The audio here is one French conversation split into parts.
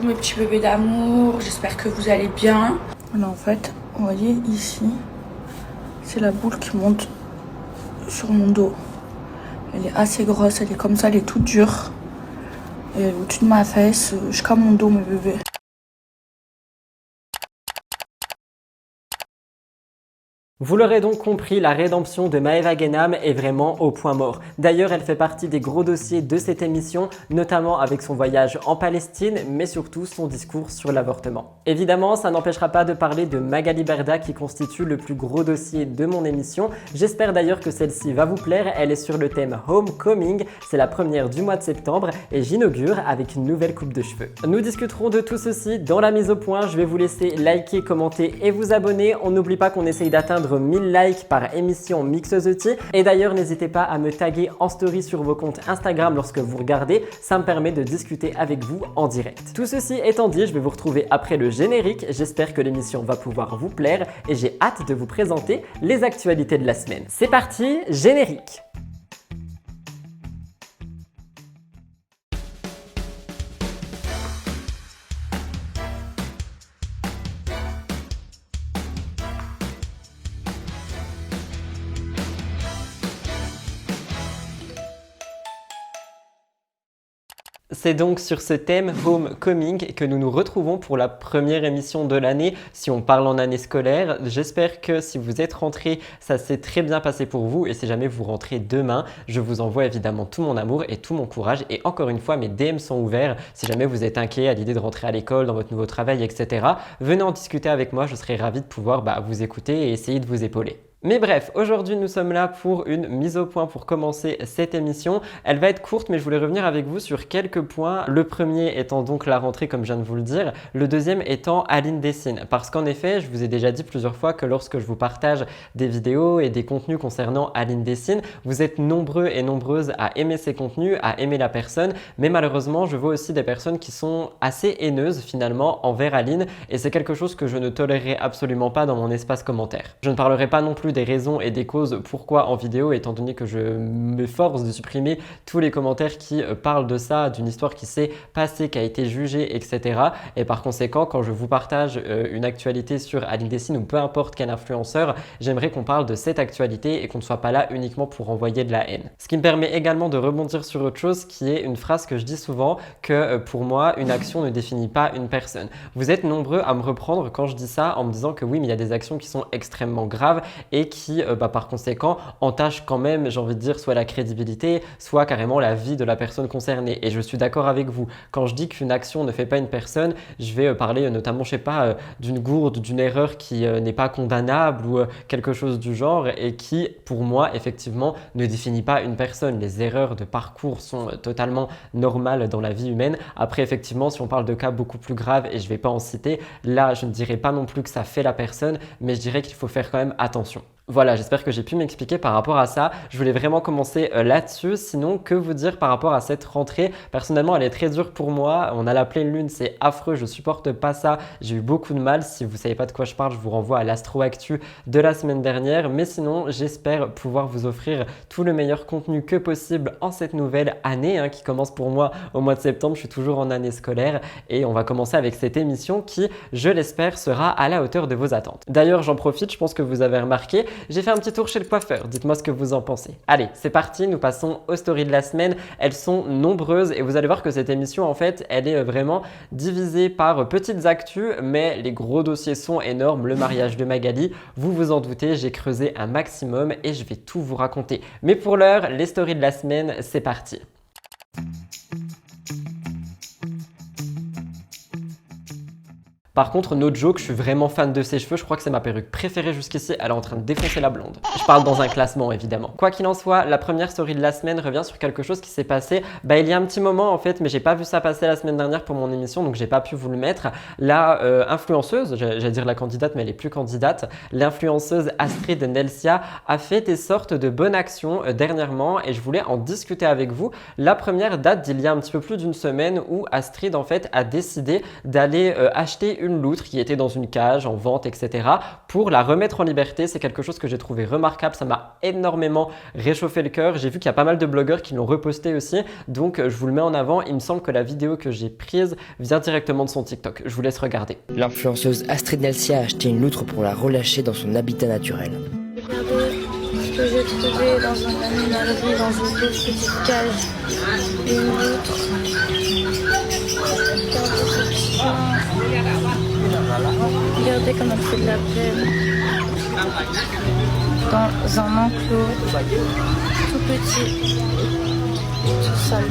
Pour mes petits bébés d'amour, j'espère que vous allez bien. Là en fait, vous voyez ici, c'est la boule qui monte sur mon dos. Elle est assez grosse, elle est comme ça, elle est toute dure. Et elle est au-dessus de ma fesse, jusqu'à mon dos, mes bébés. Vous l'aurez donc compris, la rédemption de Maeva Genam est vraiment au point mort. D'ailleurs, elle fait partie des gros dossiers de cette émission, notamment avec son voyage en Palestine, mais surtout son discours sur l'avortement. Évidemment, ça n'empêchera pas de parler de Magali Berda qui constitue le plus gros dossier de mon émission. J'espère d'ailleurs que celle-ci va vous plaire. Elle est sur le thème Homecoming, c'est la première du mois de septembre et j'inaugure avec une nouvelle coupe de cheveux. Nous discuterons de tout ceci dans la mise au point. Je vais vous laisser liker, commenter et vous abonner. On n'oublie pas qu'on essaye d'atteindre 1000 likes par émission Mixosity. Et d'ailleurs, n'hésitez pas à me taguer en story sur vos comptes Instagram lorsque vous regardez. Ça me permet de discuter avec vous en direct. Tout ceci étant dit, je vais vous retrouver après le générique. J'espère que l'émission va pouvoir vous plaire et j'ai hâte de vous présenter les actualités de la semaine. C'est parti, générique! C'est donc sur ce thème Homecoming que nous nous retrouvons pour la première émission de l'année, si on parle en année scolaire. J'espère que si vous êtes rentrés, ça s'est très bien passé pour vous et si jamais vous rentrez demain, je vous envoie évidemment tout mon amour et tout mon courage et encore une fois, mes DM sont ouverts. Si jamais vous êtes inquiet à l'idée de rentrer à l'école, dans votre nouveau travail, etc., venez en discuter avec moi, je serai ravi de pouvoir vous écouter et essayer de vous épauler. Mais bref, aujourd'hui nous sommes là pour une mise au point pour commencer cette émission. Elle va être courte mais je voulais revenir avec vous sur quelques points. Le premier étant donc la rentrée comme je viens de vous le dire. Le deuxième étant Aline Dessine. Parce qu'en effet, je vous ai déjà dit plusieurs fois que lorsque je vous partage des vidéos et des contenus concernant Aline Dessine, vous êtes nombreux et nombreuses à aimer ces contenus, à aimer la personne. Mais malheureusement, je vois aussi des personnes qui sont assez haineuses finalement envers Aline. Et c'est quelque chose que je ne tolérerai absolument pas dans mon espace commentaire. Je ne parlerai pas non plus des raisons et des causes pourquoi en vidéo, étant donné que je m'efforce de supprimer tous les commentaires qui parlent de ça, d'une histoire qui s'est passée, qui a été jugée, etc. Et par conséquent, quand je vous partage une actualité sur Aline Dessine ou peu importe quel influenceur, j'aimerais qu'on parle de cette actualité et qu'on ne soit pas là uniquement pour envoyer de la haine. Ce qui me permet également de rebondir sur autre chose qui est une phrase que je dis souvent que pour moi, une action ne définit pas une personne. Vous êtes nombreux à me reprendre quand je dis ça en me disant que oui, mais il y a des actions qui sont extrêmement graves et qui par conséquent entachent quand même, j'ai envie de dire, soit la crédibilité, soit carrément la vie de la personne concernée. Et je suis d'accord avec vous. Quand je dis qu'une action ne fait pas une personne, je vais parler notamment, je sais pas, d'une gourde, d'une erreur qui n'est pas condamnable ou quelque chose du genre et qui, pour moi, effectivement, ne définit pas une personne. Les erreurs de parcours sont totalement normales dans la vie humaine. Après, effectivement, si on parle de cas beaucoup plus graves et je vais pas en citer, là, je ne dirais pas non plus que ça fait la personne, mais je dirais qu'il faut faire quand même attention. Voilà, j'espère que j'ai pu m'expliquer par rapport à ça. Je voulais vraiment commencer là-dessus. Sinon, que vous dire par rapport à cette rentrée? Personnellement, elle est très dure pour moi. On a la pleine lune, c'est affreux. Je supporte pas ça. J'ai eu beaucoup de mal. Si vous savez pas de quoi je parle, je vous renvoie à l'Astro Actu de la semaine dernière. Mais sinon, j'espère pouvoir vous offrir tout le meilleur contenu que possible en cette nouvelle année qui commence pour moi au mois de septembre. Je suis toujours en année scolaire et on va commencer avec cette émission qui, je l'espère, sera à la hauteur de vos attentes. D'ailleurs, j'en profite, je pense que vous avez remarqué, j'ai fait un petit tour chez le coiffeur. Dites-moi ce que vous en pensez. Allez, c'est parti. Nous passons aux stories de la semaine. Elles sont nombreuses et vous allez voir que cette émission, en fait, elle est vraiment divisée par petites actus, mais les gros dossiers sont énormes. Le mariage de Magali, vous vous en doutez, j'ai creusé un maximum et je vais tout vous raconter. Mais pour l'heure, les stories de la semaine, c'est parti. Par contre, no joke, je suis vraiment fan de ses cheveux. Je crois que c'est ma perruque préférée jusqu'ici. Elle est en train de défoncer la blonde. Je parle dans un classement, évidemment. Quoi qu'il en soit, la première story de la semaine revient sur quelque chose qui s'est passé il y a un petit moment en fait, mais j'ai pas vu ça passer la semaine dernière pour mon émission, donc j'ai pas pu vous le mettre. La influenceuse, j'allais dire la candidate, mais elle est plus candidate, l'influenceuse Astrid Nelsia a fait des sortes de bonnes actions dernièrement et je voulais en discuter avec vous. La première date d'il y a un petit peu plus d'une semaine où Astrid en fait a décidé d'aller acheter une loutre qui était dans une cage en vente, etc. pour la remettre en liberté. C'est quelque chose que j'ai trouvé remarquable, ça m'a énormément réchauffé le cœur. J'ai vu qu'il y a pas mal de blogueurs qui l'ont reposté aussi, donc je vous le mets en avant. Il me semble que la vidéo que j'ai prise vient directement de son TikTok. Je vous laisse regarder. L'influenceuse Astrid Nelsia a acheté une loutre pour la relâcher dans son habitat naturel. Regardez ce que j'ai trouvé dans une animalerie, dans une petite cage. Une loutre. Regardez comme elle fait de la peine. Dans un enclos, tout petit, tout sale.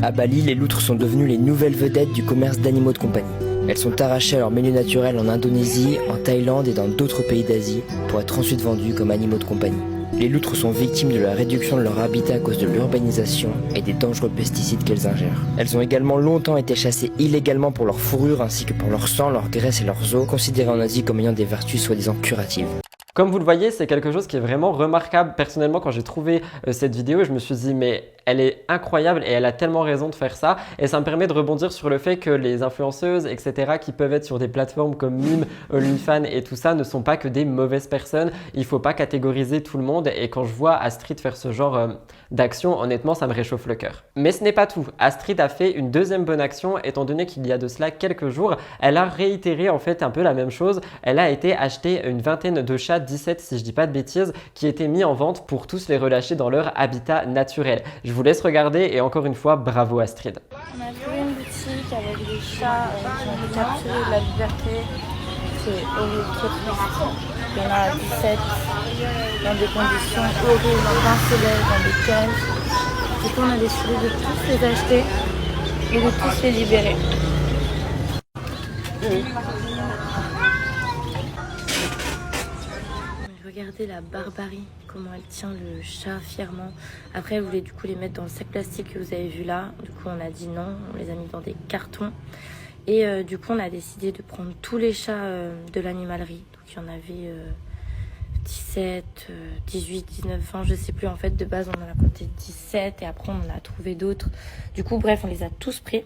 À Bali, les loutres sont devenues les nouvelles vedettes du commerce d'animaux de compagnie. Elles sont arrachées à leur milieu naturel en Indonésie, en Thaïlande et dans d'autres pays d'Asie pour être ensuite vendues comme animaux de compagnie. Les loutres sont victimes de la réduction de leur habitat à cause de l'urbanisation et des dangereux pesticides qu'elles ingèrent. Elles ont également longtemps été chassées illégalement pour leur fourrure ainsi que pour leur sang, leur graisse et leurs os, considérées en Asie comme ayant des vertus soi-disant curatives. Comme vous le voyez, c'est quelque chose qui est vraiment remarquable. Personnellement, quand j'ai trouvé cette vidéo, je me suis dit mais elle est incroyable et elle a tellement raison de faire ça. Et ça me permet de rebondir sur le fait que les influenceuses, etc., qui peuvent être sur des plateformes comme Mime, OnlyFans et tout ça, ne sont pas que des mauvaises personnes. Il ne faut pas catégoriser tout le monde. Et quand je vois Astrid faire ce genre d'action, honnêtement, ça me réchauffe le cœur. Mais ce n'est pas tout. Astrid a fait une deuxième bonne action, étant donné qu'il y a de cela quelques jours. Elle a réitéré en fait un peu la même chose. Elle a été acheter une vingtaine de chats, 17 si je dis pas de bêtises, qui étaient mis en vente pour tous les relâcher dans leur habitat naturel. Je vous laisse regarder et encore une fois, bravo Astrid. On a vu une boutique avec des chats qui ont été capturés de la liberté. C'est horrible, trop triste. Il y en a 17 dans des conditions horribles, en plein soleil, dans des cages. Du coup, on a décidé de tous les acheter et de tous les libérer. Regardez la barbarie, comment elle tient le chat fièrement. Après, elle voulait du coup les mettre dans le sac plastique que vous avez vu là. Du coup, on a dit non, on les a mis dans des cartons. Et du coup, on a décidé de prendre tous les chats de l'animalerie. Donc, il y en avait 17, 18, 19, 20, je sais plus. En fait, de base, on en a compté 17 et après, on en a trouvé d'autres. Du coup, bref, on les a tous pris.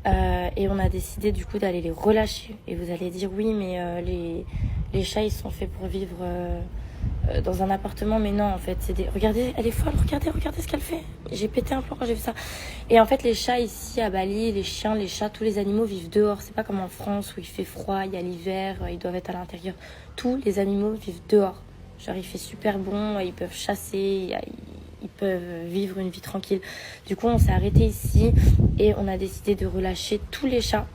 Et on a décidé du coup d'aller les relâcher. Et vous allez dire oui, mais les chats ils sont faits pour vivre dans un appartement. Mais non, en fait, c'est des... Regardez, elle est folle, regardez ce qu'elle fait. J'ai pété un plomb quand j'ai vu ça. Et en fait, les chats ici à Bali, les chiens, les chats, tous les animaux vivent dehors. C'est pas comme en France où il fait froid, il y a l'hiver, ils doivent être à l'intérieur. Tous les animaux vivent dehors. Genre il fait super bon, ils peuvent chasser, ils peuvent vivre une vie tranquille. Du coup, on s'est arrêté ici et on a décidé de relâcher tous les chats.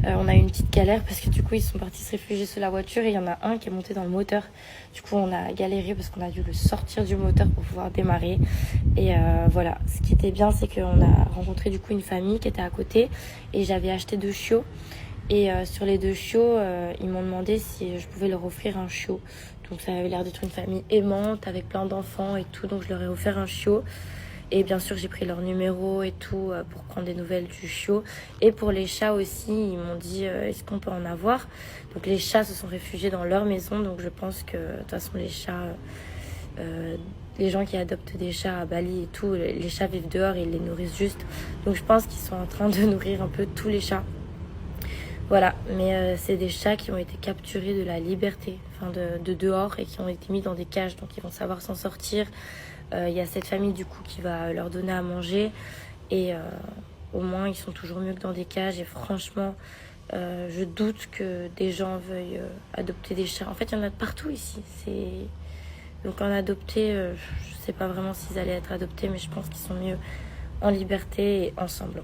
On a eu une petite galère parce que du coup, ils sont partis se réfugier sous la voiture et il y en a un qui est monté dans le moteur. Du coup, on a galéré parce qu'on a dû le sortir du moteur pour pouvoir démarrer. Et voilà, ce qui était bien, c'est qu'on a rencontré du coup une famille qui était à côté et j'avais acheté 2 chiots. Et sur les 2 chiots, ils m'ont demandé si je pouvais leur offrir un chiot. Donc ça avait l'air d'être une famille aimante avec plein d'enfants et tout. Donc je leur ai offert un chiot. Et bien sûr, j'ai pris leur numéro et tout pour prendre des nouvelles du chiot. Et pour les chats aussi, ils m'ont dit est-ce qu'on peut en avoir. Donc les chats se sont réfugiés dans leur maison. Donc je pense que de toute façon les chats, les gens qui adoptent des chats à Bali et tout, les chats vivent dehors et ils les nourrissent juste. Donc je pense qu'ils sont en train de nourrir un peu tous les chats. Voilà, mais c'est des chats qui ont été capturés de la liberté, enfin de dehors et qui ont été mis dans des cages. Donc ils vont savoir s'en sortir. Il y a cette famille du coup qui va leur donner à manger et au moins ils sont toujours mieux que dans des cages. Et franchement, je doute que des gens veuillent adopter des chats. En fait, il y en a de partout ici. Donc en adopter, je sais pas vraiment s'ils allaient être adoptés, mais je pense qu'ils sont mieux en liberté et ensemble.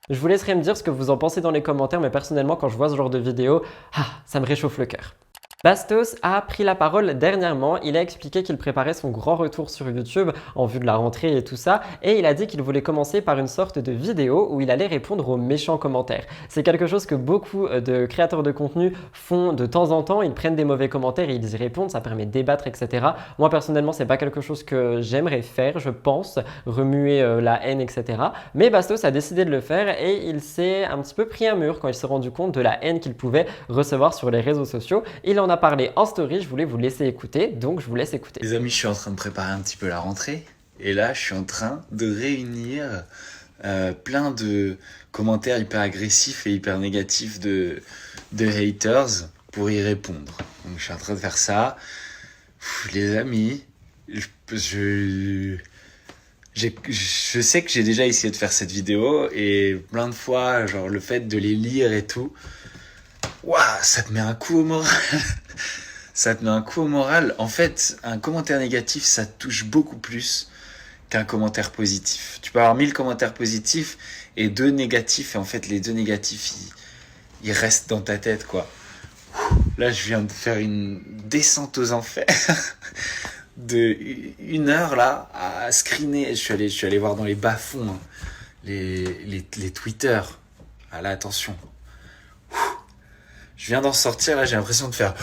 Je vous laisserai me dire ce que vous en pensez dans les commentaires, mais personnellement, quand je vois ce genre de vidéo, ça me réchauffe le cœur. Bastos a pris la parole dernièrement, il a expliqué qu'il préparait son grand retour sur YouTube en vue de la rentrée et tout ça, et il a dit qu'il voulait commencer par une sorte de vidéo où il allait répondre aux méchants commentaires. C'est quelque chose que beaucoup de créateurs de contenu font de temps en temps, ils prennent des mauvais commentaires et ils y répondent, ça permet de débattre, etc. Moi personnellement, c'est pas quelque chose que j'aimerais faire, je pense, remuer la haine, etc. Mais Bastos a décidé de le faire et il s'est un petit peu pris un mur quand il s'est rendu compte de la haine qu'il pouvait recevoir sur les réseaux sociaux. Il en a parlé en story, je voulais vous laisser écouter, donc je vous laisse écouter. Les amis, je suis en train de préparer un petit peu la rentrée et là je suis en train de réunir plein de commentaires hyper agressifs et hyper négatifs de haters pour y répondre. Donc je suis en train de faire ça. Les amis, je sais que j'ai déjà essayé de faire cette vidéo et plein de fois, genre le fait de les lire et tout, waouh, ça te met un coup au moral. Ça te met un coup au moral. En fait, un commentaire négatif, ça te touche beaucoup plus qu'un commentaire positif. Tu peux avoir 1000 commentaires positifs et 2 négatifs, et en fait, les 2 négatifs, ils restent dans ta tête, quoi. Là, je viens de faire une descente aux enfers de 1 heure, là, à screener. Je suis allé voir dans les bas-fonds, hein, les Twitter. Ah là, attention. Je viens d'en sortir, là, j'ai l'impression de faire...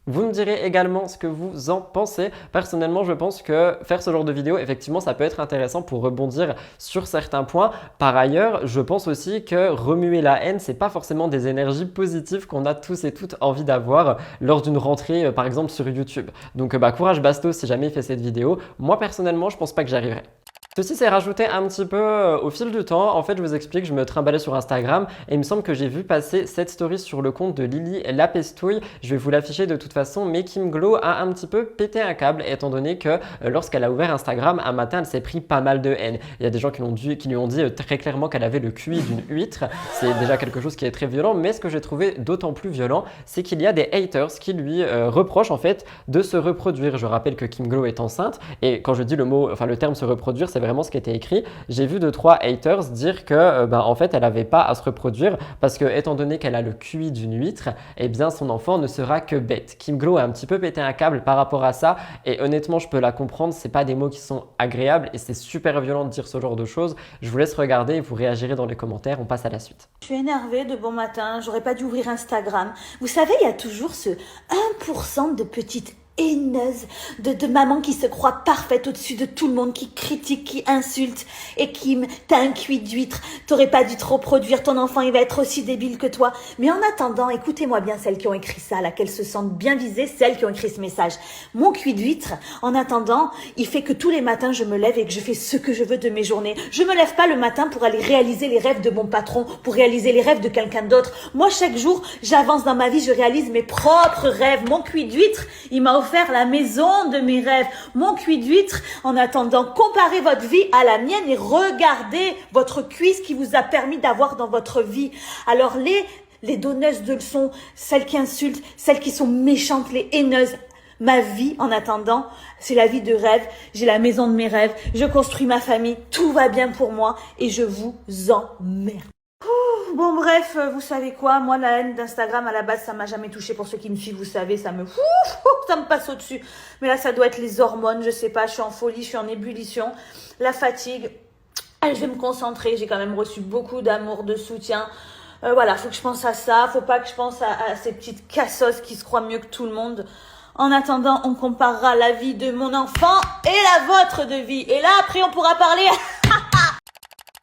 Vous me direz également ce que vous en pensez. Personnellement, je pense que faire ce genre de vidéo, effectivement, ça peut être intéressant pour rebondir sur certains points. Par ailleurs, je pense aussi que remuer la haine, c'est pas forcément des énergies positives qu'on a tous et toutes envie d'avoir lors d'une rentrée, par exemple, sur YouTube. Donc, courage Bastos si jamais il fait cette vidéo. Moi, personnellement, je pense pas que j'arriverai. Ceci s'est rajouté un petit peu au fil du temps. En fait, je vous explique, je me trimballais sur Instagram et il me semble que j'ai vu passer cette story sur le compte de Lily Lapestouille. Je vais vous l'afficher de toute façon, mais Kim Glow a un petit peu pété un câble étant donné que lorsqu'elle a ouvert Instagram, un matin, elle s'est pris pas mal de haine. Il y a des gens qui lui ont dit très clairement qu'elle avait le QI d'une huître. C'est déjà quelque chose qui est très violent, mais ce que j'ai trouvé d'autant plus violent, c'est qu'il y a des haters qui lui reprochent en fait de se reproduire. Je rappelle que Kim Glow est enceinte et quand je dis le terme se reproduire, c'est vraiment ce qui était écrit. J'ai vu 2-3 haters dire que en fait elle n'avait pas à se reproduire parce que étant donné qu'elle a le QI d'une huître, eh bien son enfant ne sera que bête. Kim Glow a un petit peu pété un câble par rapport à ça et honnêtement je peux la comprendre, c'est pas des mots qui sont agréables et c'est super violent de dire ce genre de choses. Je vous laisse regarder et vous réagirez dans les commentaires, on passe à la suite. Je suis énervée de bon matin, j'aurais pas dû ouvrir Instagram. Vous savez, il y a toujours ce 1% de petites haineuse de maman qui se croit parfaite au-dessus de tout le monde, qui critique, qui insulte et t'as un cuit d'huître, t'aurais pas dû te reproduire, ton enfant il va être aussi débile que toi. Mais en attendant, écoutez-moi bien celles qui ont écrit ça, là, qu'elles se sentent bien visées, celles qui ont écrit ce message. Mon cuit d'huître, en attendant, il fait que tous les matins je me lève et que je fais ce que je veux de mes journées. Je me lève pas le matin pour aller réaliser les rêves de mon patron, pour réaliser les rêves de quelqu'un d'autre. Moi, chaque jour, j'avance dans ma vie, je réalise mes propres rêves. Mon cuit d'huître, il m'a offert la maison de mes rêves, mon cuit d'huître. En attendant, comparez votre vie à la mienne et regardez votre cuisse qui vous a permis d'avoir dans votre vie. Alors les donneuses de leçons, celles qui insultent, celles qui sont méchantes, les haineuses, ma vie, en attendant, c'est la vie de rêve. J'ai la maison de mes rêves, je construis ma famille, tout va bien pour moi et je vous emmerde. Bon bref, vous savez quoi, moi la haine d'Instagram à la base ça m'a jamais touché. Pour ceux qui me suivent, vous savez, ça me passe au-dessus. Mais là ça doit être les hormones, je sais pas, je suis en folie, je suis en ébullition, la fatigue. Allez, je vais me concentrer, j'ai quand même reçu beaucoup d'amour, de soutien. Voilà, faut que je pense à ça, faut pas que je pense à ces petites cassos qui se croient mieux que tout le monde. En attendant, on comparera la vie de mon enfant et la vôtre de vie. Et là après on pourra parler...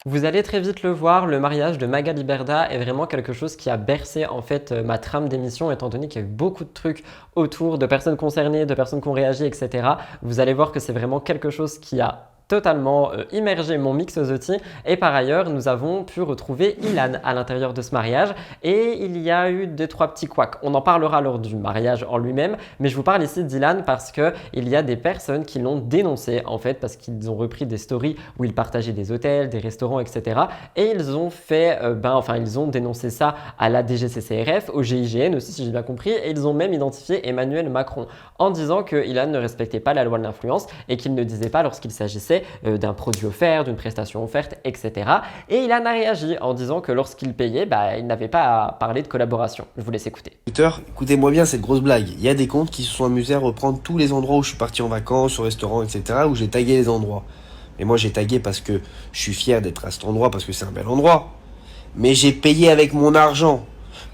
Vous allez très vite le voir, le mariage de Magali Berda est vraiment quelque chose qui a bercé en fait ma trame d'émission étant donné qu'il y a eu beaucoup de trucs autour de personnes concernées, de personnes qui ont réagi, etc. Vous allez voir que c'est vraiment quelque chose qui a totalement immergé mon mixosotis et par ailleurs nous avons pu retrouver Ilan à l'intérieur de ce mariage et il y a eu 2-3 petits couacs. On en parlera lors du mariage en lui-même, mais je vous parle ici d'Ilan parce que il y a des personnes qui l'ont dénoncé en fait parce qu'ils ont repris des stories où ils partageaient des hôtels, des restaurants, etc. et ils ont fait, ils ont dénoncé ça à la DGCCRF, au GIGN aussi si j'ai bien compris et ils ont même identifié Emmanuel Macron en disant que Ilan ne respectait pas la loi de l'influence et qu'il ne disait pas lorsqu'il s'agissait d'un produit offert, d'une prestation offerte, etc. Et il en a réagi en disant que lorsqu'il payait, il n'avait pas à parler de collaboration. Je vous laisse écouter. Twitter, écoutez-moi bien cette grosse blague. Il y a des comptes qui se sont amusés à reprendre tous les endroits où je suis parti en vacances, au restaurant, etc. où j'ai tagué les endroits. Et moi j'ai tagué parce que je suis fier d'être à cet endroit, parce que c'est un bel endroit. Mais j'ai payé avec mon argent.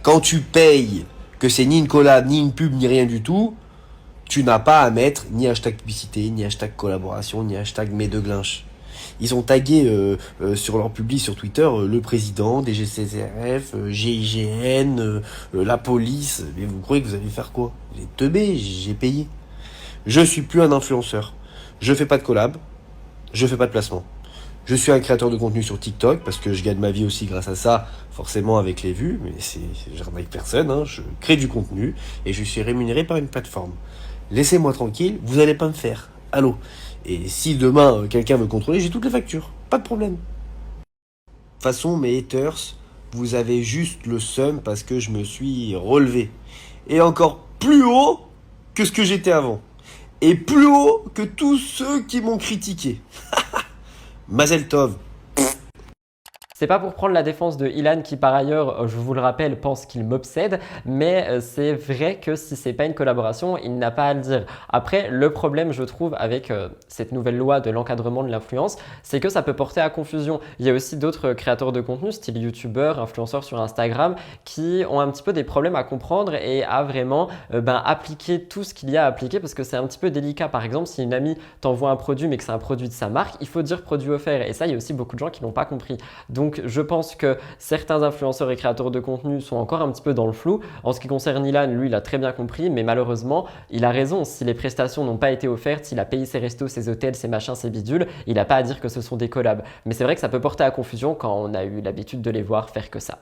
Quand tu payes, que c'est ni une collab, ni une pub, ni rien du tout, tu n'as pas à mettre ni hashtag publicité, ni hashtag collaboration, ni hashtag mes deux glinches. Ils ont tagué sur leur public sur Twitter le président, DGCCRF, GIGN, la police. Mais vous croyez que vous allez faire quoi? J'ai teubé, j'ai payé. Je suis plus un influenceur. Je fais pas de collab, je fais pas de placement. Je suis un créateur de contenu sur TikTok parce que je gagne ma vie aussi grâce à ça, forcément avec les vues, mais j'arnaque personne, hein. Je crée du contenu et je suis rémunéré par une plateforme. Laissez-moi tranquille, vous allez pas me faire. Allô. Et si demain quelqu'un veut contrôler, j'ai toutes les factures, pas de problème. De toute façon, mes haters, vous avez juste le seum parce que je me suis relevé. Et encore plus haut que ce que j'étais avant. Et plus haut que tous ceux qui m'ont critiqué. Mazel Tov. C'est pas pour prendre la défense de Ilan qui par ailleurs, je vous le rappelle, pense qu'il m'obsède, mais c'est vrai que si c'est pas une collaboration, il n'a pas à le dire. Après, le problème je trouve avec cette nouvelle loi de l'encadrement de l'influence, c'est que ça peut porter à confusion. Il y a aussi d'autres créateurs de contenu, style youtubeurs, influenceurs sur Instagram, qui ont un petit peu des problèmes à comprendre et à vraiment appliquer tout ce qu'il y a à appliquer parce que c'est un petit peu délicat. Par exemple, si une amie t'envoie un produit mais que c'est un produit de sa marque, il faut dire produit offert et ça, il y a aussi beaucoup de gens qui l'ont pas compris. Donc je pense que certains influenceurs et créateurs de contenu sont encore un petit peu dans le flou. En ce qui concerne Ilan, lui, il a très bien compris, mais malheureusement, il a raison. Si les prestations n'ont pas été offertes, s'il a payé ses restos, ses hôtels, ses machins, ses bidules, il n'a pas à dire que ce sont des collabs. Mais c'est vrai que ça peut porter à confusion quand on a eu l'habitude de les voir faire que ça.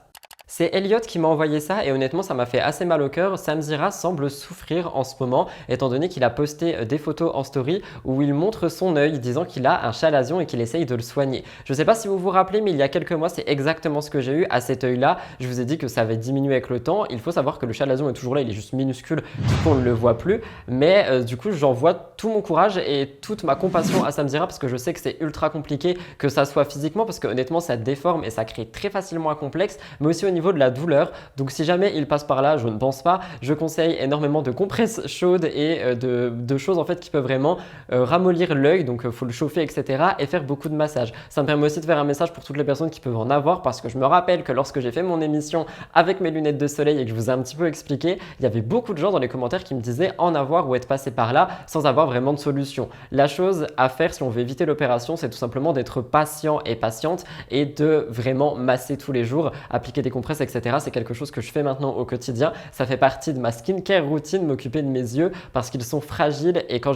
C'est Elliot qui m'a envoyé ça et honnêtement ça m'a fait assez mal au cœur. Samzira semble souffrir en ce moment étant donné qu'il a posté des photos en story où il montre son œil disant qu'il a un chalazion et qu'il essaye de le soigner. Je ne sais pas si vous vous rappelez mais il y a quelques mois c'est exactement ce que j'ai eu à cet œil là. Je vous ai dit que ça avait diminué avec le temps. Il faut savoir que le chalazion est toujours là, il est juste minuscule, du coup on ne le voit plus. Mais du coup j'envoie tout mon courage et toute ma compassion à Samzira parce que je sais que c'est ultra compliqué que ça soit physiquement parce que honnêtement ça déforme et ça crée très facilement un complexe mais aussi au niveau de la douleur. Donc si jamais il passe par là, je ne pense pas, je conseille énormément de compresses chaudes et de choses en fait qui peuvent vraiment ramollir l'œil, donc il faut le chauffer etc. et faire beaucoup de massages. Ça me permet aussi de faire un message pour toutes les personnes qui peuvent en avoir parce que je me rappelle que lorsque j'ai fait mon émission avec mes lunettes de soleil et que je vous ai un petit peu expliqué, il y avait beaucoup de gens dans les commentaires qui me disaient en avoir ou être passé par là sans avoir vraiment de solution. La chose à faire si on veut éviter l'opération, c'est tout simplement d'être patient et patiente et de vraiment masser tous les jours, appliquer des compresses etc. C'est quelque chose que je fais maintenant au quotidien. Ça fait partie de ma skincare routine, m'occuper de mes yeux parce qu'ils sont fragiles et quand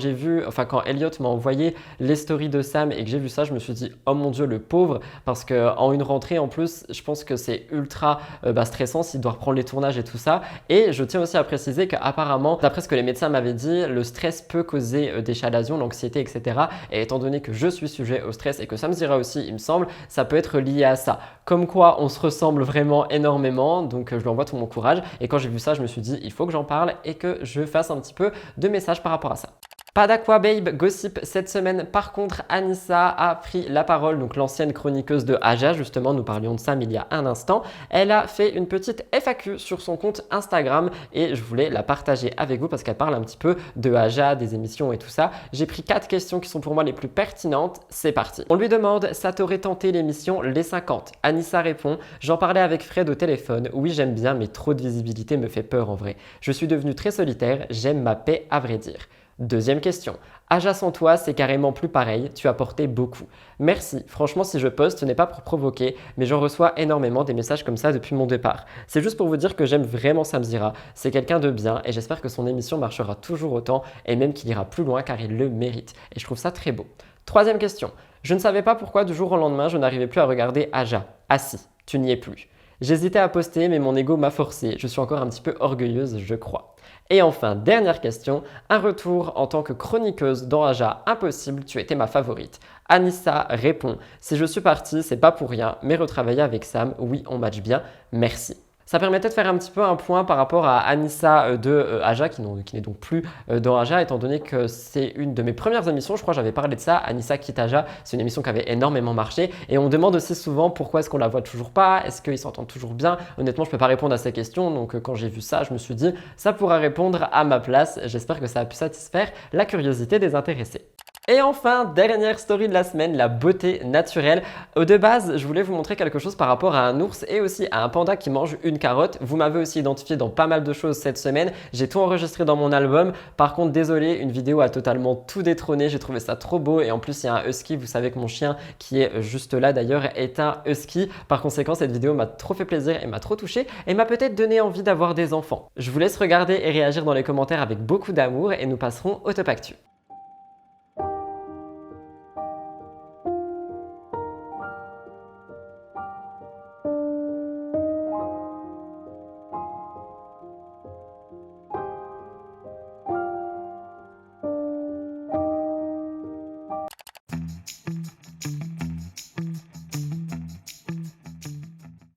quand Elliot m'a envoyé les stories de Sam et que j'ai vu ça, je me suis dit oh mon dieu le pauvre parce qu'en une rentrée en plus, je pense que c'est ultra stressant s'il doit reprendre les tournages et tout ça. Et je tiens aussi à préciser qu'apparemment, d'après ce que les médecins m'avaient dit, le stress peut causer des chalazions, l'anxiété etc. Et étant donné que je suis sujet au stress et que Samzira aussi il me semble, ça peut être lié à ça. Comme quoi on se ressemble vraiment énormément, donc je lui envoie tout mon courage et quand j'ai vu ça je me suis dit il faut que j'en parle et que je fasse un petit peu de messages par rapport à ça. Pas d'Aqua Babe gossip cette semaine. Par contre, Anissa a pris la parole, donc l'ancienne chroniqueuse de Aja, justement, nous parlions de Sam il y a un instant. Elle a fait une petite FAQ sur son compte Instagram et je voulais la partager avec vous parce qu'elle parle un petit peu de Aja, des émissions et tout ça. J'ai pris 4 questions qui sont pour moi les plus pertinentes. C'est parti. On lui demande, ça t'aurait tenté l'émission Les 50? Anissa répond, j'en parlais avec Fred au téléphone. Oui, j'aime bien, mais trop de visibilité me fait peur en vrai. Je suis devenue très solitaire, j'aime ma paix à vrai dire. Deuxième question. Aja sans toi, c'est carrément plus pareil, tu as porté beaucoup. Merci, franchement si je poste, ce n'est pas pour provoquer, mais j'en reçois énormément des messages comme ça depuis mon départ. C'est juste pour vous dire que j'aime vraiment Samzira, c'est quelqu'un de bien et j'espère que son émission marchera toujours autant et même qu'il ira plus loin car il le mérite. Et je trouve ça très beau. Troisième question. Je ne savais pas pourquoi du jour au lendemain je n'arrivais plus à regarder Aja. Ah si, tu n'y es plus. J'hésitais à poster mais mon ego m'a forcé, je suis encore un petit peu orgueilleuse je crois. Et enfin, dernière question, un retour en tant que chroniqueuse dans Aja, impossible, tu étais ma favorite. Anissa répond, si je suis partie, c'est pas pour rien, mais retravailler avec Sam, oui, on match bien, merci. Ça permettait de faire un petit peu un point par rapport à Anissa de Aja qui n'est donc plus dans Aja étant donné que c'est une de mes premières émissions, je crois que j'avais parlé de ça, Anissa quitte Aja, c'est une émission qui avait énormément marché et on me demande aussi souvent pourquoi est-ce qu'on la voit toujours pas, est-ce qu'ils s'entendent toujours bien. Honnêtement je peux pas répondre à ces questions donc quand j'ai vu ça je me suis dit ça pourra répondre à ma place, j'espère que ça a pu satisfaire la curiosité des intéressés. Et enfin, dernière story de la semaine, la beauté naturelle. De base, je voulais vous montrer quelque chose par rapport à un ours et aussi à un panda qui mange une carotte. Vous m'avez aussi identifié dans pas mal de choses cette semaine. J'ai tout enregistré dans mon album. Par contre, désolé, une vidéo a totalement tout détrôné. J'ai trouvé ça trop beau et en plus, il y a un husky. Vous savez que mon chien qui est juste là d'ailleurs est un husky. Par conséquent, cette vidéo m'a trop fait plaisir et m'a trop touché et m'a peut-être donné envie d'avoir des enfants. Je vous laisse regarder et réagir dans les commentaires avec beaucoup d'amour et nous passerons au top actu.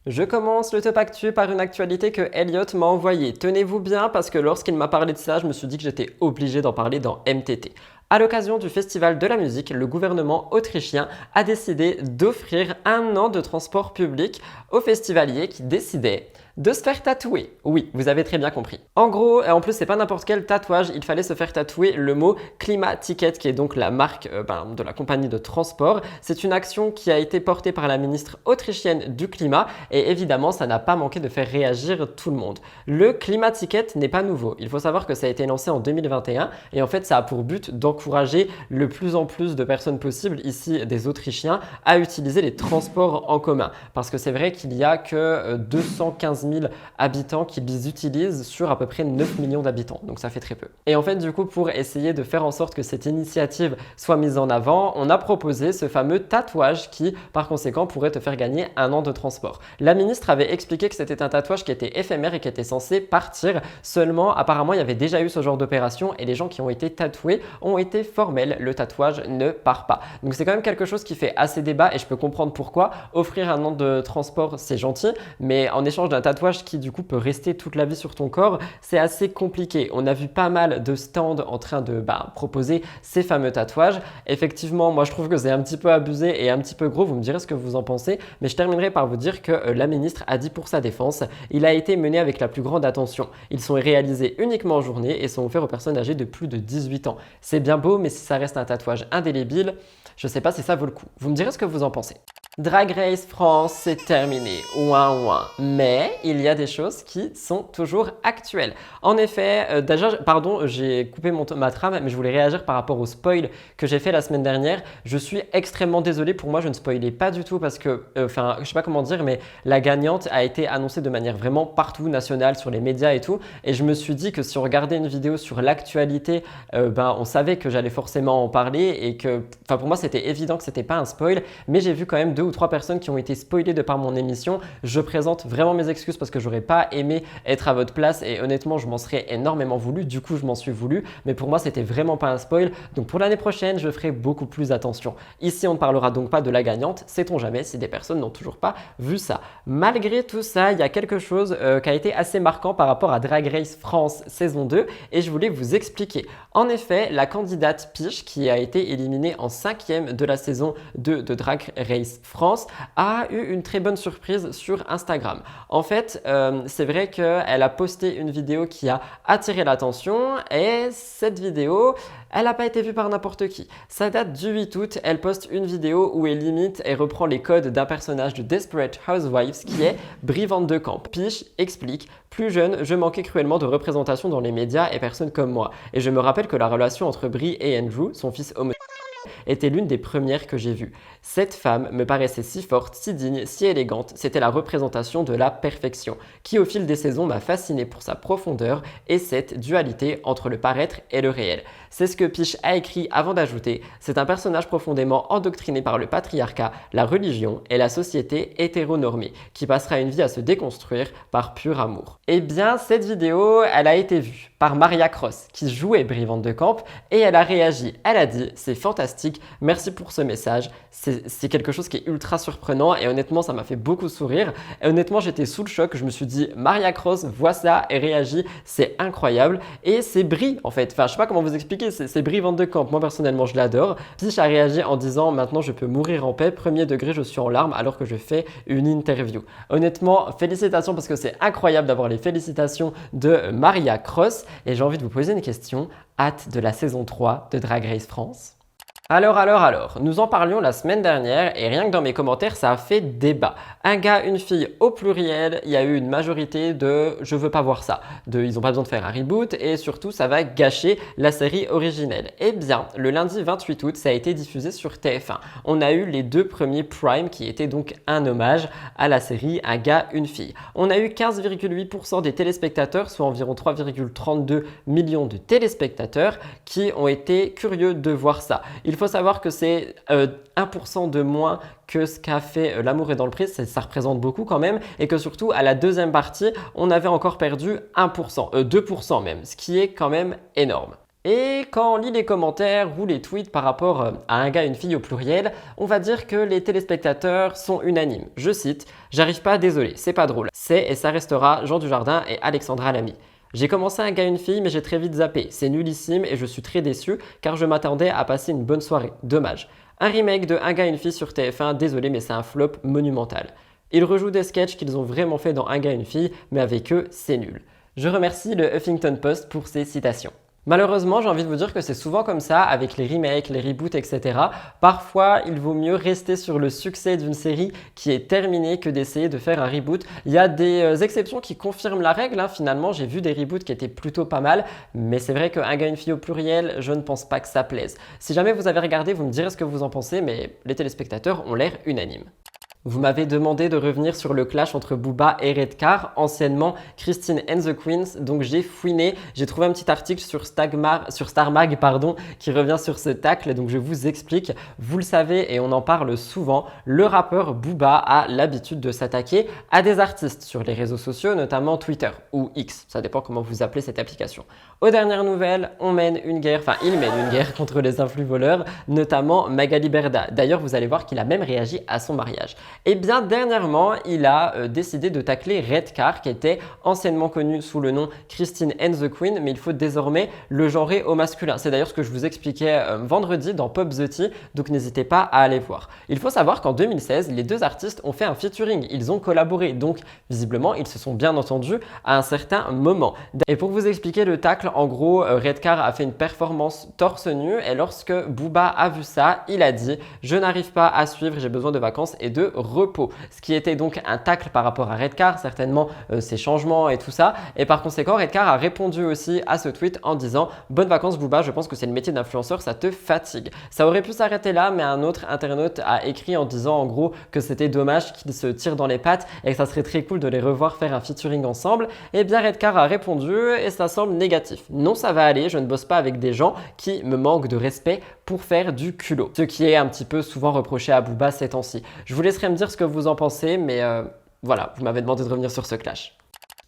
Je commence le top actu par une actualité que Elliot m'a envoyée. Tenez-vous bien parce que lorsqu'il m'a parlé de ça, je me suis dit que j'étais obligé d'en parler dans MTT. À l'occasion du Festival de la musique, le gouvernement autrichien a décidé d'offrir 1 an de transport public aux festivaliers qui décidaient de se faire tatouer. Oui, vous avez très bien compris. En gros, et en plus c'est pas n'importe quel tatouage, il fallait se faire tatouer le mot Klimaticket, qui est donc la marque de la compagnie de transport. C'est une action qui a été portée par la ministre autrichienne du climat et évidemment ça n'a pas manqué de faire réagir tout le monde. Le Klimaticket n'est pas nouveau. Il faut savoir que ça a été lancé en 2021 et en fait ça a pour but d'encourager le plus en plus de personnes possibles, ici des Autrichiens, à utiliser les transports en commun. Parce que c'est vrai qu'il n'y a que 215 000 habitants qui les utilisent sur à peu près 9 millions d'habitants, donc ça fait très peu. Et en fait du coup pour essayer de faire en sorte que cette initiative soit mise en avant, on a proposé ce fameux tatouage qui par conséquent pourrait te faire gagner 1 an de transport. La ministre avait expliqué que c'était un tatouage qui était éphémère et qui était censé partir, seulement apparemment il y avait déjà eu ce genre d'opération et les gens qui ont été tatoués ont été formels, le tatouage ne part pas. Donc c'est quand même quelque chose qui fait assez débat et je peux comprendre pourquoi. Offrir 1 an de transport c'est gentil, mais en échange d'un tatouage qui du coup peut rester toute la vie sur ton corps, c'est assez compliqué. On a vu pas mal de stands en train de proposer ces fameux tatouages. Effectivement, moi je trouve que c'est un petit peu abusé et un petit peu gros, vous me direz ce que vous en pensez, mais je terminerai par vous dire que la ministre a dit pour sa défense, il a été mené avec la plus grande attention. Ils sont réalisés uniquement en journée et sont offerts aux personnes âgées de plus de 18 ans. C'est bien beau, mais si ça reste un tatouage indélébile, je sais pas si ça vaut le coup. Vous me direz ce que vous en pensez. Drag Race France, c'est terminé, ouin ouin. Mais il y a des choses qui sont toujours actuelles. En effet, déjà, pardon, j'ai coupé ma trame, mais je voulais réagir par rapport au spoil que j'ai fait la semaine dernière. Je suis extrêmement désolé, pour moi, je ne spoilais pas du tout parce que, je sais pas comment dire, mais la gagnante a été annoncée de manière vraiment partout, nationale, sur les médias et tout. Et je me suis dit que si on regardait une vidéo sur l'actualité, on savait que j'allais forcément en parler et que, pour moi, c'était évident que c'était pas un spoil, mais j'ai vu quand même 2 ou 3 personnes qui ont été spoilées de par mon émission. Je présente vraiment mes excuses parce que j'aurais pas aimé être à votre place et honnêtement je m'en serais énormément voulu, du coup je m'en suis voulu, mais pour moi c'était vraiment pas un spoil, donc pour l'année prochaine je ferai beaucoup plus attention. Ici on ne parlera donc pas de la gagnante, sait-on jamais si des personnes n'ont toujours pas vu ça. Malgré tout ça, il y a quelque chose qui a été assez marquant par rapport à Drag Race France saison 2 et je voulais vous expliquer. En effet, la candidate Piche qui a été éliminée en 5e de la saison 2 de Drag Race France a eu une très bonne surprise sur Instagram. En fait, c'est vrai qu'elle a posté une vidéo qui a attiré l'attention et cette vidéo, elle n'a pas été vue par n'importe qui. Ça date du 8 août, elle poste une vidéo où elle limite et reprend les codes d'un personnage de Desperate Housewives qui est Brie Van de Camp. Piche explique « Plus jeune, je manquais cruellement de représentation dans les médias et personne comme moi. Et je me rappelle que la relation entre Brie et Andrew, son fils homosexuel, était l'une des premières que j'ai vues. Cette femme me paraissait si forte, si digne, si élégante, c'était la représentation de la perfection, qui au fil des saisons m'a fasciné pour sa profondeur et cette dualité entre le paraître et le réel. C'est ce que Piche a écrit avant d'ajouter, c'est un personnage profondément endoctriné par le patriarcat, la religion et la société hétéronormée, qui passera une vie à se déconstruire par pur amour. Eh bien, cette vidéo, elle a été vue par Maria Cross, qui jouait Brie Van de Camp, et elle a réagi. Elle a dit « C'est fantastique, merci pour ce message, c'est quelque chose qui est ultra surprenant et honnêtement, ça m'a fait beaucoup sourire. Et honnêtement, j'étais sous le choc, je me suis dit « Maria Cross voit ça et réagit, c'est incroyable. » Et c'est Brie, en fait. Enfin, je sais pas comment vous expliquer, c'est Brie Van de Camp. Moi, personnellement, je l'adore. Piche a réagi en disant « Maintenant, je peux mourir en paix, premier degré, je suis en larmes alors que je fais une interview. » Honnêtement, félicitations parce que c'est incroyable d'avoir les félicitations de Maria Cross. Et j'ai envie de vous poser une question. Hâte de la saison 3 de Drag Race France? Alors, nous en parlions la semaine dernière et rien que dans mes commentaires, ça a fait débat. Un gars, une fille au pluriel, il y a eu une majorité de « je veux pas voir ça », de « ils ont pas besoin de faire un reboot » et surtout ça va gâcher la série originelle. Eh bien, le lundi 28 août, ça a été diffusé sur TF1. On a eu les 2 premiers Prime qui étaient donc un hommage à la série Un gars, une fille. On a eu 15,8% des téléspectateurs, soit environ 3,32 millions de téléspectateurs qui ont été curieux de voir ça. Il faut savoir que c'est 1% de moins que ce qu'a fait L'amour est dans le prix, ça représente beaucoup quand même, et que surtout à la deuxième partie, on avait encore perdu 1%, 2% même, ce qui est quand même énorme. Et quand on lit les commentaires ou les tweets par rapport à un gars et une fille au pluriel, on va dire que les téléspectateurs sont unanimes. Je cite, « J'arrive pas, désolé, c'est pas drôle. C'est et ça restera Jean Dujardin et Alexandra Lamy. J'ai commencé un gars et une fille mais j'ai très vite zappé. C'est nullissime et je suis très déçu car je m'attendais à passer une bonne soirée. Dommage. Un remake de Un gars et une fille sur TF1, désolé mais c'est un flop monumental. Ils rejouent des sketchs qu'ils ont vraiment fait dans Un gars et une fille, mais avec eux, c'est nul. » Je remercie le Huffington Post pour ces citations. Malheureusement, j'ai envie de vous dire que c'est souvent comme ça avec les remakes, les reboots, etc. Parfois, il vaut mieux rester sur le succès d'une série qui est terminée que d'essayer de faire un reboot. Il y a des exceptions qui confirment la règle. Finalement, j'ai vu des reboots qui étaient plutôt pas mal, mais c'est vrai qu'un gars, une fille au pluriel, je ne pense pas que ça plaise. Si jamais vous avez regardé, vous me direz ce que vous en pensez, mais les téléspectateurs ont l'air unanimes. Vous m'avez demandé de revenir sur le clash entre Booba et Redcar, anciennement Christine and the Queens, donc j'ai fouiné, j'ai trouvé un petit article sur Star Mag qui revient sur ce tacle, donc je vous explique. Vous le savez et on en parle souvent, le rappeur Booba a l'habitude de s'attaquer à des artistes sur les réseaux sociaux, notamment Twitter ou X, ça dépend comment vous appelez cette application. Aux dernières nouvelles, il mène une guerre contre les influx voleurs, notamment Magali Berda. D'ailleurs, vous allez voir qu'il a même réagi à son mariage. Et bien dernièrement, il a décidé de tacler Redcar, qui était anciennement connu sous le nom Christine and the Queen, mais il faut désormais le genrer au masculin. C'est d'ailleurs ce que je vous expliquais vendredi dans Pop the Tea, donc n'hésitez pas à aller voir. Il faut savoir qu'en 2016, les deux artistes ont fait un featuring, ils ont collaboré, donc visiblement ils se sont bien entendus à un certain moment. Et pour vous expliquer le tacle, en gros, Redcar a fait une performance torse nu et lorsque Booba a vu ça, il a dit « Je n'arrive pas à suivre, j'ai besoin de vacances et de repos ». Ce qui était donc un tacle par rapport à Redcar, certainement ses changements et tout ça. Et par conséquent, Redcar a répondu aussi à ce tweet en disant « Bonnes vacances Booba, je pense que c'est le métier d'influenceur, ça te fatigue ». Ça aurait pu s'arrêter là, mais un autre internaute a écrit en disant en gros que c'était dommage qu'ils se tirent dans les pattes et que ça serait très cool de les revoir faire un featuring ensemble. Et bien Redcar a répondu et ça semble négatif. Non, ça va aller, je ne bosse pas avec des gens qui me manquent de respect pour faire du culot. Ce qui est un petit peu souvent reproché à Booba ces temps-ci. Je vous laisserai me dire ce que vous en pensez, mais voilà, vous m'avez demandé de revenir sur ce clash.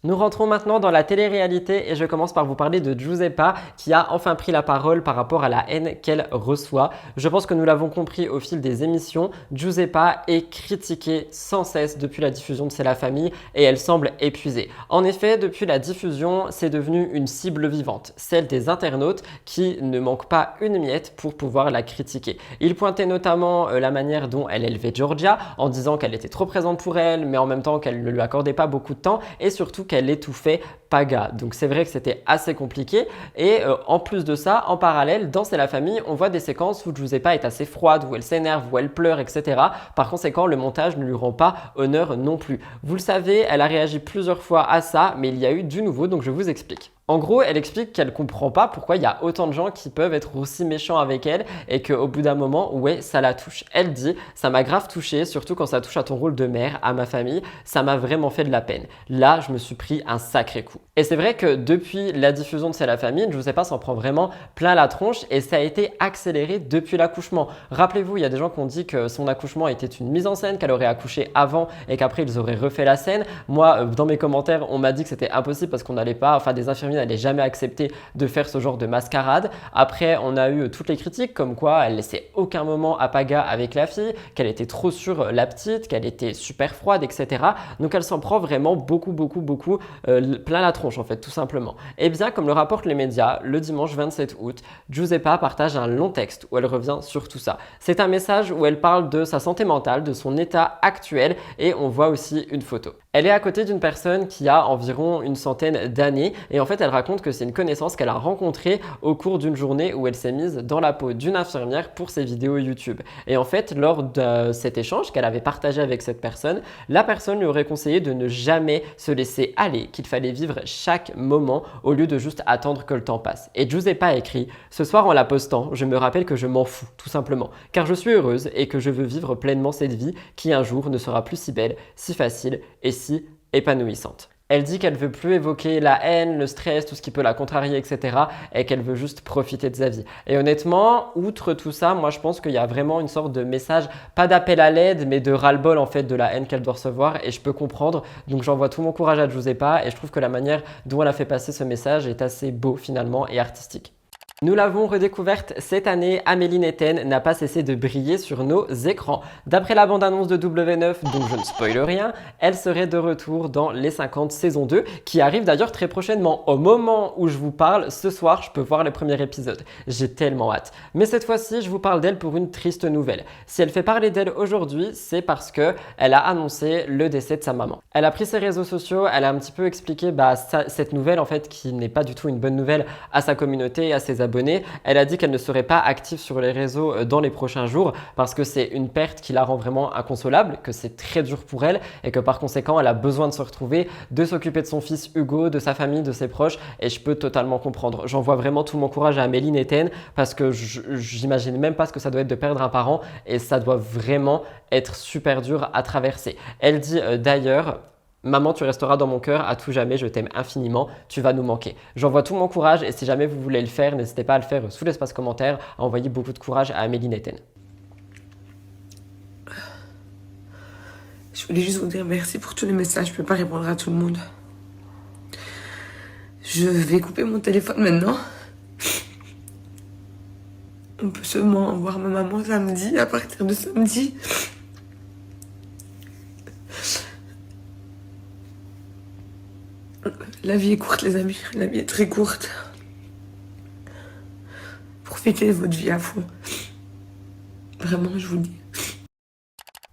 Nous rentrons maintenant dans la télé-réalité et je commence par vous parler de Giuseppa qui a enfin pris la parole par rapport à la haine qu'elle reçoit. Je pense que nous l'avons compris au fil des émissions, Giuseppa est critiquée sans cesse depuis la diffusion de C'est la famille et elle semble épuisée. En effet, depuis la diffusion, c'est devenu une cible vivante, celle des internautes qui ne manquent pas une miette pour pouvoir la critiquer. Il pointait notamment la manière dont elle élevait Georgia en disant qu'elle était trop présente pour elle, mais en même temps qu'elle ne lui accordait pas beaucoup de temps et surtout qu'elle étouffait Paga. Donc c'est vrai que c'était assez compliqué et en plus de ça, en parallèle, dans C'est la famille, on voit des séquences où Giuseppa est assez froide, où elle s'énerve, où elle pleure, etc. Par conséquent, le montage ne lui rend pas honneur non plus. Vous le savez, elle a réagi plusieurs fois à ça, mais il y a eu du nouveau, donc je vous explique. En gros, elle explique qu'elle comprend pas pourquoi il y a autant de gens qui peuvent être aussi méchants avec elle et qu'au bout d'un moment, ouais, ça la touche. Elle dit « Ça m'a grave touchée, surtout quand ça touche à ton rôle de mère, à ma famille, ça m'a vraiment fait de la peine. Là, je me suis pris un sacré coup. » Et c'est vrai que depuis la diffusion de C'est la famille, je ne sais pas, s'en prend vraiment plein la tronche et ça a été accéléré depuis l'accouchement. Rappelez-vous, il y a des gens qui ont dit que son accouchement était une mise en scène, qu'elle aurait accouché avant et qu'après ils auraient refait la scène. Moi, dans mes commentaires, on m'a dit que c'était impossible parce qu'on n'allait pas, enfin des infirmiers n'allait jamais accepté de faire ce genre de mascarade. Après, on a eu toutes les critiques comme quoi elle laissait aucun moment à Paga avec la fille, qu'elle était trop sur la petite, qu'elle était super froide, etc. Donc elle s'en prend vraiment beaucoup plein la tronche en fait, tout simplement. Et bien, comme le rapportent les médias, le dimanche 27 août, Giuseppa partage un long texte où elle revient sur tout ça. C'est un message où elle parle de sa santé mentale, de son état actuel et on voit aussi une photo. Elle est à côté d'une personne qui a environ une centaine d'années et en fait elle raconte que c'est une connaissance qu'elle a rencontrée au cours d'une journée où elle s'est mise dans la peau d'une infirmière pour ses vidéos YouTube. Et en fait lors de cet échange qu'elle avait partagé avec cette personne, la personne lui aurait conseillé de ne jamais se laisser aller, qu'il fallait vivre chaque moment au lieu de juste attendre que le temps passe. Et Giuseppa a écrit « Ce soir en la postant, je me rappelle que je m'en fous tout simplement, car je suis heureuse et que je veux vivre pleinement cette vie qui un jour ne sera plus si belle, si facile et si épanouissante. » Elle dit qu'elle veut plus évoquer la haine, le stress, tout ce qui peut la contrarier, etc. et qu'elle veut juste profiter de sa vie. Et honnêtement, outre tout ça, moi je pense qu'il y a vraiment une sorte de message, pas d'appel à l'aide, mais de ras-le-bol en fait de la haine qu'elle doit recevoir et je peux comprendre. Donc j'envoie tout mon courage à Giuseppa et je trouve que la manière dont elle a fait passer ce message est assez beau finalement et artistique. Nous l'avons redécouverte cette année, Amélie Netten n'a pas cessé de briller sur nos écrans. D'après la bande-annonce de W9, dont je ne spoile rien, elle serait de retour dans Les 50 saison 2, qui arrive d'ailleurs très prochainement. Au moment où je vous parle, ce soir, je peux voir le premier épisode. J'ai tellement hâte. Mais cette fois-ci, je vous parle d'elle pour une triste nouvelle. Si elle fait parler d'elle aujourd'hui, c'est parce que elle a annoncé le décès de sa maman. Elle a pris ses réseaux sociaux, elle a un petit peu expliqué cette nouvelle en fait, qui n'est pas du tout une bonne nouvelle à sa communauté et à ses abonnés. Elle a dit qu'elle ne serait pas active sur les réseaux dans les prochains jours parce que c'est une perte qui la rend vraiment inconsolable, que c'est très dur pour elle et que par conséquent elle a besoin de se retrouver, de s'occuper de son fils Hugo, de sa famille, de ses proches, et je peux totalement comprendre. J'envoie vraiment tout mon courage à Amélie Netten parce que j'imagine même pas ce que ça doit être de perdre un parent et ça doit vraiment être super dur à traverser. Elle dit d'ailleurs: maman, tu resteras dans mon cœur à tout jamais, je t'aime infiniment, tu vas nous manquer. J'envoie tout mon courage et si jamais vous voulez le faire, n'hésitez pas à le faire sous l'espace commentaire, à envoyer beaucoup de courage à Amélie Netten. Je voulais juste vous dire merci pour tous les messages, je peux pas répondre à tout le monde. Je vais couper mon téléphone maintenant. On peut seulement voir ma maman samedi, à partir de samedi. La vie est courte, les amis. La vie est très courte. Profitez de votre vie à fond. Vraiment, je vous le dis.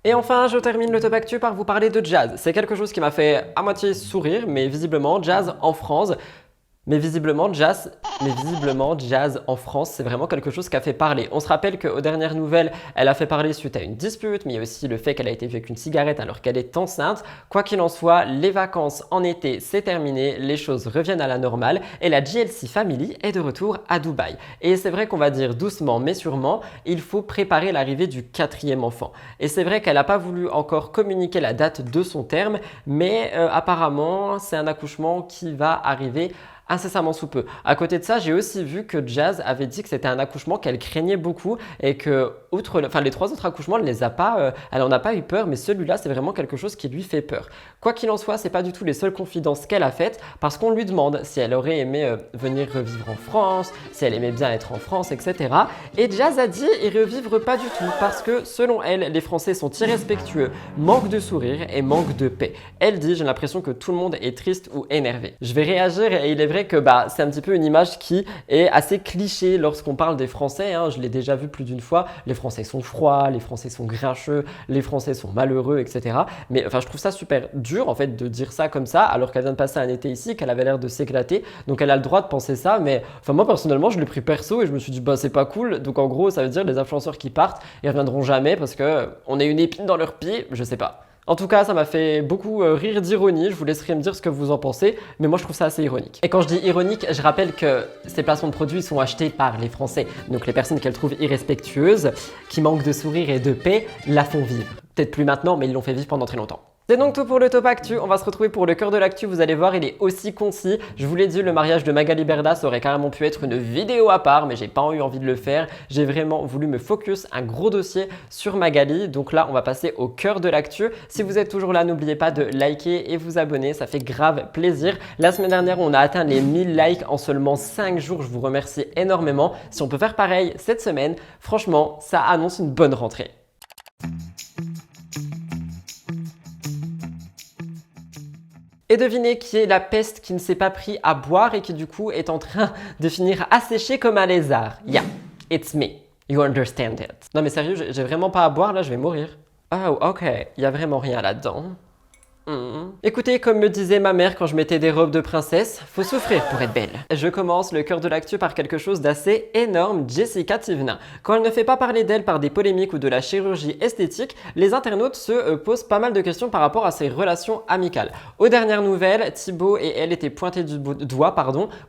Et enfin, je termine le Top Actu par vous parler de Jazz. C'est quelque chose qui m'a fait à moitié sourire, mais visiblement, Jazz en France... Mais visiblement, Jazz en France, c'est vraiment quelque chose qui a fait parler. On se rappelle qu'aux dernières nouvelles, elle a fait parler suite à une dispute, mais il y a aussi le fait qu'elle a été vue avec une cigarette alors qu'elle est enceinte. Quoi qu'il en soit, les vacances en été, c'est terminé, les choses reviennent à la normale et la JLC Family est de retour à Dubaï. Et c'est vrai qu'on va dire doucement mais sûrement, il faut préparer l'arrivée du 4e enfant. Et c'est vrai qu'elle n'a pas voulu encore communiquer la date de son terme, mais apparemment, c'est un accouchement qui va arriver incessamment sous peu. À côté de ça, j'ai aussi vu que Jazz avait dit que c'était un accouchement qu'elle craignait beaucoup et que, les 3 autres accouchements, elle en a pas eu peur, mais celui-là, c'est vraiment quelque chose qui lui fait peur. Quoi qu'il en soit, c'est pas du tout les seules confidences qu'elle a faites parce qu'on lui demande si elle aurait aimé venir revivre en France, si elle aimait bien être en France, etc. Et Jazz a dit y revivre pas du tout parce que, selon elle, les Français sont irrespectueux, manquent de sourire et manquent de paix. Elle dit, j'ai l'impression que tout le monde est triste ou énervé. Je vais réagir et il est vrai que c'est un petit peu une image qui est assez cliché lorsqu'on parle des Français, hein. Je l'ai déjà vu plus d'une fois, les Français sont froids, les Français sont grincheux, les Français sont malheureux, etc. Mais je trouve ça super dur en fait de dire ça comme ça alors qu'elle vient de passer un été ici, qu'elle avait l'air de s'éclater, donc elle a le droit de penser ça, mais moi personnellement je l'ai pris perso et je me suis dit c'est pas cool, donc en gros ça veut dire les influenceurs qui partent, ils reviendront jamais parce que on est une épine dans leur pied, je sais pas. En tout cas, ça m'a fait beaucoup rire d'ironie, je vous laisserai me dire ce que vous en pensez, mais moi je trouve ça assez ironique. Et quand je dis ironique, je rappelle que ces placements de produits sont achetés par les Français, donc les personnes qu'elles trouvent irrespectueuses, qui manquent de sourire et de paix, la font vivre. Peut-être plus maintenant, mais ils l'ont fait vivre pendant très longtemps. C'est donc tout pour le Top Actu, on va se retrouver pour le cœur de l'actu, vous allez voir il est aussi concis. Je vous l'ai dit, le mariage de Magali Berda, ça aurait carrément pu être une vidéo à part, mais j'ai pas eu envie de le faire. J'ai vraiment voulu me focus un gros dossier sur Magali, donc là on va passer au cœur de l'actu. Si vous êtes toujours là, n'oubliez pas de liker et vous abonner, ça fait grave plaisir. La semaine dernière, on a atteint les 1000 likes en seulement 5 jours, je vous remercie énormément. Si on peut faire pareil cette semaine, franchement, ça annonce une bonne rentrée. Et devinez qui est la peste qui ne s'est pas pris à boire et qui du coup est en train de finir asséché comme un lézard. Yeah, it's me. You understand it. Non mais sérieux, j'ai vraiment pas à boire là, je vais mourir. Oh ok, il y a vraiment rien là-dedans. Écoutez, comme me disait ma mère quand je mettais des robes de princesse, faut souffrir pour être belle. Je commence le cœur de l'actu par quelque chose d'assez énorme, Jessica Thivenin. Quand elle ne fait pas parler d'elle par des polémiques ou de la chirurgie esthétique, les internautes se posent pas mal de questions par rapport à ses relations amicales. Aux dernières nouvelles, Thibaut et elle étaient pointés du doigt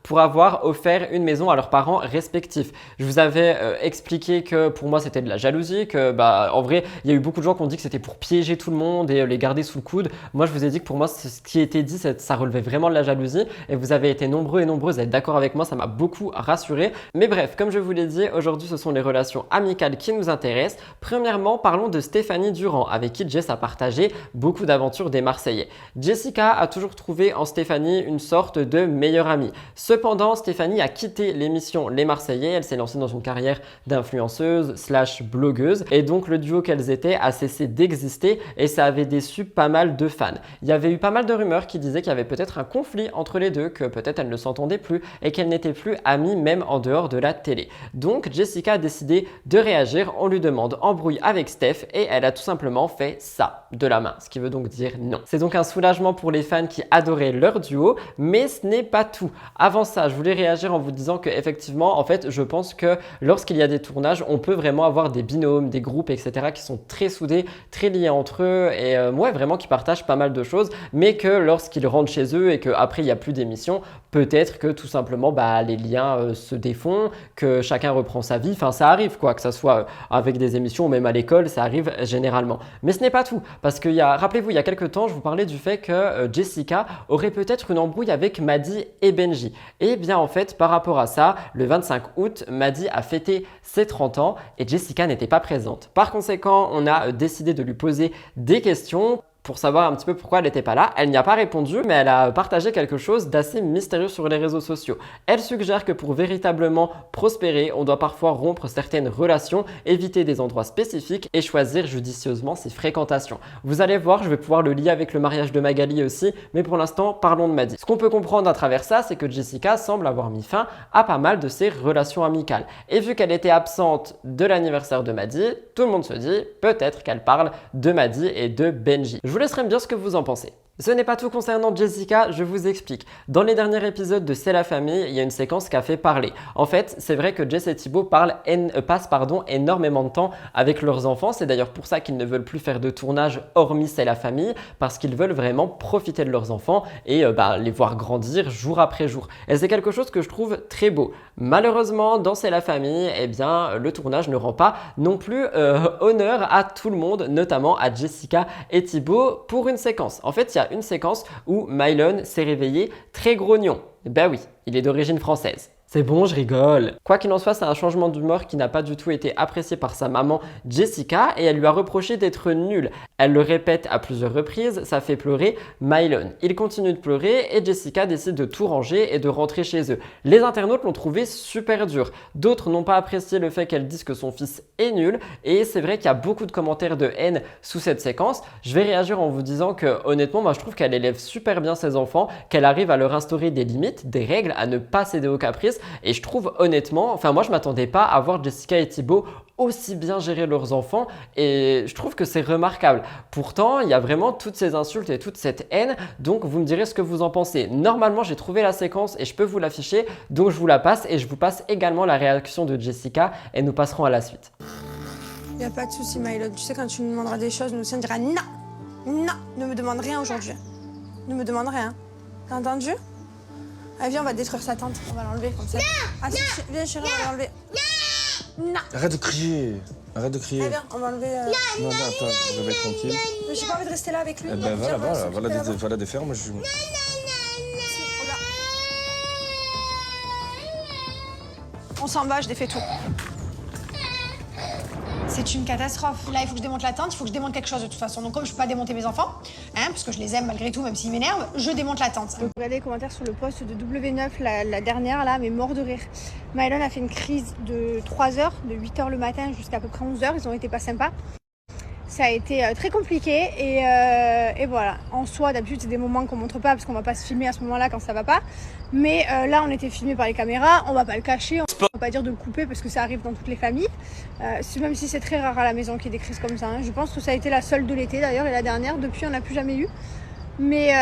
pour avoir offert une maison à leurs parents respectifs. Je vous avais expliqué que pour moi c'était de la jalousie, que en vrai il y a eu beaucoup de gens qui ont dit que c'était pour piéger tout le monde et les garder sous le coude. Moi moi je vous ai dit que pour moi ce qui était dit ça relevait vraiment de la jalousie et vous avez été nombreux et nombreuses à être d'accord avec moi, ça m'a beaucoup rassuré. Mais bref, comme je vous l'ai dit, aujourd'hui ce sont les relations amicales qui nous intéressent. Premièrement, parlons de Stéphanie Durand avec qui Jess a partagé beaucoup d'aventures des Marseillais. Jessica a toujours trouvé en Stéphanie une sorte de meilleure amie. Cependant, Stéphanie a quitté l'émission Les Marseillais, elle s'est lancée dans une carrière d'influenceuse / blogueuse et donc le duo qu'elles étaient a cessé d'exister et ça avait déçu pas mal de fans. Il y avait eu pas mal de rumeurs qui disaient qu'il y avait peut-être un conflit entre les deux, que peut-être elles ne s'entendaient plus et qu'elles n'étaient plus amies même en dehors de la télé. Donc Jessica a décidé de réagir, on lui demande embrouille avec Steph et elle a tout simplement fait ça de la main, ce qui veut donc dire non. C'est donc un soulagement pour les fans qui adoraient leur duo, mais ce n'est pas tout. Avant ça, je voulais réagir en vous disant que effectivement, en fait, je pense que lorsqu'il y a des tournages, on peut vraiment avoir des binômes, des groupes, etc. qui sont très soudés, très liés entre eux et ouais, vraiment qui partagent pas mal de choses, mais que lorsqu'ils rentrent chez eux et qu'après il n'y a plus d'émission, peut-être que tout simplement les liens se défont, que chacun reprend sa vie, enfin ça arrive quoi, que ça soit avec des émissions ou même à l'école, ça arrive généralement. Mais ce n'est pas tout, parce que rappelez-vous, il y a quelques temps, je vous parlais du fait que Jessica aurait peut-être une embrouille avec Maddy et Benji. Et bien en fait, par rapport à ça, le 25 août, Maddy a fêté ses 30 ans et Jessica n'était pas présente. Par conséquent, on a décidé de lui poser des questions pour savoir un petit peu pourquoi elle n'était pas là. Elle n'y a pas répondu, mais elle a partagé quelque chose d'assez mystérieux sur les réseaux sociaux. Elle suggère que pour véritablement prospérer, on doit parfois rompre certaines relations, éviter des endroits spécifiques et choisir judicieusement ses fréquentations. Vous allez voir, je vais pouvoir le lier avec le mariage de Magali aussi, mais pour l'instant, parlons de Maddy. Ce qu'on peut comprendre à travers ça, c'est que Jessica semble avoir mis fin à pas mal de ses relations amicales. Et vu qu'elle était absente de l'anniversaire de Maddy, tout le monde se dit peut-être qu'elle parle de Maddy et de Benji. Je vous laisserai me dire ce que vous en pensez. Ce n'est pas tout concernant Jessica, je vous explique. Dans les derniers épisodes de C'est la famille, il y a une séquence qui a fait parler. En fait, c'est vrai que Jess et Thibaut passent énormément de temps avec leurs enfants. C'est d'ailleurs pour ça qu'ils ne veulent plus faire de tournage hormis C'est la famille, parce qu'ils veulent vraiment profiter de leurs enfants et les voir grandir jour après jour. Et c'est quelque chose que je trouve très beau. Malheureusement, dans C'est la famille, le tournage ne rend pas non plus honneur à tout le monde, notamment à Jessica et Thibaut pour une séquence. En fait, il y a une séquence où Mylon s'est réveillé très grognon. Ben oui, il est d'origine française. C'est bon, je rigole. Quoi qu'il en soit, c'est un changement d'humeur qui n'a pas du tout été apprécié par sa maman Jessica et elle lui a reproché d'être nulle. Elle le répète à plusieurs reprises, ça fait pleurer Mylon. Il continue de pleurer et Jessica décide de tout ranger et de rentrer chez eux. Les internautes l'ont trouvé super dur. D'autres n'ont pas apprécié le fait qu'elle dise que son fils est nul et c'est vrai qu'il y a beaucoup de commentaires de haine sous cette séquence. Je vais réagir en vous disant que honnêtement, moi je trouve qu'elle élève super bien ses enfants, qu'elle arrive à leur instaurer des limites, des règles, à ne pas céder aux caprices. Et je trouve honnêtement, moi je m'attendais pas à voir Jessica et Thibaut aussi bien gérer leurs enfants et je trouve que c'est remarquable. Pourtant, il y a vraiment toutes ces insultes et toute cette haine, donc vous me direz ce que vous en pensez. Normalement, j'ai trouvé la séquence et je peux vous l'afficher, donc je vous la passe et je vous passe également la réaction de Jessica et nous passerons à la suite. Il n'y a pas de souci, Mylon. Tu sais, quand tu nous demanderas des choses, nous aussi on dira non, non, ne me demande rien aujourd'hui. Ne me demande rien. T'as entendu? Allez, viens, on va détruire sa tente. On va l'enlever comme ça. Ah, viens, chérie, on va l'enlever. Non. Arrête de crier. Arrête de crier. Allez, viens, on va enlever. Non, attends, on va être tranquille. Mais j'ai pas envie de rester là avec lui. Eh ben va la défaire, moi je... On s'en va, je défais tout. C'est une catastrophe. Là, il faut que je démonte la tente, il faut que je démonte quelque chose de toute façon. Donc comme je peux pas démonter mes enfants, parce que je les aime malgré tout, même s'ils m'énervent, je démonte la tente. Regardez les commentaires sur le post de W9, la dernière là, mais mort de rire. Mylon a fait une crise de 3 heures, de 8 heures le matin jusqu'à peu près 11 heures, ils ont été pas sympas. Ça a été très compliqué et voilà. En soi, d'habitude, c'est des moments qu'on montre pas parce qu'on va pas se filmer à ce moment-là quand ça va pas. Mais là, on était filmé par les caméras, on va pas le cacher, on va pas dire de le couper parce que ça arrive dans toutes les familles. Même si c'est très rare à la maison qu'il y ait des crises comme ça. Je pense que ça a été la seule de l'été d'ailleurs et la dernière. Depuis, on n'a plus jamais eu. Mais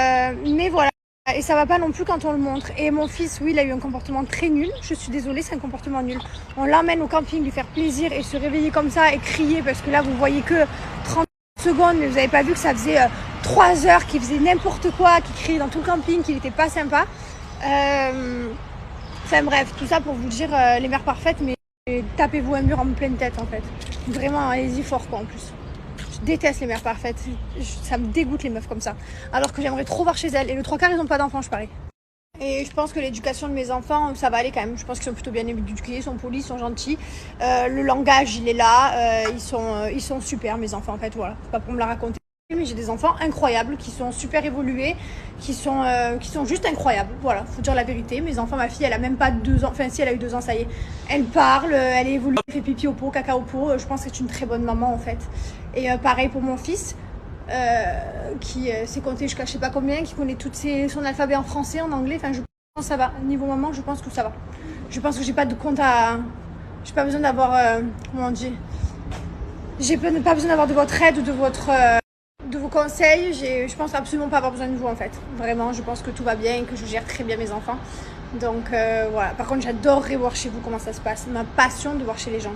voilà. Et ça va pas non plus quand on le montre. Et mon fils, oui, il a eu un comportement très nul. Je suis désolée, c'est un comportement nul. On l'emmène au camping, lui faire plaisir et se réveiller comme ça et crier parce que là, vous voyez que 30 secondes, mais vous avez pas vu que ça faisait 3 heures qu'il faisait n'importe quoi, qu'il criait dans tout le camping, qu'il était pas sympa. Enfin bref, tout ça pour vous dire les mères parfaites, mais tapez-vous un mur en pleine tête en fait. Vraiment, allez-y fort quoi en plus. Je déteste les mères parfaites. Ça me dégoûte les meufs comme ça. Alors que j'aimerais trop voir chez elles. Et le 3/4, ils n'ont pas d'enfants, je parie. Et je pense que l'éducation de mes enfants, ça va aller quand même. Je pense qu'ils sont plutôt bien éduqués, ils sont polis, ils sont gentils. Le langage, il est là. Ils sont super, mes enfants, en fait. Voilà, c'est pas pour me la raconter. Mais j'ai des enfants incroyables, qui sont super évolués, qui sont juste incroyables. Voilà, faut dire la vérité. Mes enfants, ma fille, elle a même pas 2 ans. Enfin, si, elle a eu 2 ans, ça y est. Elle parle, elle est évoluée, elle fait pipi au pot, caca au pot. Je pense que c'est une très bonne maman, en fait. Et pareil pour mon fils. Qui sait compter jusqu'à je sais pas combien, qui connaît son alphabet en français, en anglais. Enfin, je pense que ça va. Niveau maman, je pense que ça va. Je pense que j'ai pas de compte à. J'ai pas besoin d'avoir. Comment on dit. J'ai pas besoin d'avoir de votre aide ou de vos conseils. Je pense absolument pas avoir besoin de vous, en fait. Vraiment, je pense que tout va bien et que je gère très bien mes enfants. Donc voilà. Par contre, j'adorerais voir chez vous comment ça se passe. Ma passion de voir chez les gens.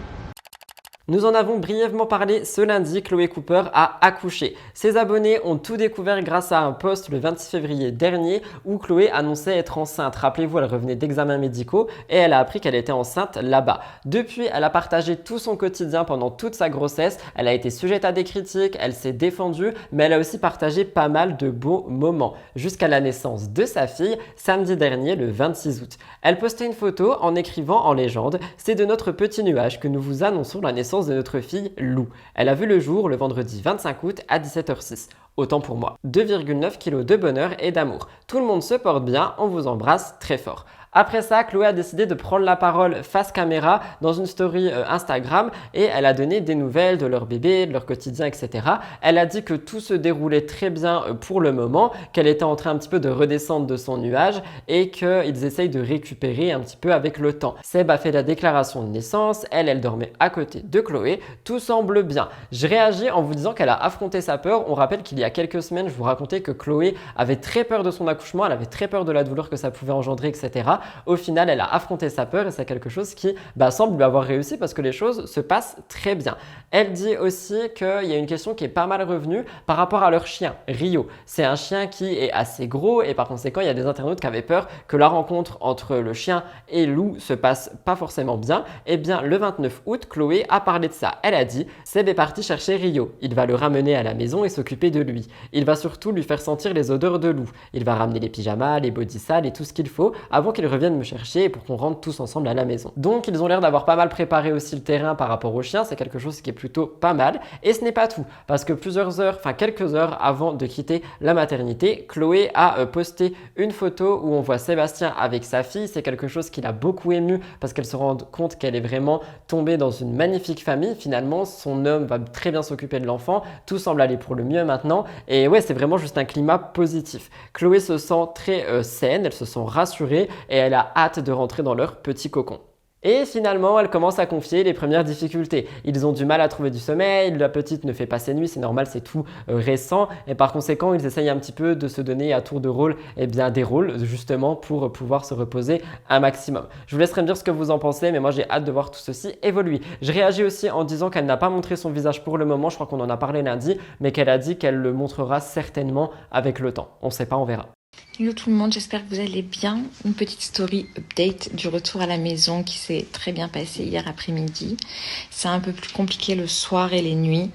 Nous en avons brièvement parlé ce lundi, Chloé Cooper a accouché. Ses abonnés ont tout découvert grâce à un post le 26 février dernier où Chloé annonçait être enceinte. Rappelez-vous, elle revenait d'examens médicaux et elle a appris qu'elle était enceinte là-bas. Depuis, elle a partagé tout son quotidien pendant toute sa grossesse. Elle a été sujette à des critiques, elle s'est défendue, mais elle a aussi partagé pas mal de beaux moments. Jusqu'à la naissance de sa fille, samedi dernier, le 26 août. Elle postait une photo en écrivant en légende « C'est de notre petit nuage que nous vous annonçons la naissance de notre fille Lou. Elle a vu le jour le vendredi 25 août à 17h06. Autant pour moi. 2,9 kg de bonheur et d'amour. Tout le monde se porte bien, on vous embrasse très fort. » Après ça, Chloé a décidé de prendre la parole face caméra dans une story Instagram et elle a donné des nouvelles de leur bébé, de leur quotidien, etc. Elle a dit que tout se déroulait très bien pour le moment, qu'elle était en train un petit peu de redescendre de son nuage et qu'ils essayent de récupérer un petit peu avec le temps. Seb a fait la déclaration de naissance, elle dormait à côté de Chloé, tout semble bien. Je réagis en vous disant qu'elle a affronté sa peur. On rappelle qu'il y a quelques semaines, je vous racontais que Chloé avait très peur de son accouchement, elle avait très peur de la douleur que ça pouvait engendrer, etc. Au final, elle a affronté sa peur et c'est quelque chose qui semble lui avoir réussi parce que les choses se passent très bien. Elle dit aussi qu'il y a une question qui est pas mal revenue par rapport à leur chien, Rio. C'est un chien qui est assez gros et par conséquent, il y a des internautes qui avaient peur que la rencontre entre le chien et Lou se passe pas forcément bien. Eh bien, le 29 août, Chloé a parlé de ça. Elle a dit « Seb est parti chercher Rio. Il va le ramener à la maison et s'occuper de lui. Il va surtout lui faire sentir les odeurs de Lou. Il va ramener les pyjamas, les body sales et tout ce qu'il faut avant qu'il revienne me chercher pour qu'on rentre tous ensemble à la maison. » Donc ils ont l'air d'avoir pas mal préparé aussi le terrain par rapport au chien, c'est quelque chose qui est plutôt pas mal. Et ce n'est pas tout, parce que quelques heures avant de quitter la maternité, Chloé a posté une photo où on voit Sébastien avec sa fille. C'est quelque chose qui l'a beaucoup ému parce qu'elle se rend compte qu'elle est vraiment tombée dans une magnifique famille. Finalement, son homme va très bien s'occuper de l'enfant, tout semble aller pour le mieux maintenant. Et ouais, c'est vraiment juste un climat positif. Chloé se sent très saine, elle se sent rassurée et elle a hâte de rentrer dans leur petit cocon. Et finalement, elle commence à confier les premières difficultés. Ils ont du mal à trouver du sommeil, la petite ne fait pas ses nuits, c'est normal, c'est tout récent. Et par conséquent, ils essayent un petit peu de se donner à tour de rôle des rôles justement pour pouvoir se reposer un maximum. Je vous laisserai me dire ce que vous en pensez, mais moi j'ai hâte de voir tout ceci évoluer. Je réagis aussi en disant qu'elle n'a pas montré son visage pour le moment, je crois qu'on en a parlé lundi, mais qu'elle a dit qu'elle le montrera certainement avec le temps. On ne sait pas, on verra. Hello tout le monde, j'espère que vous allez bien. Une petite story update du retour à la maison qui s'est très bien passé hier après-midi. C'est un peu plus compliqué le soir et les nuits.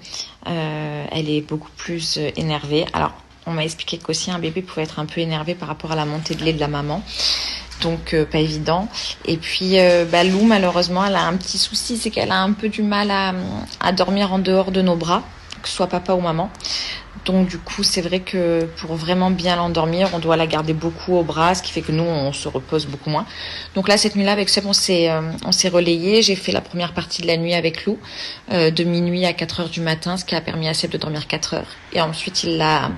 Elle est beaucoup plus énervée. Alors, on m'a expliqué qu'aussi un bébé pouvait être un peu énervé par rapport à la montée de lait de la maman. Donc pas évident. Et puis Lou, malheureusement, elle a un petit souci, c'est qu'elle a un peu du mal à dormir en dehors de nos bras, que ce soit papa ou maman. Donc du coup, c'est vrai que pour vraiment bien l'endormir, on doit la garder beaucoup au bras, ce qui fait que nous, on se repose beaucoup moins. Donc là, cette nuit-là, avec Seb, on s'est relayé. J'ai fait la première partie de la nuit avec Lou, de minuit à 4h du matin, ce qui a permis à Seb de dormir 4 heures. Et ensuite, il l'a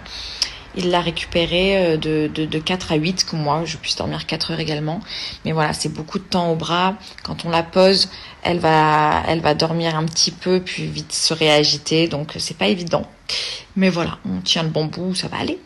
récupéré de 4 à 8, que moi, je puisse dormir 4 heures également. Mais voilà, c'est beaucoup de temps au bras. Quand on la pose, elle va dormir un petit peu, puis vite se réagiter. Donc, c'est pas évident. Mais voilà, on tient le bon bout, ça va aller.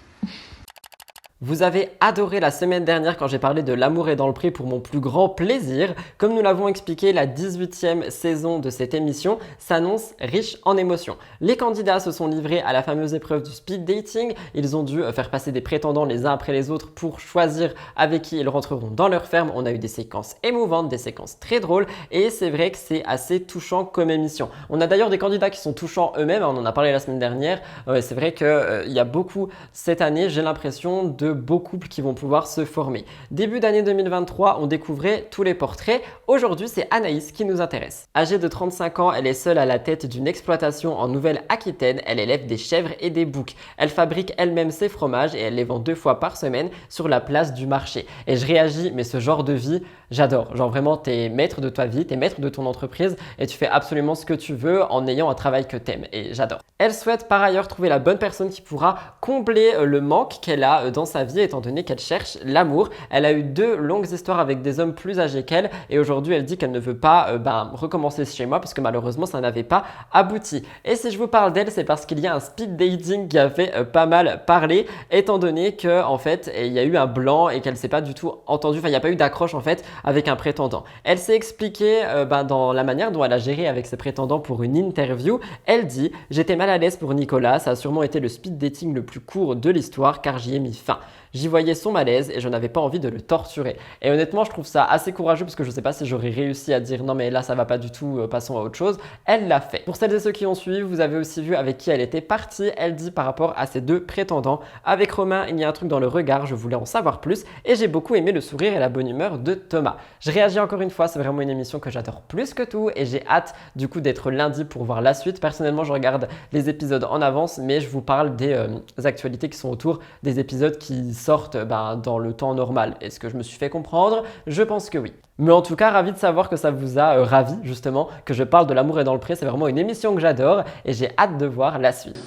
Vous avez adoré la semaine dernière quand j'ai parlé de L'amour est dans le pré pour mon plus grand plaisir. Comme nous l'avons expliqué, la 18e saison de cette émission s'annonce riche en émotions. Les candidats se sont livrés à la fameuse épreuve du speed dating. Ils ont dû faire passer des prétendants les uns après les autres pour choisir avec qui ils rentreront dans leur ferme. On a eu des séquences émouvantes, des séquences très drôles et c'est vrai que c'est assez touchant comme émission. On a d'ailleurs des candidats qui sont touchants eux-mêmes, on en a parlé la semaine dernière. C'est vrai qu'il y a beaucoup cette année, j'ai l'impression, de beaux couples qui vont pouvoir se former. Début d'année 2023, on découvrait tous les portraits. Aujourd'hui, c'est Anaïs qui nous intéresse. Âgée de 35 ans, elle est seule à la tête d'une exploitation en Nouvelle-Aquitaine. Elle élève des chèvres et des boucs. Elle fabrique elle-même ses fromages et elle les vend 2 fois par semaine sur la place du marché. Et je réagis, mais ce genre de vie, j'adore. Genre vraiment, t'es maître de ta vie, t'es maître de ton entreprise et tu fais absolument ce que tu veux en ayant un travail que t'aimes. Et j'adore. Elle souhaite par ailleurs trouver la bonne personne qui pourra combler le manque qu'elle a dans sa vie étant donné qu'elle cherche l'amour. Elle a eu 2 longues histoires avec des hommes plus âgés qu'elle et aujourd'hui elle dit qu'elle ne veut pas recommencer chez moi parce que malheureusement ça n'avait pas abouti. Et si je vous parle d'elle, c'est parce qu'il y a un speed dating qui a fait pas mal parler étant donné que en fait il y a eu un blanc et qu'elle s'est pas du tout entendue, enfin il n'y a pas eu d'accroche en fait avec un prétendant. Elle s'est expliquée dans la manière dont elle a géré avec ses prétendants pour une interview. Elle dit « J'étais mal à l'aise pour Nicolas, ça a sûrement été le speed dating le plus court de l'histoire car j'y ai mis fin. J'y voyais son malaise et je n'avais pas envie de le torturer. » Et honnêtement, je trouve ça assez courageux parce que je ne sais pas si j'aurais réussi à dire non mais là ça va pas du tout, passons à autre chose. Elle l'a fait. Pour celles et ceux qui ont suivi, vous avez aussi vu avec qui elle était partie. Elle dit par rapport à ses 2 prétendants. Avec Romain, il y a un truc dans le regard, je voulais en savoir plus et j'ai beaucoup aimé le sourire et la bonne humeur de Thomas. Je réagis encore une fois, c'est vraiment une émission que j'adore plus que tout et j'ai hâte du coup d'être lundi pour voir la suite. Personnellement, je regarde les épisodes en avance mais je vous parle des actualités qui sont autour des épisodes qui sortent dans le temps normal. Est-ce que je me suis fait comprendre? Je pense que oui. Mais en tout cas, ravi de savoir que ça vous a ravi justement, que je parle de L'amour est dans le pré. C'est vraiment une émission que j'adore et j'ai hâte de voir la suite.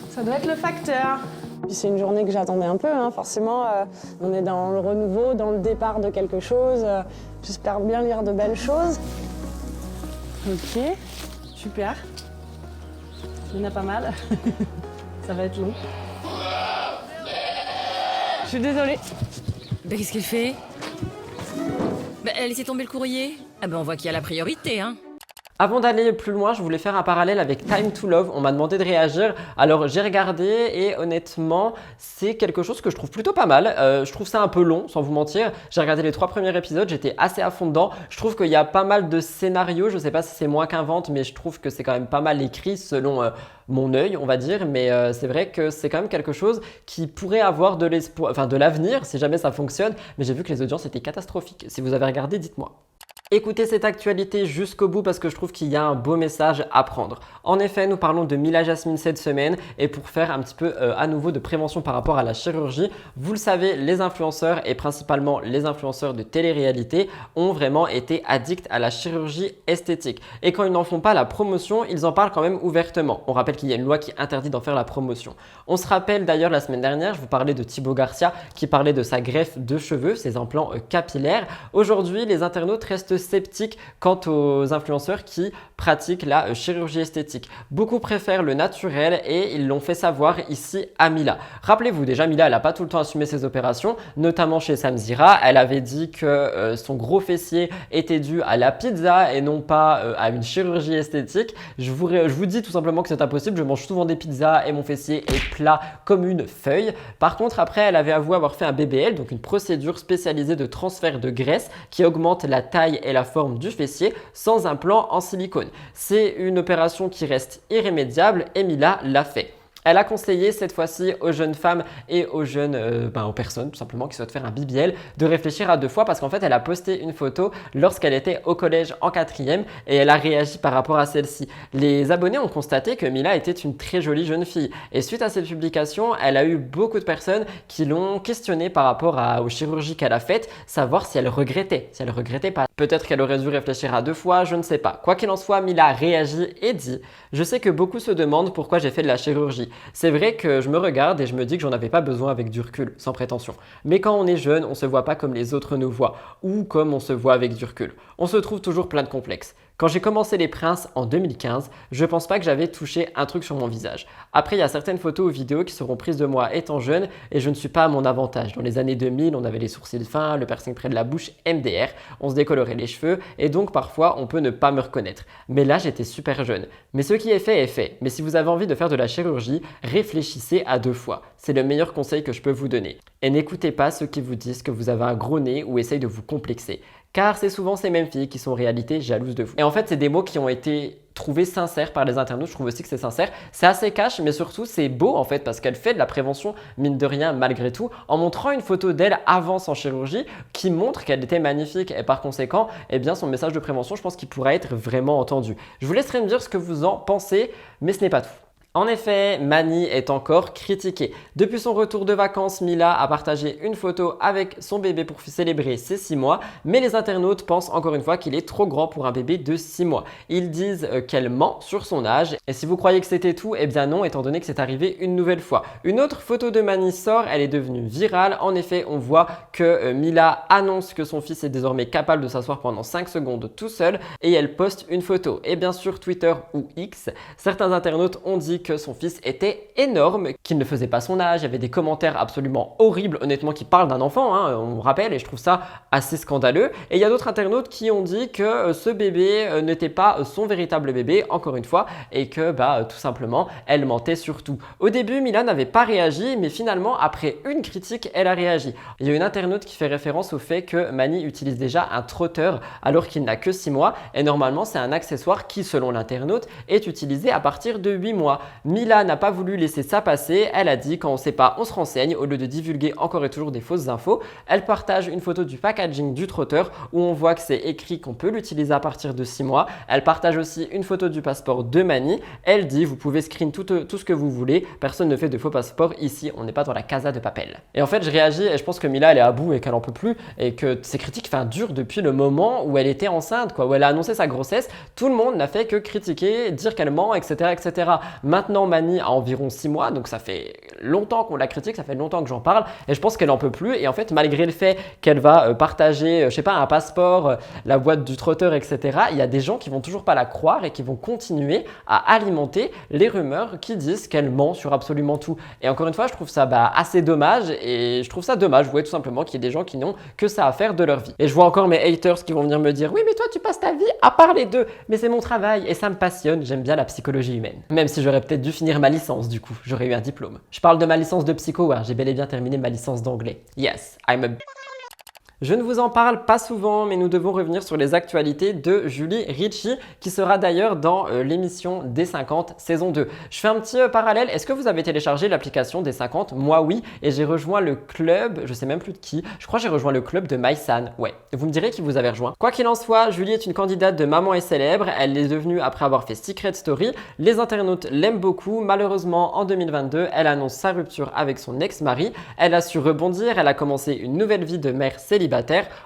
Ça doit être le facteur. Puis c'est une journée que j'attendais un peu, hein. Forcément. On est dans le renouveau, dans le départ de quelque chose. J'espère bien lire de belles choses. Ok, super. Il y en a pas mal. Ça va être long. Je suis désolée. Bah, qu'est-ce qu'elle fait? Bah, elle a laissé tomber le courrier. Ah ben on voit qu'il y a la priorité, hein. Avant d'aller plus loin, je voulais faire un parallèle avec Time to Love. On m'a demandé de réagir. Alors j'ai regardé et honnêtement, c'est quelque chose que je trouve plutôt pas mal. Je trouve ça un peu long, sans vous mentir. J'ai regardé les 3 premiers épisodes, j'étais assez à fond dedans. Je trouve qu'il y a pas mal de scénarios. Je sais pas si c'est moi qui invente, mais je trouve que c'est quand même pas mal écrit selon mon œil, on va dire. Mais c'est vrai que c'est quand même quelque chose qui pourrait avoir de l'espoir, enfin de l'avenir si jamais ça fonctionne. Mais j'ai vu que les audiences étaient catastrophiques. Si vous avez regardé, dites-moi. Écoutez cette actualité jusqu'au bout parce que je trouve qu'il y a un beau message à prendre. En effet, nous parlons de Mila Jasmine cette semaine et pour faire un petit peu à nouveau de prévention par rapport à la chirurgie, vous le savez, les influenceurs et principalement les influenceurs de télé-réalité ont vraiment été addicts à la chirurgie esthétique. Et quand ils n'en font pas la promotion, ils en parlent quand même ouvertement. On rappelle qu'il y a une loi qui interdit d'en faire la promotion. On se rappelle d'ailleurs la semaine dernière, je vous parlais de Thibaut Garcia qui parlait de sa greffe de cheveux, ses implants capillaires. Aujourd'hui, les internautes restent sceptiques quant aux influenceurs qui pratiquent la chirurgie esthétique. Beaucoup préfèrent le naturel et ils l'ont fait savoir ici à Mila. Rappelez-vous, déjà Mila, elle n'a pas tout le temps assumé ses opérations, notamment chez Samzira. Elle avait dit que son gros fessier était dû à la pizza et non pas à une chirurgie esthétique. Je vous dis tout simplement que c'est impossible. Je mange souvent des pizzas et mon fessier est plat comme une feuille. Par contre, après, elle avait avoué avoir fait un BBL, donc une procédure spécialisée de transfert de graisse qui augmente la taille et la forme du fessier sans implant en silicone. C'est une opération qui reste irrémédiable et Mila l'a fait. Elle a conseillé cette fois-ci aux jeunes femmes et aux jeunes aux personnes tout simplement qui souhaitent faire un BBL de réfléchir à 2 fois parce qu'en fait elle a posté une photo lorsqu'elle était au collège en 4e et elle a réagi par rapport à celle-ci. Les abonnés ont constaté que Mila était une très jolie jeune fille et suite à cette publication, elle a eu beaucoup de personnes qui l'ont questionnée par rapport aux chirurgies qu'elle a faites, savoir si elle regrettait pas. Peut-être qu'elle aurait dû réfléchir à 2 fois, je ne sais pas. Quoi qu'il en soit, Mila a réagi et dit « Je sais que beaucoup se demandent pourquoi j'ai fait de la chirurgie. C'est vrai que je me regarde et je me dis que j'en avais pas besoin avec du recul, sans prétention. Mais quand on est jeune, on se voit pas comme les autres nous voient ou comme on se voit avec du recul. On se trouve toujours plein de complexes. Quand j'ai commencé Les Princes en 2015, je pense pas que j'avais touché un truc sur mon visage. Après, il y a certaines photos ou vidéos qui seront prises de moi étant jeune et je ne suis pas à mon avantage. Dans les années 2000, on avait les sourcils fins, le piercing près de la bouche, MDR, on se décolorait les cheveux et donc parfois on peut ne pas me reconnaître. Mais là, j'étais super jeune. Mais ce qui est fait est fait. Mais si vous avez envie de faire de la chirurgie, réfléchissez à 2 fois. C'est le meilleur conseil que je peux vous donner. Et n'écoutez pas ceux qui vous disent que vous avez un gros nez ou essayent de vous complexer. Car c'est souvent ces mêmes filles qui sont en réalité jalouses de vous. Et en fait, c'est des mots qui ont été trouvés sincères par les internautes. Je trouve aussi que c'est sincère. C'est assez cash, mais surtout, c'est beau en fait parce qu'elle fait de la prévention, mine de rien, malgré tout, en montrant une photo d'elle avant sans chirurgie qui montre qu'elle était magnifique et par conséquent, eh bien, son message de prévention, je pense qu'il pourra être vraiment entendu. Je vous laisserai me dire ce que vous en pensez, mais ce n'est pas tout. En effet, Mani est encore critiquée. Depuis son retour de vacances, Mila a partagé une photo avec son bébé pour célébrer ses 6 mois, mais les internautes pensent encore une fois qu'il est trop grand pour un bébé de 6 mois. Ils disent qu'elle ment sur son âge, et si vous croyez que c'était tout, eh bien non, étant donné que c'est arrivé une nouvelle fois. Une autre photo de Mani sort, elle est devenue virale. En effet, on voit que Mila annonce que son fils est désormais capable de s'asseoir pendant 5 secondes tout seul, et elle poste une photo. Et bien sûr, Twitter ou X, certains internautes ont dit que son fils était énorme, qu'il ne faisait pas son âge. Il y avait des commentaires absolument horribles, honnêtement, qui parlent d'un enfant, hein, on me rappelle, et je trouve ça assez scandaleux. Et il y a d'autres internautes qui ont dit que ce bébé n'était pas son véritable bébé, encore une fois, et que tout simplement, elle mentait surtout. Au début, Mila n'avait pas réagi, mais finalement, après une critique, elle a réagi. Il y a une internaute qui fait référence au fait que Mani utilise déjà un trotteur alors qu'il n'a que 6 mois, et normalement, c'est un accessoire qui, selon l'internaute, est utilisé à partir de 8 mois. Mila n'a pas voulu laisser ça passer, elle a dit quand on ne sait pas, on se renseigne, au lieu de divulguer encore et toujours des fausses infos. Elle partage une photo du packaging du trotteur où on voit que c'est écrit qu'on peut l'utiliser à partir de 6 mois. Elle partage aussi une photo du passeport de Mani. Elle dit vous pouvez screen tout ce que vous voulez, personne ne fait de faux passeports ici, on n'est pas dans la Casa de Papel. Et en fait je réagis et je pense que Mila elle est à bout et qu'elle en peut plus et que ces critiques durent depuis le moment où elle était enceinte, où elle a annoncé sa grossesse. Tout le monde n'a fait que critiquer, dire qu'elle ment, etc. etc. Maintenant Mani a environ 6 mois, donc ça fait longtemps qu'on la critique, ça fait longtemps que j'en parle et je pense qu'elle en peut plus. Et en fait malgré le fait qu'elle va partager, je sais pas, un passeport, la boîte du trotteur, etc. il y a des gens qui vont toujours pas la croire et qui vont continuer à alimenter les rumeurs qui disent qu'elle ment sur absolument tout. Et encore une fois, je trouve ça assez dommage et je trouve ça dommage, tout simplement qu'il y ait des gens qui n'ont que ça à faire de leur vie. Et je vois encore mes haters qui vont venir me dire oui mais toi tu passes ta vie à parler d'eux, mais c'est mon travail et ça me passionne, j'aime bien la psychologie humaine. Même si j'aurais peut-être dû finir ma licence du coup, j'aurais eu un diplôme. Je parle de ma licence de psycho, j'ai bel et bien terminé ma licence d'anglais. Yes, I'm a... Je ne vous en parle pas souvent, mais nous devons revenir sur les actualités de Julie Ricci, qui sera d'ailleurs dans l'émission des 50 saison 2. Je fais un petit parallèle. Est-ce que vous avez téléchargé l'application des 50 ? Moi, oui. Et j'ai rejoint le club, je sais même plus de qui. Je crois que j'ai rejoint le club de Maïsan. Ouais. Vous me direz qui vous avez rejoint. Quoi qu'il en soit, Julie est une candidate de Maman est célèbre. Elle l'est devenue après avoir fait Secret Story. Les internautes l'aiment beaucoup. Malheureusement, en 2022, elle annonce sa rupture avec son ex-mari. Elle a su rebondir. Elle a commencé une nouvelle vie de mère célibataire.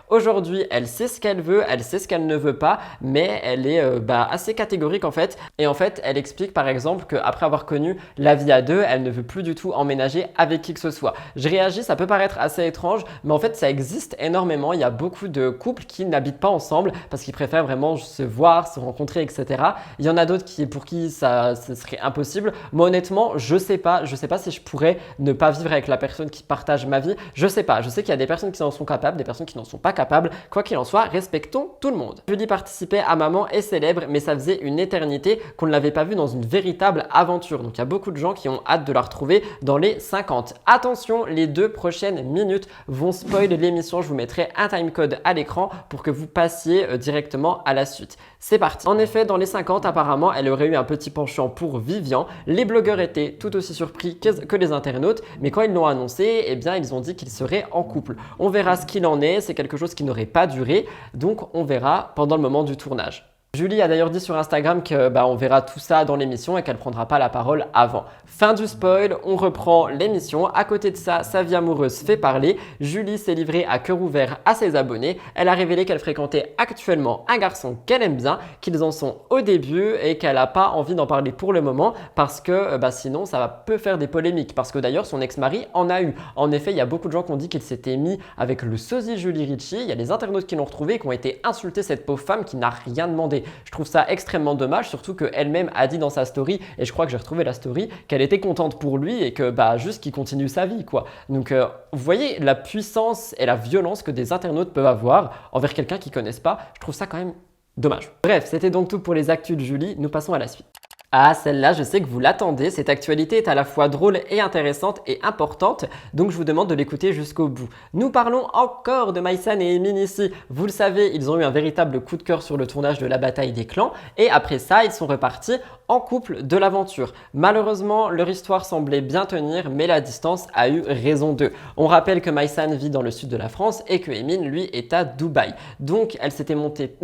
Aujourd'hui, elle sait ce qu'elle veut, elle sait ce qu'elle ne veut pas, mais elle est assez catégorique en fait. Et en fait, elle explique par exemple qu'après avoir connu la vie à deux, elle ne veut plus du tout emménager avec qui que ce soit. Je réagis, ça peut paraître assez étrange, mais en fait, ça existe énormément. Il y a beaucoup de couples qui n'habitent pas ensemble parce qu'ils préfèrent vraiment se voir, se rencontrer, etc. Il y en a d'autres pour qui ça serait impossible. Moi, honnêtement, je sais pas si je pourrais ne pas vivre avec la personne qui partage ma vie. Je sais pas. Je sais qu'il y a des personnes qui en sont capables, des personnes qui n'en sont pas capables. Quoi qu'il en soit, respectons tout le monde. Julie participait à Maman est célèbre, mais ça faisait une éternité qu'on ne l'avait pas vue dans une véritable aventure. Donc il y a beaucoup de gens qui ont hâte de la retrouver dans les 50. Attention, les 2 prochaines minutes vont spoiler l'émission. Je vous mettrai un timecode à l'écran pour que vous passiez directement à la suite. C'est parti. En effet, dans les 50, apparemment, elle aurait eu un petit penchant pour Vivian. Les blogueurs étaient tout aussi surpris que les internautes, mais quand ils l'ont annoncé, eh bien, ils ont dit qu'ils seraient en couple. On verra ce qu'il en est. C'est quelque chose qui n'aurait pas duré, donc on verra pendant le moment du tournage. Julie a d'ailleurs dit sur Instagram que on verra tout ça dans l'émission et qu'elle prendra pas la parole avant. Fin du spoil, on reprend l'émission. À côté de ça, sa vie amoureuse fait parler. Julie s'est livrée à cœur ouvert à ses abonnés. Elle a révélé qu'elle fréquentait actuellement un garçon qu'elle aime bien, qu'ils en sont au début et qu'elle n'a pas envie d'en parler pour le moment parce que sinon ça peut faire des polémiques. Parce que d'ailleurs son ex-mari en a eu. En effet, il y a beaucoup de gens qui ont dit qu'il s'était mis avec le sosie Julie Ricci. Il y a des internautes qui l'ont retrouvé et qui ont été insultés cette pauvre femme qui n'a rien demandé. Je trouve ça extrêmement dommage, surtout qu'elle-même a dit dans sa story, et je crois que j'ai retrouvé la story, qu'elle était contente pour lui et que juste qu'il continue sa vie quoi. Donc vous voyez la puissance et la violence que des internautes peuvent avoir envers quelqu'un qu'ils connaissent pas. Je trouve ça quand même dommage. Bref, c'était donc tout pour les actus de Julie. Nous passons à la suite. Ah, celle-là, je sais que vous l'attendez. Cette actualité est à la fois drôle et intéressante et importante, donc je vous demande de l'écouter jusqu'au bout. Nous parlons encore de Maïsan et Emin ici. Vous le savez, ils ont eu un véritable coup de cœur sur le tournage de la bataille des clans et après ça, ils sont repartis en couple de l'aventure. Malheureusement, leur histoire semblait bien tenir, mais la distance a eu raison d'eux. On rappelle que Maïsan vit dans le sud de la France et que Emin, lui, est à Dubaï. Donc, elle s'était montrée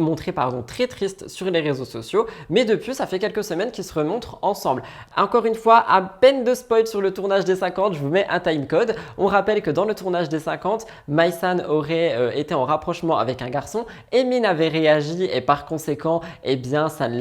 très triste sur les réseaux sociaux, mais depuis, ça fait quelques semaines qu'ils se remontrent ensemble. Encore une fois, à peine de spoil sur le tournage des 50, je vous mets un timecode. On rappelle que dans le tournage des 50, Maïsan aurait été en rapprochement avec un garçon, Emin avait réagi et par conséquent, eh bien, ça ne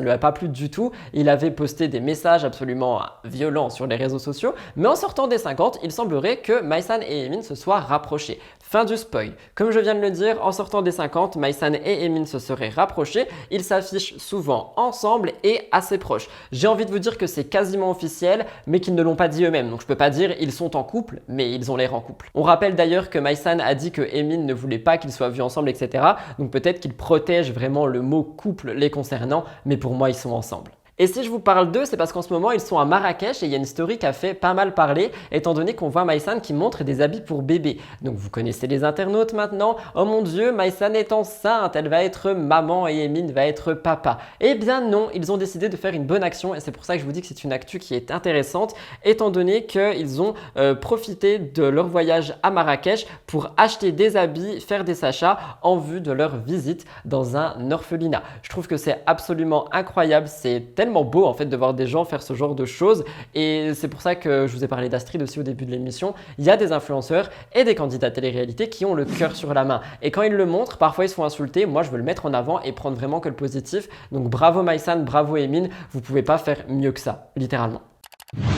lui a pas plu du tout. Il avait posté des messages absolument violents sur les réseaux sociaux, mais en sortant des 50, il semblerait que Maïsan et Emin se soient rapprochés. Fin du spoil. Comme je viens de le dire, en sortant des 50, Maïsan et Emin se seraient rapprochés. Ils s'affichent souvent ensemble et assez proches. J'ai envie de vous dire que c'est quasiment officiel, mais qu'ils ne l'ont pas dit eux-mêmes. Donc je peux pas dire ils sont en couple, mais ils ont l'air en couple. On rappelle d'ailleurs que Maïsan a dit que Emin ne voulait pas qu'ils soient vus ensemble, etc. Donc peut-être qu'il protège vraiment le mot couple les concernant, mais pour moi ils sont ensemble. Et si je vous parle d'eux, c'est parce qu'en ce moment, ils sont à Marrakech et il y a une story qui a fait pas mal parler, étant donné qu'on voit Maïsan qui montre des habits pour bébé. Donc vous connaissez les internautes maintenant. Oh mon Dieu, Maïsan est enceinte, elle va être maman et Emin va être papa. Eh bien non, ils ont décidé de faire une bonne action et c'est pour ça que je vous dis que c'est une actu qui est intéressante, étant donné qu'ils ont profité de leur voyage à Marrakech pour acheter des habits, faire des achats en vue de leur visite dans un orphelinat. Je trouve que c'est absolument incroyable, c'est tellement beau en fait de voir des gens faire ce genre de choses et c'est pour ça que je vous ai parlé d'Astrid aussi au début de l'émission. Il y a des influenceurs et des candidats télé-réalité qui ont le cœur sur la main et quand ils le montrent, parfois ils se font insulter. Moi je veux le mettre en avant et prendre vraiment que le positif. Donc bravo Maïsan, bravo Emin, vous pouvez pas faire mieux que ça, littéralement.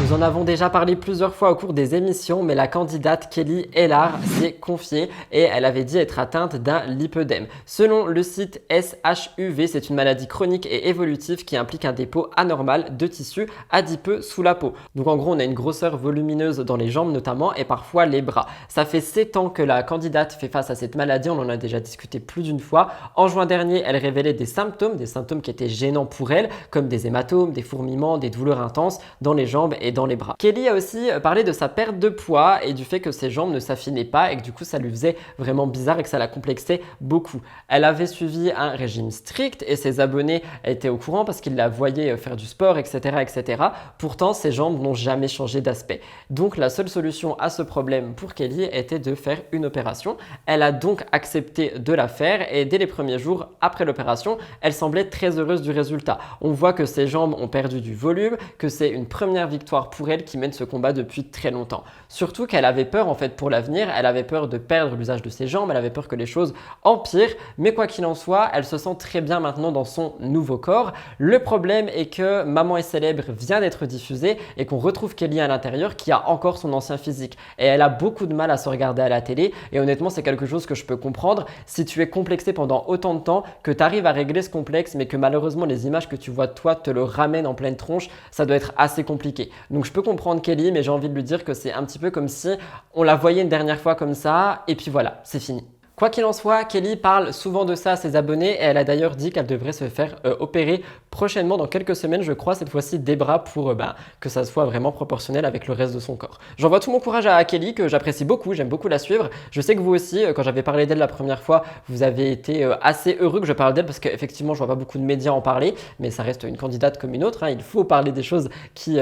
Nous en avons déjà parlé plusieurs fois au cours des émissions, mais la candidate Kelly Ellard s'est confiée et elle avait dit être atteinte d'un lipœdème. Selon le site SHUV, c'est une maladie chronique et évolutive qui implique un dépôt anormal de tissu adipeux sous la peau. Donc en gros, on a une grosseur volumineuse dans les jambes notamment et parfois les bras. Ça fait 7 ans que la candidate fait face à cette maladie, on en a déjà discuté plus d'une fois. En juin dernier, elle révélait des symptômes qui étaient gênants pour elle, comme des hématomes, des fourmillements, des douleurs intenses dans les jambes et dans les bras. Kelly a aussi parlé de sa perte de poids et du fait que ses jambes ne s'affinaient pas et que du coup ça lui faisait vraiment bizarre et que ça la complexait beaucoup. Elle avait suivi un régime strict et ses abonnés étaient au courant parce qu'ils la voyaient faire du sport, etc., etc. Pourtant, ses jambes n'ont jamais changé d'aspect. Donc la seule solution à ce problème pour Kelly était de faire une opération. Elle a donc accepté de la faire et dès les premiers jours après l'opération, elle semblait très heureuse du résultat. On voit que ses jambes ont perdu du volume, que c'est une première victoire pour elle qui mène ce combat depuis très longtemps. Surtout qu'elle avait peur en fait pour l'avenir, elle avait peur de perdre l'usage de ses jambes, elle avait peur que les choses empirent, mais quoi qu'il en soit, elle se sent très bien maintenant dans son nouveau corps. Le problème est que Maman est célèbre vient d'être diffusée et qu'on retrouve Kelly à l'intérieur qui a encore son ancien physique et elle a beaucoup de mal à se regarder à la télé et honnêtement c'est quelque chose que je peux comprendre si tu es complexé pendant autant de temps, que tu arrives à régler ce complexe mais que malheureusement les images que tu vois de toi te le ramènent en pleine tronche, ça doit être assez compliqué. Donc je peux comprendre Kelly, mais j'ai envie de lui dire que c'est un petit peu comme si on la voyait une dernière fois comme ça et puis voilà, c'est fini. Quoi qu'il en soit, Kelly parle souvent de ça à ses abonnés et elle a d'ailleurs dit qu'elle devrait se faire opérer prochainement dans quelques semaines, je crois, cette fois-ci des bras pour que ça soit vraiment proportionnel avec le reste de son corps. J'envoie tout mon courage à Kelly que j'apprécie beaucoup, j'aime beaucoup la suivre. Je sais que vous aussi, quand j'avais parlé d'elle la première fois, vous avez été assez heureux que je parle d'elle parce qu'effectivement, je vois pas beaucoup de médias en parler, mais ça reste une candidate comme une autre. Hein. Il faut parler des choses qui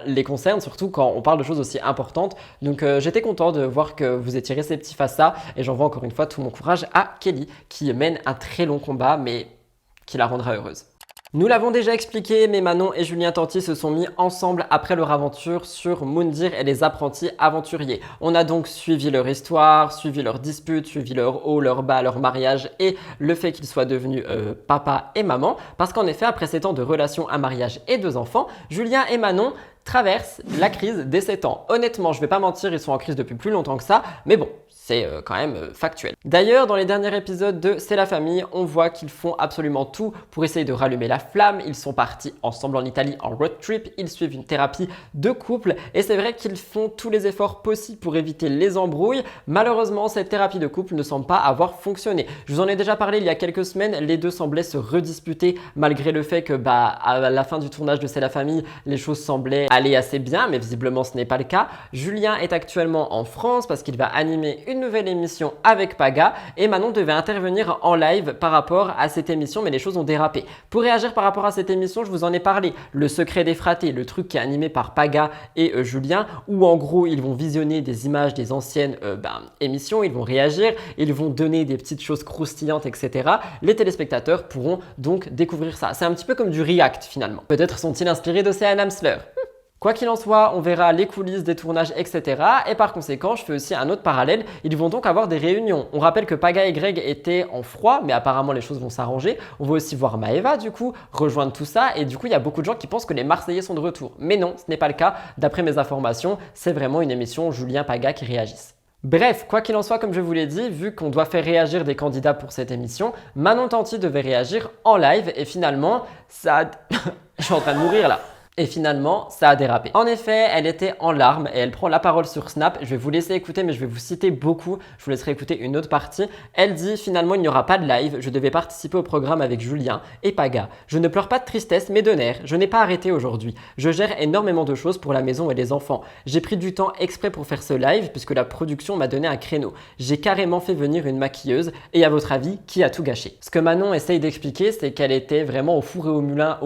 les concernent, surtout quand on parle de choses aussi importantes. Donc j'étais content de voir que vous étiez réceptifs à ça et j'envoie encore une fois tout mon courage à Kelly qui mène un très long combat mais qui la rendra heureuse. Nous l'avons déjà expliqué, mais Manon et Julien Tanti se sont mis ensemble après leur aventure sur Moundir et les apprentis aventuriers. On a donc suivi leur histoire, suivi leurs disputes, suivi leur haut, leur bas, leur mariage et le fait qu'ils soient devenus papa et maman. Parce qu'en effet, après 7 ans de relation, un mariage et 2 enfants, Julien et Manon traversent la crise des 7 ans. Honnêtement, je vais pas mentir, ils sont en crise depuis plus longtemps que ça, mais bon, C'est quand même factuel. D'ailleurs, dans les derniers épisodes de C'est la famille, on voit qu'ils font absolument tout pour essayer de rallumer la flamme. Ils sont partis ensemble en Italie en road trip, ils suivent une thérapie de couple et c'est vrai qu'ils font tous les efforts possibles pour éviter les embrouilles. Malheureusement, cette thérapie de couple ne semble pas avoir fonctionné. Je vous en ai déjà parlé il y a quelques semaines, les deux semblaient se redisputer malgré le fait que à la fin du tournage de C'est la famille, les choses semblaient aller assez bien, mais visiblement ce n'est pas le cas. Julien est actuellement en France parce qu'il va animer une nouvelle émission avec Paga et Manon devait intervenir en live par rapport à cette émission, mais les choses ont dérapé. Pour réagir par rapport à cette émission, je vous en ai parlé. Le secret des fratés, le truc qui est animé par Paga et Julien, où en gros ils vont visionner des images des anciennes émissions, ils vont réagir, ils vont donner des petites choses croustillantes, etc. Les téléspectateurs pourront donc découvrir ça. C'est un petit peu comme du react finalement. Peut-être sont-ils inspirés d'Océane Amsler. Quoi qu'il en soit, on verra les coulisses des tournages, etc. Et par conséquent, je fais aussi un autre parallèle. Ils vont donc avoir des réunions. On rappelle que Paga et Greg étaient en froid, mais apparemment les choses vont s'arranger. On va aussi voir Maëva, du coup, rejoindre tout ça. Et du coup, il y a beaucoup de gens qui pensent que les Marseillais sont de retour. Mais non, ce n'est pas le cas. D'après mes informations, c'est vraiment une émission Julien-Paga qui réagissent. Bref, quoi qu'il en soit, comme je vous l'ai dit, vu qu'on doit faire réagir des candidats pour cette émission, Manon Tanti devait réagir en live et finalement, ça... Je suis en train de mourir là. Et finalement, ça a dérapé. En effet, elle était en larmes et elle prend la parole sur Snap. Je vais vous laisser écouter, mais je vais vous citer beaucoup. Je vous laisserai écouter une autre partie. Elle dit « Finalement, il n'y aura pas de live. Je devais participer au programme avec Julien et Paga. Je ne pleure pas de tristesse, mais de nerfs. Je n'ai pas arrêté aujourd'hui. Je gère énormément de choses pour la maison et les enfants. J'ai pris du temps exprès pour faire ce live puisque la production m'a donné un créneau. J'ai carrément fait venir une maquilleuse. Et à votre avis, qui a tout gâché ?» Ce que Manon essaye d'expliquer, c'est qu'elle était vraiment au four et au moulin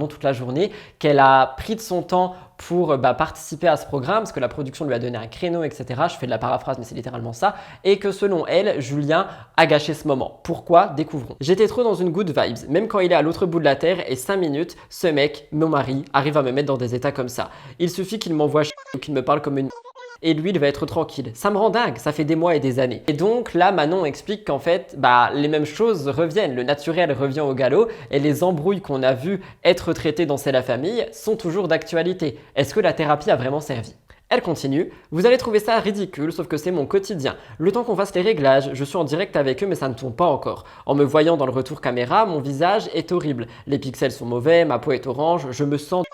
toute la journée, qu'elle a pris de son temps pour participer à ce programme parce que la production lui a donné un créneau, etc. Je fais de la paraphrase, mais c'est littéralement ça. Et que selon elle, Julien a gâché ce moment. Pourquoi? Découvrons. J'étais trop dans une good vibes, même quand il est à l'autre bout de la terre et 5 minutes, ce mec, mon mari, arrive à me mettre dans des états comme ça. Il suffit qu'il m'envoie ou qu'il me parle comme une... Et lui, il va être tranquille. Ça me rend dingue, ça fait des mois et des années. Et donc là, Manon explique qu'en fait, les mêmes choses reviennent. Le naturel revient au galop et les embrouilles qu'on a vues être traitées dans C'est la famille sont toujours d'actualité. Est-ce que la thérapie a vraiment servi? Elle continue, vous allez trouver ça ridicule, sauf que c'est mon quotidien. Le temps qu'on fasse les réglages, je suis en direct avec eux, mais ça ne tourne pas encore. En me voyant dans le retour caméra, mon visage est horrible. Les pixels sont mauvais, ma peau est orange, je me sens...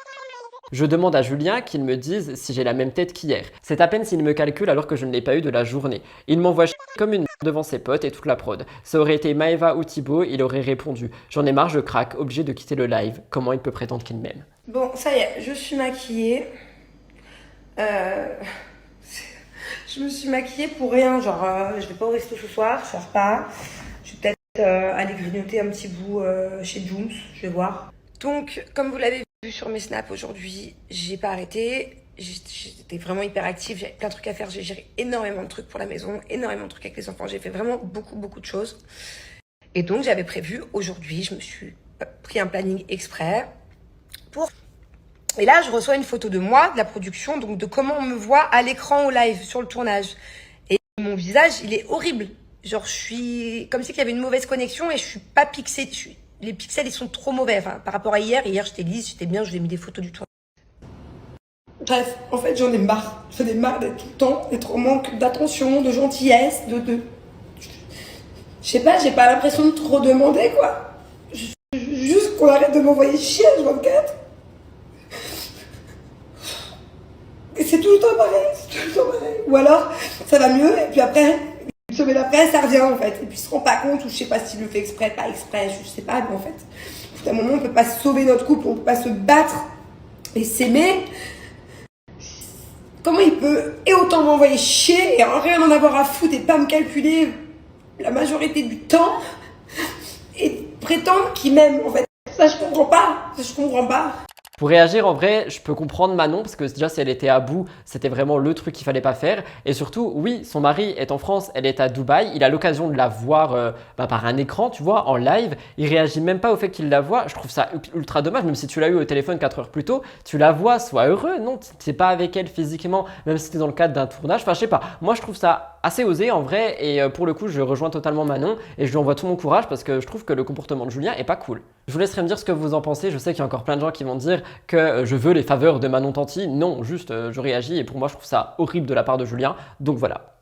Je demande à Julien qu'il me dise si j'ai la même tête qu'hier. C'est à peine s'il me calcule alors que je ne l'ai pas eu de la journée. Il m'envoie comme une devant ses potes et toute la prod. Ça aurait été Maëva ou Thibaut, il aurait répondu. J'en ai marre, je craque, obligé de quitter le live. Comment il peut prétendre qu'il m'aime? Bon, ça y est, je suis maquillée. Je me suis maquillée pour rien. Genre, je vais pas au resto ce soir, je sors pas. Je vais peut-être aller grignoter un petit bout chez Jooms, je vais voir. Donc, comme vous l'avez vu sur mes snaps aujourd'hui, j'ai pas arrêté. J'étais vraiment hyper active, j'avais plein de trucs à faire. J'ai géré énormément de trucs pour la maison, énormément de trucs avec les enfants. J'ai fait vraiment beaucoup de choses. Et donc, j'avais prévu aujourd'hui, je me suis pris un planning exprès pour... Et là, je reçois une photo de moi, de la production, donc de comment on me voit à l'écran au live, sur le tournage. Et mon visage, il est horrible. Genre, je suis comme si il y avait une mauvaise connexion et je suis pas pixée. Les pixels, ils sont trop mauvais. Enfin, par rapport à hier. Hier, j'étais lisse, j'étais bien, je vous ai mis des photos du tournage. Bref, en fait, j'en ai marre. J'en ai marre d'être tout le temps, d'être en manque d'attention, de gentillesse, Je sais pas, j'ai pas l'impression de trop demander, quoi. Juste qu'on arrête de m'envoyer chier à 24. Et c'est tout le temps pareil, Ou alors, ça va mieux, et puis après, une semaine après, ça revient, en fait. Et puis, il se rend pas compte, ou je sais pas s'il le fait exprès, pas exprès, je sais pas, mais en fait, à un moment, on peut pas sauver notre couple, on peut pas se battre et s'aimer. Comment il peut et autant m'envoyer chier et rien en avoir à foutre et pas me calculer la majorité du temps et prétendre qu'il m'aime, en fait. Ça, je comprends pas. Pour réagir, en vrai, je peux comprendre Manon parce que déjà, si elle était à bout, c'était vraiment le truc qu'il fallait pas faire. Et surtout, oui, son mari est en France, elle est à Dubaï. Il a l'occasion de la voir par un écran, tu vois, en live. Il réagit même pas au fait qu'il la voit. Je trouve ça ultra dommage, même si tu l'as eu au téléphone 4 heures plus tôt. Tu la vois, sois heureux, non? T'es pas avec elle physiquement, même si t'es dans le cadre d'un tournage. Enfin, je sais pas. Moi, je trouve ça assez osé en vrai. Et pour le coup, je rejoins totalement Manon et je lui envoie tout mon courage parce que je trouve que le comportement de Julien est pas cool. Je vous laisserai me dire ce que vous en pensez. Je sais qu'il y a encore plein de gens qui vont dire que je veux les faveurs de Manon Tanti. Non, juste je réagis et pour moi je trouve ça horrible de la part de Julien. Donc voilà.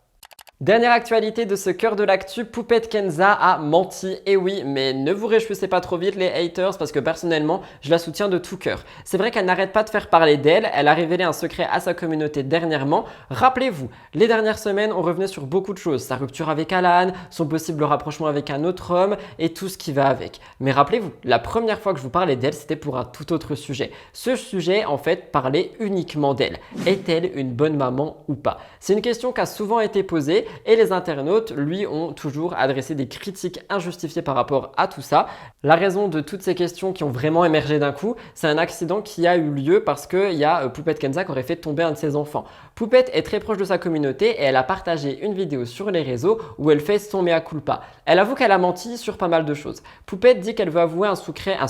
Dernière actualité de ce cœur de l'actu, Poupette Kenza a menti. Et oui, mais ne vous réjouissez pas trop vite les haters parce que personnellement, je la soutiens de tout cœur. C'est vrai qu'elle n'arrête pas de faire parler d'elle, elle a révélé un secret à sa communauté dernièrement. Rappelez-vous, les dernières semaines, on revenait sur beaucoup de choses. Sa rupture avec Alan, son possible rapprochement avec un autre homme et tout ce qui va avec. Mais rappelez-vous, la première fois que je vous parlais d'elle, c'était pour un tout autre sujet. Ce sujet, en fait, parlait uniquement d'elle. Est-elle une bonne maman ou pas? C'est une question qui a souvent été posée. Et les internautes, lui, ont toujours adressé des critiques injustifiées par rapport à tout ça. La raison de toutes ces questions qui ont vraiment émergé d'un coup, c'est un accident qui a eu lieu parce qu'il y a Poupette Kenza qui aurait fait tomber un de ses enfants. Poupette est très proche de sa communauté et elle a partagé une vidéo sur les réseaux où elle fait son mea culpa. Elle avoue qu'elle a menti sur pas mal de choses. Poupette dit qu'elle veut avouer un secret à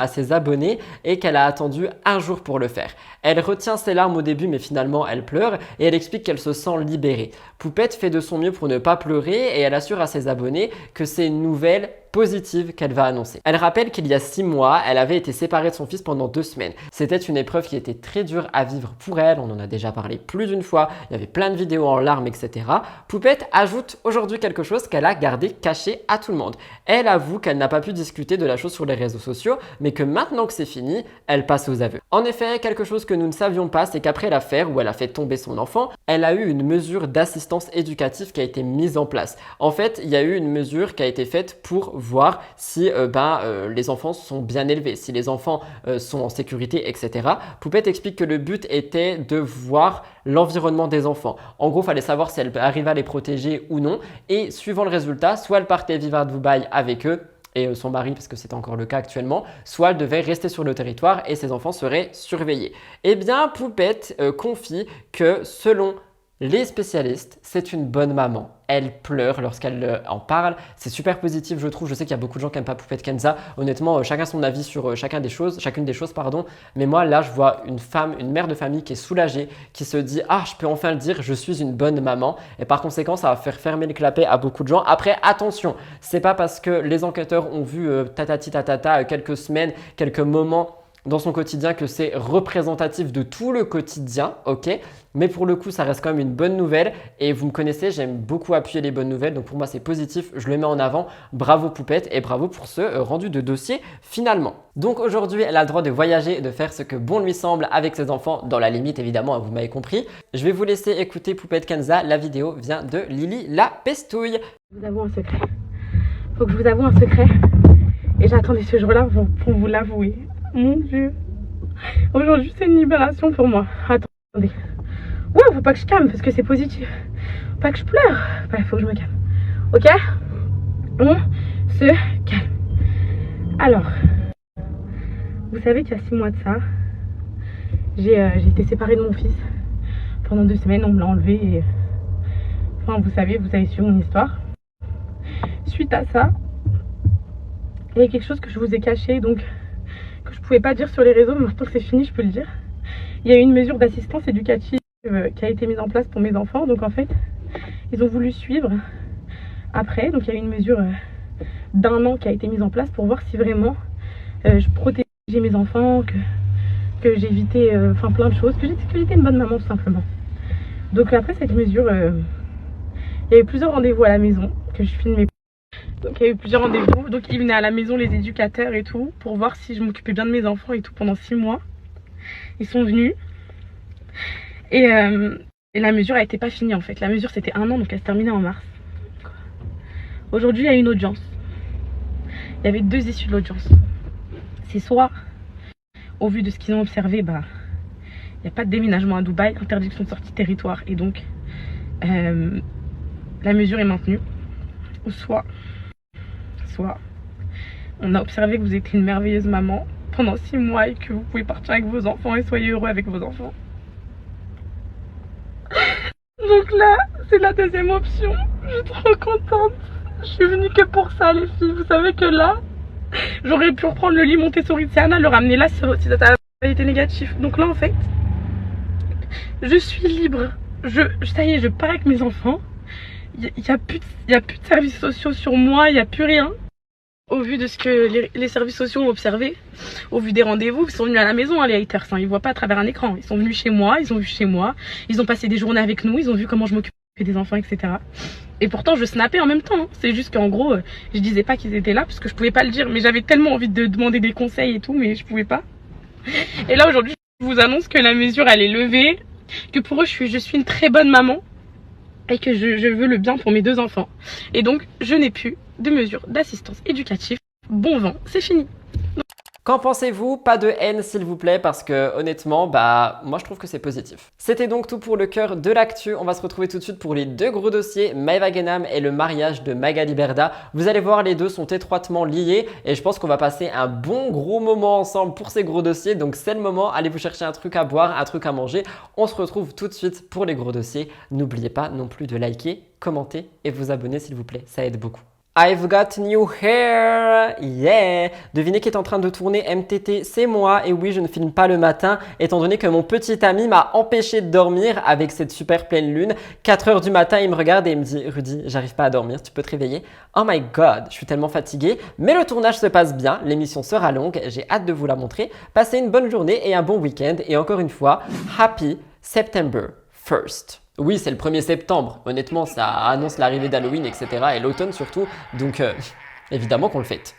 ses abonnés et qu'elle a attendu un jour pour le faire. Elle retient ses larmes au début mais finalement elle pleure et elle explique qu'elle se sent libérée. Poupette fait de son mieux pour ne pas pleurer et elle assure à ses abonnés que c'est une nouvelle positive qu'elle va annoncer. Elle rappelle qu'il y a 6 mois, elle avait été séparée de son fils pendant 2 semaines. C'était une épreuve qui était très dure à vivre pour elle, on en a déjà parlé plus d'une fois, il y avait plein de vidéos en larmes, etc. Poupette ajoute aujourd'hui quelque chose qu'elle a gardé caché à tout le monde. Elle avoue qu'elle n'a pas pu discuter de la chose sur les réseaux sociaux, mais que maintenant que c'est fini, elle passe aux aveux. En effet, quelque chose que nous ne savions pas, c'est qu'après l'affaire où elle a fait tomber son enfant, elle a eu une mesure d'assistance éducative qui a été mise en place. En fait, il y a eu une mesure qui a été faite pour voir si les enfants sont bien élevés, si les enfants sont en sécurité, etc. Poupette explique que le but était de voir l'environnement des enfants. En gros, il fallait savoir si elle arrivait à les protéger ou non. Et suivant le résultat, soit elle partait vivre à Dubaï avec eux, et son mari, parce que c'est encore le cas actuellement, soit elle devait rester sur le territoire et ses enfants seraient surveillés. Eh bien, Poupette confie que selon les spécialistes, c'est une bonne maman. Elle pleure lorsqu'elle en parle. C'est super positif, je trouve. Je sais qu'il y a beaucoup de gens qui n'aiment pas Poupette Kenza. Honnêtement, chacun son avis sur chacune des choses. Mais moi, là, je vois une mère de famille qui est soulagée, qui se dit « Ah, je peux enfin le dire, je suis une bonne maman. » Et par conséquent, ça va faire fermer le clapet à beaucoup de gens. Après, attention, c'est pas parce que les enquêteurs ont vu quelques semaines, quelques moments dans son quotidien que c'est représentatif de tout le quotidien, ok? Mais pour le coup, ça reste quand même une bonne nouvelle et vous me connaissez, j'aime beaucoup appuyer les bonnes nouvelles, donc pour moi c'est positif, je le mets en avant. Bravo Poupette et bravo pour ce rendu de dossier finalement. Donc aujourd'hui, elle a le droit de voyager et de faire ce que bon lui semble avec ses enfants, dans la limite évidemment, vous m'avez compris. Je vais vous laisser écouter Poupette Kenza, la vidéo vient de Lily la Pestouille. Je vous avoue un secret. Faut que je vous avoue un secret et j'attendais ce jour-là pour vous l'avouer. Mon Dieu. Aujourd'hui, c'est une libération pour moi. Attendez. Ouais, faut pas que je calme parce que c'est positif. Faut pas que je pleure. Ouais, faut que je me calme. Ok? On se calme. Alors, vous savez qu'il y a 6 mois de ça, j'ai été séparée de mon fils. Pendant 2 semaines, on me l'a enlevé et... Enfin, vous avez su mon histoire. Suite à ça, il y a quelque chose que je vous ai caché, donc... que je pouvais pas dire sur les réseaux, mais maintenant que c'est fini, je peux le dire. Il y a eu une mesure d'assistance éducative qui a été mise en place pour mes enfants. Donc en fait, ils ont voulu suivre après. Donc il y a eu une mesure d'1 an qui a été mise en place pour voir si vraiment je protégeais mes enfants, que j'évitais plein de choses, que j'étais une bonne maman tout simplement. Donc après cette mesure, il y a eu plusieurs rendez-vous à la maison que je filmais. Donc il y a eu plusieurs rendez-vous, donc ils venaient à la maison les éducateurs et tout pour voir si je m'occupais bien de mes enfants et tout pendant 6 mois. Ils sont venus et la mesure a été pas finie en fait. La mesure c'était 1 an, donc elle se terminait en mars. Aujourd'hui il y a une audience. Il y avait 2 issues de l'audience. C'est soit, au vu de ce qu'ils ont observé, il n'y a pas de déménagement à Dubaï, interdiction de sortie de territoire et donc la mesure est maintenue. Ou soit on a observé que vous étiez une merveilleuse maman pendant 6 mois et que vous pouvez partir avec vos enfants et soyez heureux avec vos enfants. Donc là, c'est la 2e option. Je suis trop contente. Je suis venue que pour ça les filles. Vous savez que là, j'aurais pu reprendre le lit Montessori de Siana, le ramener là si ça avait été négatif. Donc là en fait, je suis libre. Ça y est, je pars avec mes enfants. Il n'y a plus de services sociaux sur moi, il n'y a plus rien. Au vu de ce que les services sociaux ont observé, au vu des rendez-vous, ils sont venus à la maison, les haters, ils ne voient pas à travers un écran. Ils sont venus chez moi, ils ont vu chez moi, ils ont passé des journées avec nous, ils ont vu comment je m'occupe des enfants, etc. Et pourtant, je snappais en même temps. Hein. C'est juste qu'en gros, je disais pas qu'ils étaient là parce que je pouvais pas le dire. Mais j'avais tellement envie de demander des conseils et tout, mais je pouvais pas. Et là, aujourd'hui, je vous annonce que la mesure, elle est levée. Que pour eux, je suis une très bonne maman. Et que je veux le bien pour mes 2 enfants. Et donc, je n'ai plus de mesure d'assistance éducative. Bon vent, c'est fini. Qu'en pensez-vous? Pas de haine s'il vous plaît parce que honnêtement, moi je trouve que c'est positif. C'était donc tout pour le cœur de l'actu. On va se retrouver tout de suite pour les 2 gros dossiers, Maëva Guénam et le mariage de Magali Berda. Vous allez voir, les deux sont étroitement liés et je pense qu'on va passer un bon gros moment ensemble pour ces gros dossiers. Donc c'est le moment, allez vous chercher un truc à boire, un truc à manger. On se retrouve tout de suite pour les gros dossiers. N'oubliez pas non plus de liker, commenter et vous abonner s'il vous plaît, ça aide beaucoup. I've got new hair, yeah! Devinez qui est en train de tourner MTT, c'est moi. Et oui, je ne filme pas le matin, étant donné que mon petit ami m'a empêché de dormir avec cette super pleine lune. 4 h du matin, il me regarde et il me dit « Rudy, j'arrive pas à dormir, tu peux te réveiller ?» Oh my god, je suis tellement fatiguée. Mais le tournage se passe bien, l'émission sera longue, j'ai hâte de vous la montrer. Passez une bonne journée et un bon week-end. Et encore une fois, Happy September 1st. Oui, c'est le 1er septembre. Honnêtement, ça annonce l'arrivée d'Halloween, etc. et l'automne surtout. Donc, évidemment qu'on le fête.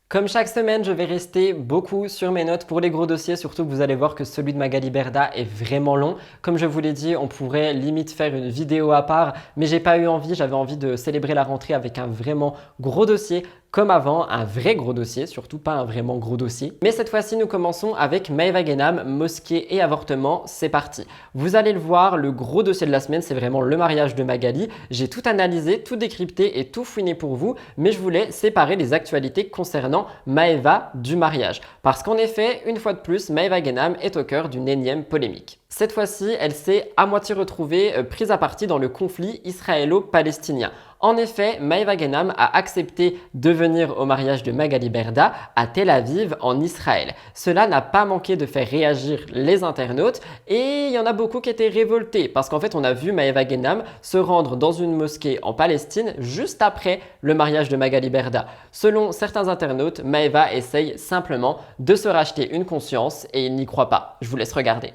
Comme chaque semaine, je vais rester beaucoup sur mes notes pour les gros dossiers, surtout que vous allez voir que celui de Magali Berda est vraiment long. Comme je vous l'ai dit, on pourrait limite faire une vidéo à part, mais j'ai pas eu envie, j'avais envie de célébrer la rentrée avec un vraiment gros dossier. Comme avant, un vrai gros dossier, surtout pas un vraiment gros dossier. Mais cette fois-ci, nous commençons avec Maëva Guénam, mosquée et avortement. C'est parti. Vous allez le voir, le gros dossier de la semaine, c'est vraiment le mariage de Magali. J'ai tout analysé, tout décrypté et tout fouiné pour vous, mais je voulais séparer les actualités concernant Maëva du mariage. Parce qu'en effet, une fois de plus, Maëva Guénam est au cœur d'une énième polémique. Cette fois-ci, elle s'est à moitié retrouvée prise à partie dans le conflit israélo-palestinien. En effet, Maëva Guénam a accepté de venir au mariage de Magali Berda à Tel Aviv en Israël. Cela n'a pas manqué de faire réagir les internautes et il y en a beaucoup qui étaient révoltés parce qu'en fait on a vu Maëva Guénam se rendre dans une mosquée en Palestine juste après le mariage de Magali Berda. Selon certains internautes, Maëva essaye simplement de se racheter une conscience et il n'y croit pas. Je vous laisse regarder.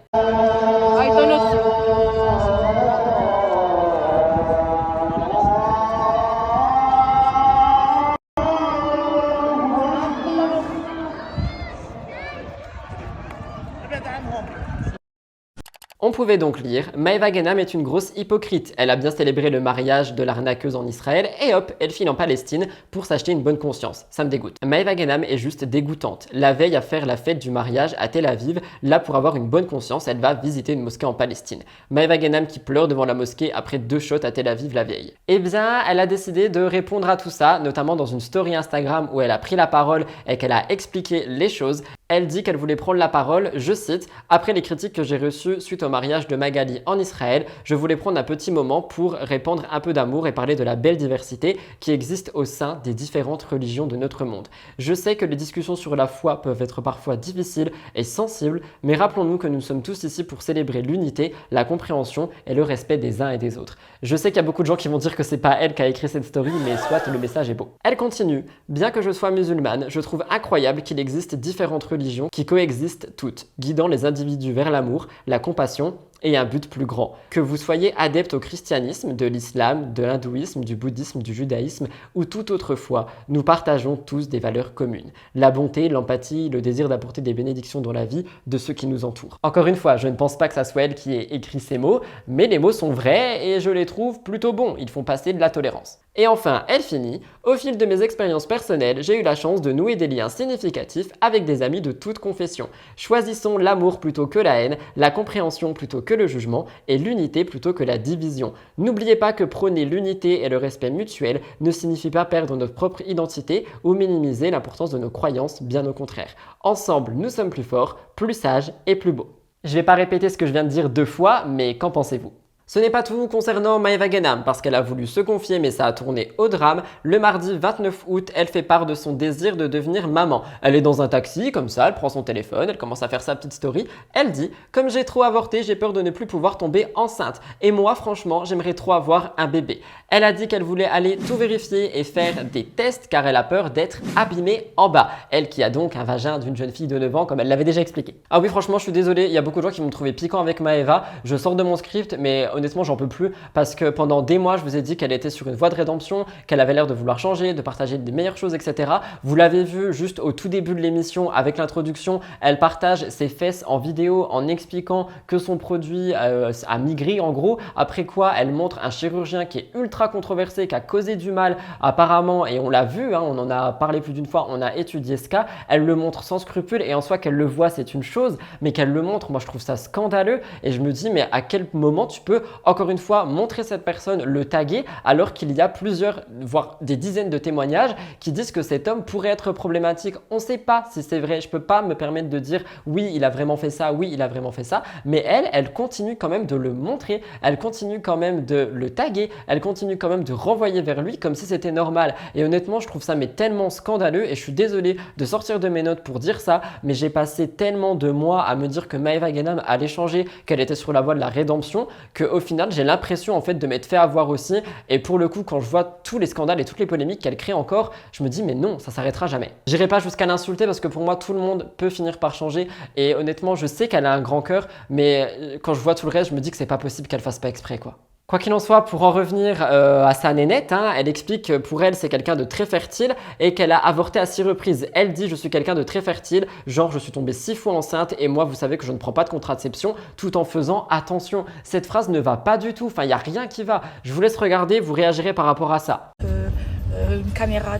On pouvait donc lire « Maëva Guénam est une grosse hypocrite. Elle a bien célébré le mariage de l'arnaqueuse en Israël et hop, elle file en Palestine pour s'acheter une bonne conscience. Ça me dégoûte. Maëva Guénam est juste dégoûtante. La veille à faire la fête du mariage à Tel Aviv, là pour avoir une bonne conscience, elle va visiter une mosquée en Palestine. Maëva Guénam qui pleure devant la mosquée après 2 shots à Tel Aviv la veille. Eh bien, elle a décidé de répondre à tout ça, notamment dans une story Instagram où elle a pris la parole et qu'elle a expliqué les choses. Elle dit qu'elle voulait prendre la parole, je cite, « Après les critiques que j'ai reçues suite au mariage de Magali en Israël, je voulais prendre un petit moment pour répandre un peu d'amour et parler de la belle diversité qui existe au sein des différentes religions de notre monde. Je sais que les discussions sur la foi peuvent être parfois difficiles et sensibles, mais rappelons-nous que nous sommes tous ici pour célébrer l'unité, la compréhension et le respect des uns et des autres. Je sais qu'il y a beaucoup de gens qui vont dire que c'est pas elle qui a écrit cette story, mais soit le message est beau. » Elle continue, « Bien que je sois musulmane, je trouve incroyable qu'il existe différentes religions qui coexistent toutes, guidant les individus vers l'amour, la compassion et un but plus grand. Que vous soyez adepte au christianisme, de l'islam, de l'hindouisme, du bouddhisme, du judaïsme ou toute autre foi, nous partageons tous des valeurs communes. La bonté, l'empathie, le désir d'apporter des bénédictions dans la vie de ceux qui nous entourent. » Encore une fois, je ne pense pas que ça soit elle qui ait écrit ces mots, mais les mots sont vrais et je les trouve plutôt bons. Ils font passer de la tolérance. Et enfin, elle finit, « Au fil de mes expériences personnelles, j'ai eu la chance de nouer des liens significatifs avec des amis de toute confession. Choisissons l'amour plutôt que la haine, la compréhension plutôt que le jugement et l'unité plutôt que la division. N'oubliez pas que prôner l'unité et le respect mutuel ne signifie pas perdre notre propre identité ou minimiser l'importance de nos croyances, bien au contraire. Ensemble, nous sommes plus forts, plus sages et plus beaux. » Je vais pas répéter ce que je viens de dire 2 fois, mais qu'en pensez-vous ? Ce n'est pas tout concernant Maeva Genam, parce qu'elle a voulu se confier mais ça a tourné au drame. Le mardi 29 août, elle fait part de son désir de devenir maman. Elle est dans un taxi, comme ça, elle prend son téléphone, elle commence à faire sa petite story. Elle dit « Comme j'ai trop avorté, j'ai peur de ne plus pouvoir tomber enceinte. Et moi, franchement, j'aimerais trop avoir un bébé. » Elle a dit qu'elle voulait aller tout vérifier et faire des tests car elle a peur d'être abîmée en bas. Elle qui a donc un vagin d'une jeune fille de 9 ans, comme elle l'avait déjà expliqué. Ah oui, franchement, je suis désolé, il y a beaucoup de gens qui m'ont trouvé piquant avec Maeva. Je sors de mon script, mais honnêtement, j'en peux plus parce que pendant des mois, je vous ai dit qu'elle était sur une voie de rédemption, qu'elle avait l'air de vouloir changer, de partager des meilleures choses, etc. Vous l'avez vu juste au tout début de l'émission avec l'introduction, elle partage ses fesses en vidéo en expliquant que son produit a migré en gros. Après quoi, elle montre un chirurgien qui est ultra controversé, qui a causé du mal apparemment, et on l'a vu, hein, on en a parlé plus d'une fois, on a étudié ce cas. Elle le montre sans scrupule et en soi qu'elle le voit, c'est une chose, mais qu'elle le montre, moi je trouve ça scandaleux et je me dis mais à quel moment tu peux encore une fois montrer cette personne, le taguer alors qu'il y a plusieurs, voire des dizaines de témoignages qui disent que cet homme pourrait être problématique. On ne sait pas si c'est vrai, je peux pas me permettre de dire oui il a vraiment fait ça, oui il a vraiment fait ça, mais elle continue quand même de le montrer, elle continue quand même de le taguer, elle continue quand même de renvoyer vers lui comme si c'était normal. Et honnêtement je trouve ça mais tellement scandaleux et je suis désolé de sortir de mes notes pour dire ça, mais j'ai passé tellement de mois à me dire que Maeva Genam allait changer, qu'elle était sur la voie de la rédemption, qu'au final j'ai l'impression en fait de m'être fait avoir aussi. Et pour le coup quand je vois tous les scandales et toutes les polémiques qu'elle crée encore, je me dis mais non, ça s'arrêtera jamais. J'irai pas jusqu'à l'insulter parce que pour moi tout le monde peut finir par changer et honnêtement je sais qu'elle a un grand cœur, mais quand je vois tout le reste je me dis que c'est pas possible qu'elle fasse pas exprès quoi. Quoi qu'il en soit, pour en revenir à sa nénette, hein, elle explique que pour elle c'est quelqu'un de très fertile et qu'elle a avorté à 6 reprises. Elle dit je suis quelqu'un de très fertile, genre je suis tombée 6 fois enceinte et moi vous savez que je ne prends pas de contraception tout en faisant attention. Cette phrase ne va pas du tout, enfin il n'y a rien qui va. Je vous laisse regarder, vous réagirez par rapport à ça. Une caméra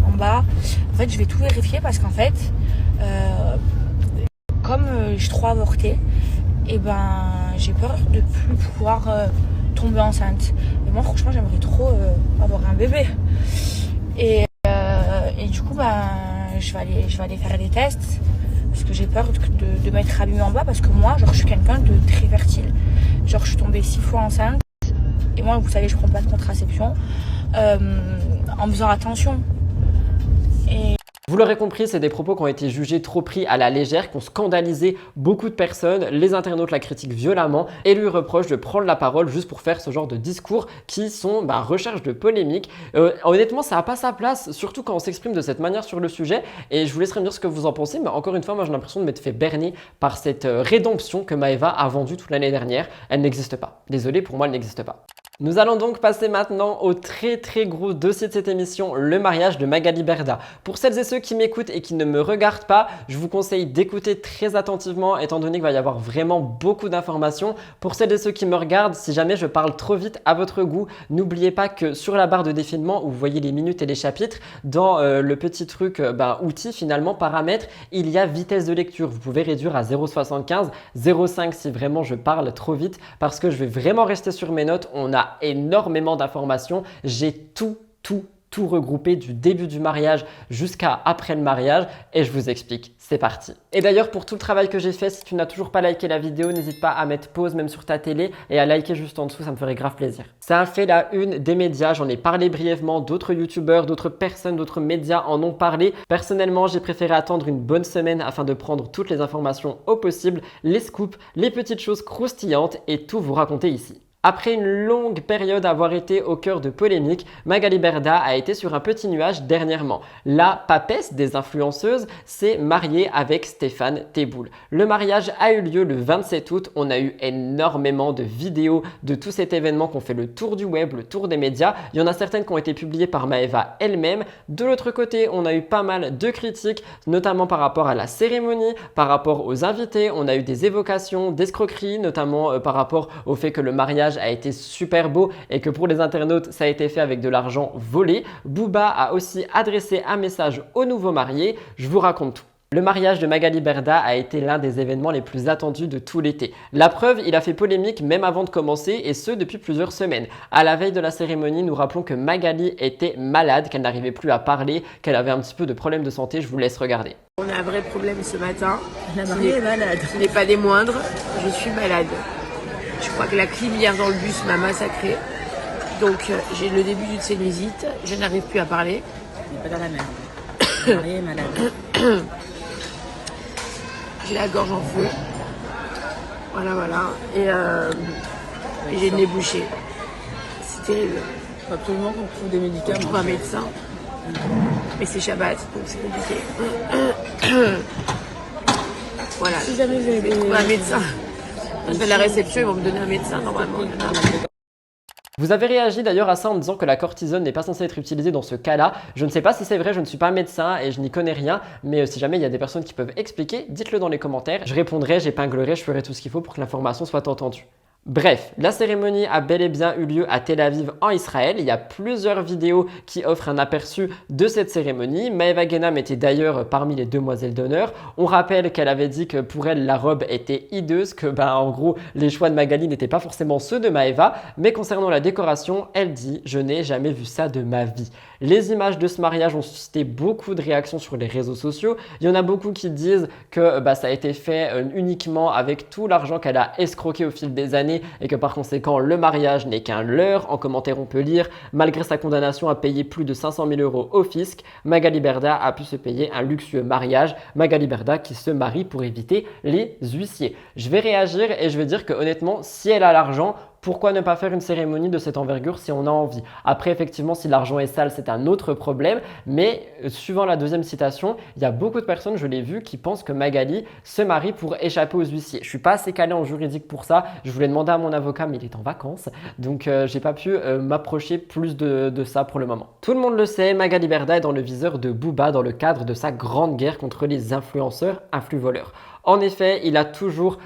en bas, en fait je vais tout vérifier parce qu'en fait comme j'ai trop avorté, et ben j'ai peur de plus pouvoir tomber enceinte. Et moi franchement j'aimerais trop avoir un bébé. Et du coup je vais aller faire des tests parce que j'ai peur de m'être abîmée en bas parce que moi genre je suis quelqu'un de très fertile. Genre je suis tombée 6 fois enceinte et moi vous savez je prends pas de contraception en faisant attention. Et vous l'aurez compris, c'est des propos qui ont été jugés trop pris à la légère, qui ont scandalisé beaucoup de personnes. Les internautes la critiquent violemment et lui reprochent de prendre la parole juste pour faire ce genre de discours qui sont recherche de polémique. Honnêtement, ça n'a pas sa place, surtout quand on s'exprime de cette manière sur le sujet. Et je vous laisserai me dire ce que vous en pensez, mais encore une fois, moi j'ai l'impression de m'être fait berner par cette rédemption que Maeva a vendue toute l'année dernière. Elle n'existe pas. Désolé, pour moi, elle n'existe pas. Nous allons donc passer maintenant au très gros dossier de cette émission, le mariage de Magali Berda. Pour celles et ceux qui m'écoutent et qui ne me regardent pas, je vous conseille d'écouter très attentivement étant donné qu'il va y avoir vraiment beaucoup d'informations. Pour celles et ceux qui me regardent, si jamais je parle trop vite à votre goût, n'oubliez pas que sur la barre de défilement où vous voyez les minutes et les chapitres, dans le petit truc outil finalement, paramètres, il y a vitesse de lecture. Vous pouvez réduire à 0,75, 0,5 si vraiment je parle trop vite parce que je vais vraiment rester sur mes notes. On a énormément d'informations, j'ai tout regroupé du début du mariage jusqu'à après le mariage et je vous explique, c'est parti. Et d'ailleurs pour tout le travail que j'ai fait, si tu n'as toujours pas liké la vidéo, n'hésite pas à mettre pause même sur ta télé et à liker juste en dessous, ça me ferait grave plaisir. Ça a fait la une des médias, j'en ai parlé brièvement, d'autres youtubeurs, d'autres personnes, d'autres médias en ont parlé. Personnellement, j'ai préféré attendre une bonne semaine afin de prendre toutes les informations au possible, les scoops, les petites choses croustillantes et tout vous raconter ici. Après une longue période à avoir été au cœur de polémiques, Magali Berda a été sur un petit nuage dernièrement. La papesse des influenceuses s'est mariée avec Stéphane Teboul. Le mariage a eu lieu le 27 août. On a eu énormément de vidéos de tout cet événement qui ont fait le tour du web, le tour des médias. Il y en a certaines qui ont été publiées par Maeva elle-même. De l'autre côté, on a eu pas mal de critiques, notamment par rapport à la cérémonie, par rapport aux invités. On a eu des évocations, d'escroqueries, notamment par rapport au fait que le mariage a été super beau et que pour les internautes ça a été fait avec de l'argent volé. Booba a aussi adressé un message aux nouveaux mariés, je vous raconte tout. Le mariage de Magali Berda a été l'un des événements les plus attendus de tout l'été. La preuve, il a fait polémique même avant de commencer et ce depuis plusieurs semaines. À la veille de la cérémonie, nous rappelons que Magali était malade, qu'elle n'arrivait plus à parler, qu'elle avait un petit peu de problèmes de santé, je vous laisse regarder. On a un vrai problème ce matin. La mariée est malade. Ce n'est pas des moindres, je suis malade. crois que la clim hier dans le bus m'a massacrée. Donc j'ai le début d'une sinusite, je n'arrive plus à parler. Pas dans la merde. Marié est malade. J'ai la gorge en feu. Voilà. Et j'ai le nez bouché. C'est terrible. Faut absolument qu'on trouve des médicaments. Je trouve un médecin. Mais c'est Shabbat, donc c'est compliqué. Voilà. Si jamais vous avez un médecin. Je vais à la réception, ils vont me donner un médecin normalement. Vous avez réagi d'ailleurs à ça en me disant que la cortisone n'est pas censée être utilisée dans ce cas-là. Je ne sais pas si c'est vrai, je ne suis pas médecin et je n'y connais rien, mais si jamais il y a des personnes qui peuvent expliquer, dites-le dans les commentaires. Je répondrai, j'épinglerai, je ferai tout ce qu'il faut pour que l'information soit entendue. Bref, la cérémonie a bel et bien eu lieu à Tel Aviv en Israël. Il y a plusieurs vidéos qui offrent un aperçu de cette cérémonie. Maëva Guénam était d'ailleurs parmi les demoiselles d'honneur. On rappelle qu'elle avait dit que pour elle, la robe était hideuse, que en gros, les choix de Magali n'étaient pas forcément ceux de Maëva. Mais concernant la décoration, elle dit « Je n'ai jamais vu ça de ma vie ». Les images de ce mariage ont suscité beaucoup de réactions sur les réseaux sociaux. Il y en a beaucoup qui disent que ça a été fait uniquement avec tout l'argent qu'elle a escroqué au fil des années et que par conséquent le mariage n'est qu'un leurre. En commentaire on peut lire « Malgré sa condamnation à payer plus de 500 000 € au fisc, Magali Berda a pu se payer un luxueux mariage. Magali Berda qui se marie pour éviter les huissiers ». Je vais réagir et je vais dire que honnêtement, si elle a l'argent, pourquoi ne pas faire une cérémonie de cette envergure si on a envie? Après, effectivement, si l'argent est sale, c'est un autre problème. Mais suivant la deuxième citation, il y a beaucoup de personnes, je l'ai vu, qui pensent que Magali se marie pour échapper aux huissiers. Je ne suis pas assez calé en juridique pour ça. Je voulais demander à mon avocat, mais il est en vacances. Donc, j'ai pas pu m'approcher plus de ça pour le moment. Tout le monde le sait, Magali Berda est dans le viseur de Booba dans le cadre de sa grande guerre contre les influenceurs influvoleurs. En effet, il a toujours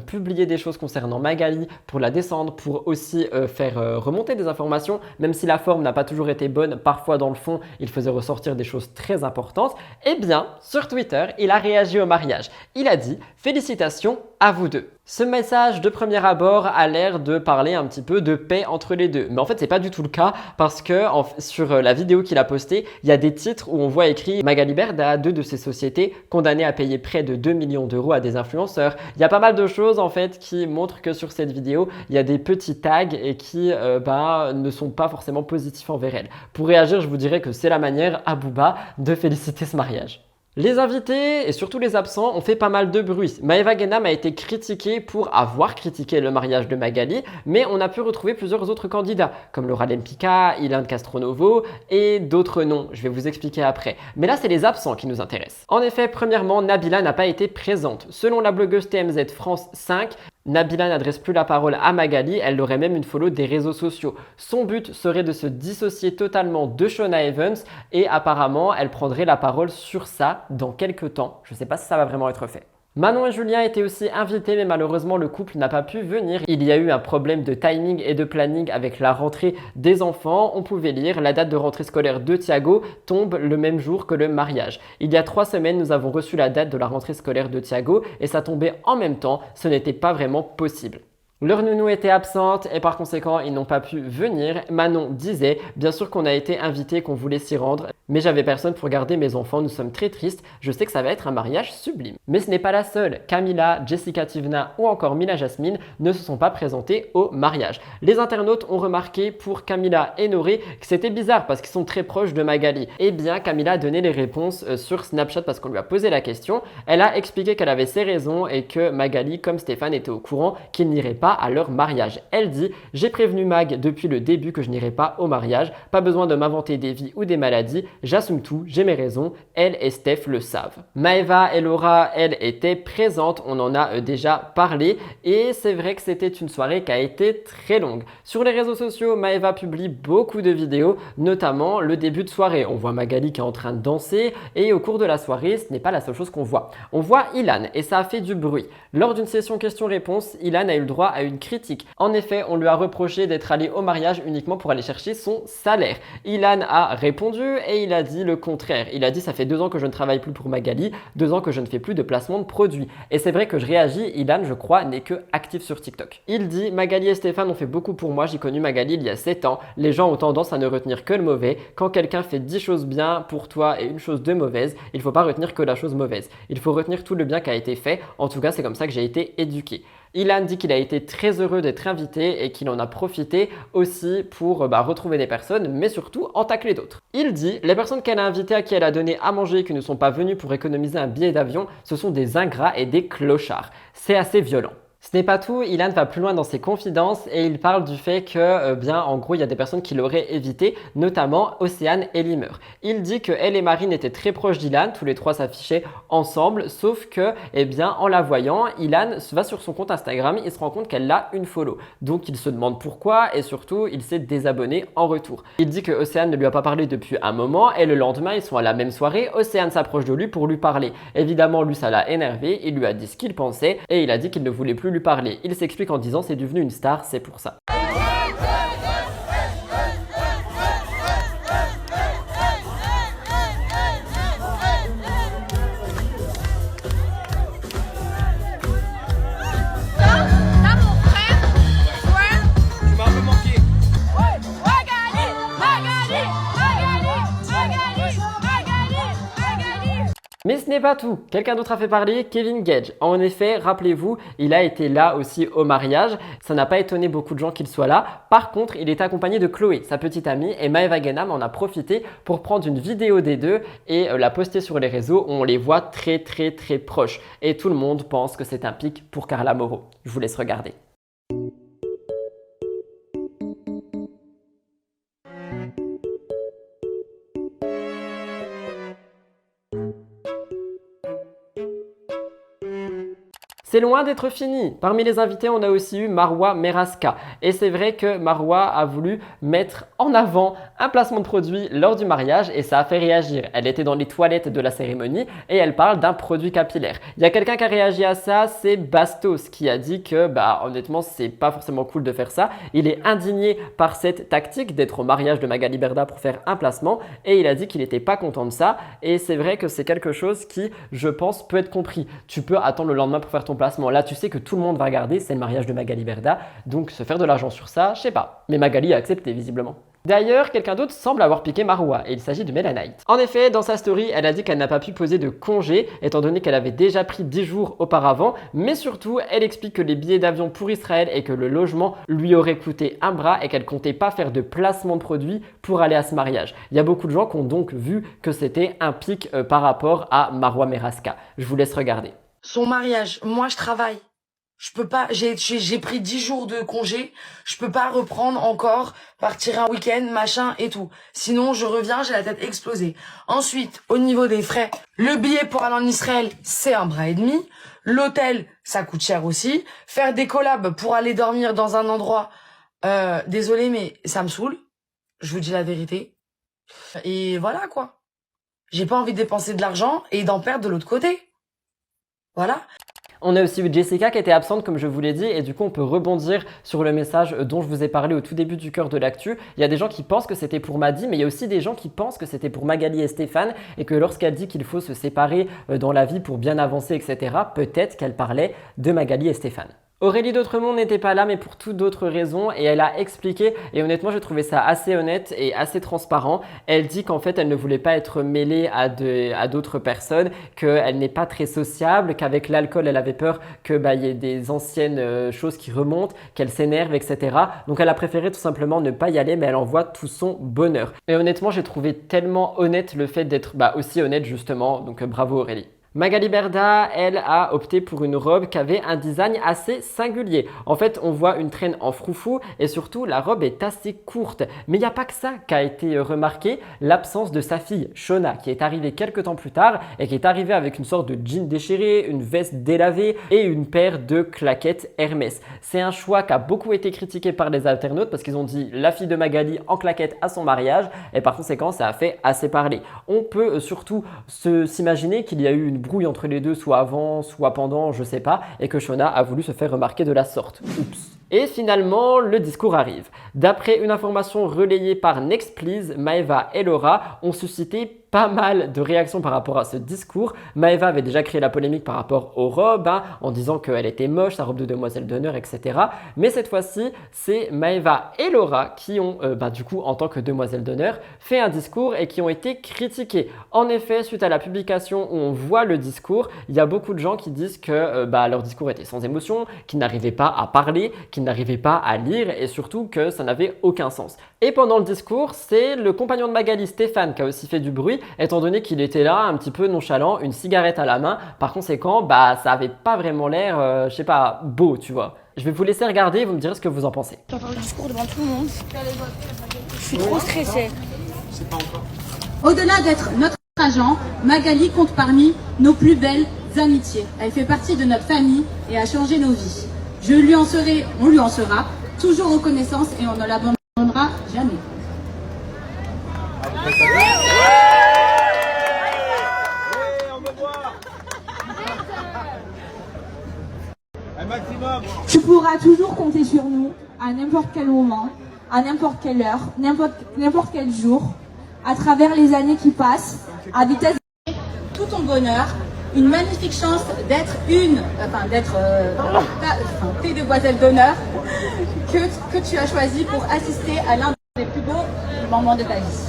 publié des choses concernant Magali pour la descendre, pour aussi faire remonter des informations, même si la forme n'a pas toujours été bonne, parfois dans le fond, il faisait ressortir des choses très importantes. Eh bien, sur Twitter, il a réagi au mariage. Il a dit « Félicitations à vous deux ». Ce message de premier abord a l'air de parler un petit peu de paix entre les deux. Mais en fait, c'est pas du tout le cas parce que sur la vidéo qu'il a postée, il y a des titres où on voit écrit Magali Berda, deux de ses sociétés condamnées à payer près de 2 millions d'euros à des influenceurs. Il y a pas mal de choses en fait qui montrent que sur cette vidéo, il y a des petits tags et qui ne sont pas forcément positifs envers elle. Pour réagir, je vous dirais que c'est la manière à Booba de féliciter ce mariage. Les invités et surtout les absents ont fait pas mal de bruit. Maëva Guénam a été critiquée pour avoir critiqué le mariage de Magali, mais on a pu retrouver plusieurs autres candidats, comme Laura Lempicka, Ilan Castronovo et d'autres noms. Je vais vous expliquer après. Mais là, c'est les absents qui nous intéressent. En effet, premièrement, Nabila n'a pas été présente. Selon la blogueuse TMZ France 5, Nabila n'adresse plus la parole à Magali, elle aurait même une follow des réseaux sociaux. Son but serait de se dissocier totalement de Shona Evans et apparemment elle prendrait la parole sur ça dans quelques temps. Je ne sais pas si ça va vraiment être fait. Manon et Julien étaient aussi invités mais malheureusement le couple n'a pas pu venir. Il y a eu un problème de timing et de planning avec la rentrée des enfants. On pouvait lire la date de rentrée scolaire de Thiago tombe le même jour que le mariage. Il y a 3 semaines, nous avons reçu la date de la rentrée scolaire de Thiago et ça tombait en même temps. Ce n'était pas vraiment possible. Leur nounou était absente et par conséquent, ils n'ont pas pu venir. Manon disait « Bien sûr qu'on a été invités, qu'on voulait s'y rendre, mais j'avais personne pour garder mes enfants, nous sommes très tristes, je sais que ça va être un mariage sublime. » Mais ce n'est pas la seule. Camila, Jessica Tivna ou encore Mila Jasmine ne se sont pas présentés au mariage. Les internautes ont remarqué pour Camila et Noré que c'était bizarre parce qu'ils sont très proches de Magali. Eh bien, Camila a donné les réponses sur Snapchat parce qu'on lui a posé la question. Elle a expliqué qu'elle avait ses raisons et que Magali, comme Stéphane, était au courant qu'il n'irait pas à leur mariage. Elle dit « J'ai prévenu Mag depuis le début que je n'irai pas au mariage, pas besoin de m'inventer des vies ou des maladies, j'assume tout, j'ai mes raisons, elle et Steph le savent. » Maëva et Laura, elles, étaient présentes, on en a déjà parlé et c'est vrai que c'était une soirée qui a été très longue. Sur les réseaux sociaux, Maëva publie beaucoup de vidéos, notamment le début de soirée. On voit Magali qui est en train de danser et au cours de la soirée, ce n'est pas la seule chose qu'on voit. On voit Ilan et ça a fait du bruit. Lors d'une session questions-réponses, Ilan a eu le droit à une critique. En effet, on lui a reproché d'être allé au mariage uniquement pour aller chercher son salaire. Ilan a répondu et il a dit le contraire. Il a dit « Ça fait 2 ans que je ne travaille plus pour Magali, 2 ans que je ne fais plus de placement de produits. » Et c'est vrai que je réagis, Ilan, je crois, n'est que actif sur TikTok. Il dit « Magali et Stéphane ont fait beaucoup pour moi, j'ai connu Magali il y a 7 ans. Les gens ont tendance à ne retenir que le mauvais. Quand quelqu'un fait 10 choses bien pour toi et une chose de mauvaise, il ne faut pas retenir que la chose mauvaise. Il faut retenir tout le bien qui a été fait. En tout cas, c'est comme ça que j'ai été éduqué. » Ilan dit qu'il a été très heureux d'être invité et qu'il en a profité aussi pour retrouver des personnes, mais surtout en tacler d'autres. Il dit « Les personnes qu'elle a invitées à qui elle a donné à manger et qui ne sont pas venues pour économiser un billet d'avion, ce sont des ingrats et des clochards. C'est assez violent. » Ce n'est pas tout, Ilan va plus loin dans ses confidences et il parle du fait que, en gros, il y a des personnes qui l'auraient évité, notamment Océane et Limmer. Il dit que elle et Marine étaient très proches d'Ilan, tous les trois s'affichaient ensemble, sauf que, en la voyant, Ilan va sur son compte Instagram, il se rend compte qu'elle l'a une follow. Donc il se demande pourquoi et surtout, il s'est désabonné en retour. Il dit que Océane ne lui a pas parlé depuis un moment et le lendemain, ils sont à la même soirée, Océane s'approche de lui pour lui parler. Évidemment, lui, ça l'a énervé, il lui a dit ce qu'il pensait et il a dit qu'il ne voulait plus lui parler. Il s'explique en disant c'est devenu une star, c'est pour ça. Mais ce n'est pas tout. Quelqu'un d'autre a fait parler, Kevin Gage. En effet, rappelez-vous, il a été là aussi au mariage. Ça n'a pas étonné beaucoup de gens qu'il soit là. Par contre, il est accompagné de Chloé, sa petite amie, et Maeva Genam en a profité pour prendre une vidéo des deux et la poster sur les réseaux où on les voit très proches. Et tout le monde pense que c'est un pic pour Carla Moreau. Je vous laisse regarder. C'est loin d'être fini. Parmi les invités, on a aussi eu Marwa Meraska. Et c'est vrai que Marwa a voulu mettre en avant un placement de produit lors du mariage et ça a fait réagir. Elle était dans les toilettes de la cérémonie et elle parle d'un produit capillaire. Il y a quelqu'un qui a réagi à ça, c'est Bastos qui a dit que honnêtement, c'est pas forcément cool de faire ça. Il est indigné par cette tactique d'être au mariage de Magali Berda pour faire un placement et il a dit qu'il n'était pas content de ça. Et c'est vrai que c'est quelque chose qui, je pense, peut être compris. Tu peux attendre le lendemain pour faire ton placement. Là, tu sais que tout le monde va regarder, c'est le mariage de Magali Berda. Donc, se faire de l'argent sur ça, je sais pas. Mais Magali a accepté, visiblement. D'ailleurs, quelqu'un d'autre semble avoir piqué Marwa et il s'agit de Melanite. En effet, dans sa story, elle a dit qu'elle n'a pas pu poser de congé étant donné qu'elle avait déjà pris 10 jours auparavant, mais surtout, elle explique que les billets d'avion pour Israël et que le logement lui aurait coûté un bras et qu'elle comptait pas faire de placement de produits pour aller à ce mariage. Il y a beaucoup de gens qui ont donc vu que c'était un pic par rapport à Marwa Meraska. Je vous laisse regarder. Son mariage, moi je travaille. Je peux pas, j'ai pris 10 jours de congé, je peux pas reprendre encore, partir un week-end, machin et tout. Sinon, je reviens, j'ai la tête explosée. Ensuite, au niveau des frais, le billet pour aller en Israël, c'est un bras et demi. L'hôtel, ça coûte cher aussi. Faire des collabs pour aller dormir dans un endroit, désolé, mais ça me saoule. Je vous dis la vérité. Et voilà, quoi. J'ai pas envie de dépenser de l'argent et d'en perdre de l'autre côté. Voilà. On a aussi eu Jessica qui était absente comme je vous l'ai dit et du coup on peut rebondir sur le message dont je vous ai parlé au tout début du cœur de l'actu. Il y a des gens qui pensent que c'était pour Madi mais il y a aussi des gens qui pensent que c'était pour Magali et Stéphane et que lorsqu'elle dit qu'il faut se séparer dans la vie pour bien avancer etc. peut-être qu'elle parlait de Magali et Stéphane. Aurélie d'Autremont n'était pas là mais pour toutes d'autres raisons et elle a expliqué et honnêtement j'ai trouvé ça assez honnête et assez transparent. Elle dit qu'en fait elle ne voulait pas être mêlée à d'autres personnes, qu'elle n'est pas très sociable, qu'avec l'alcool elle avait peur qu'il y ait des anciennes choses qui remontent, qu'elle s'énerve etc. Donc elle a préféré tout simplement ne pas y aller mais elle envoie tout son bonheur. Et honnêtement j'ai trouvé tellement honnête le fait d'être aussi honnête justement, donc bravo Aurélie. Magali Berda, elle, a opté pour une robe qui avait un design assez singulier. En fait, on voit une traîne en froufrou et surtout, la robe est assez courte. Mais il n'y a pas que ça qui a été remarqué, l'absence de sa fille, Shona, qui est arrivée quelques temps plus tard et qui est arrivée avec une sorte de jean déchiré, une veste délavée et une paire de claquettes Hermès. C'est un choix qui a beaucoup été critiqué par les internautes parce qu'ils ont dit la fille de Magali en claquettes à son mariage et par conséquent, ça a fait assez parler. On peut surtout s'imaginer qu'il y a eu une brouille entre les deux, soit avant, soit pendant, je sais pas, et que Shona a voulu se faire remarquer de la sorte. Oups. Et finalement, le discours arrive. D'après une information relayée par Next Please, Maeva et Laura ont suscité pas mal de réactions par rapport à ce discours. Maeva avait déjà créé la polémique par rapport aux robes, en disant qu'elle était moche, sa robe de demoiselle d'honneur, etc. Mais cette fois-ci, c'est Maeva et Laura qui ont, du coup, en tant que demoiselle d'honneur, fait un discours et qui ont été critiqués. En effet, suite à la publication où on voit le discours, il y a beaucoup de gens qui disent que leur discours était sans émotion, qu'ils n'arrivaient pas à parler, qu'ils n'arrivaient pas à lire et surtout que ça n'avait aucun sens. Et pendant le discours, c'est le compagnon de Magali, Stéphane, qui a aussi fait du bruit, étant donné qu'il était là, un petit peu nonchalant, une cigarette à la main. Par conséquent, ça avait pas vraiment l'air, beau, tu vois. Je vais vous laisser regarder et vous me direz ce que vous en pensez. J'entends le discours devant tout le monde. Je suis trop stressée. Au-delà d'être notre agent, Magali compte parmi nos plus belles amitiés. Elle fait partie de notre famille et a changé nos vies. On lui en sera toujours reconnaissance et on ne l'abandonnera jamais. Tu pourras toujours compter sur nous à n'importe quel moment, à n'importe quelle heure, n'importe quel jour, à travers les années qui passent, à vitesse. Tout ton bonheur, une magnifique chance d'être tes demoiselles d'honneur que tu as choisi pour assister à l'un des plus beaux moments de ta vie.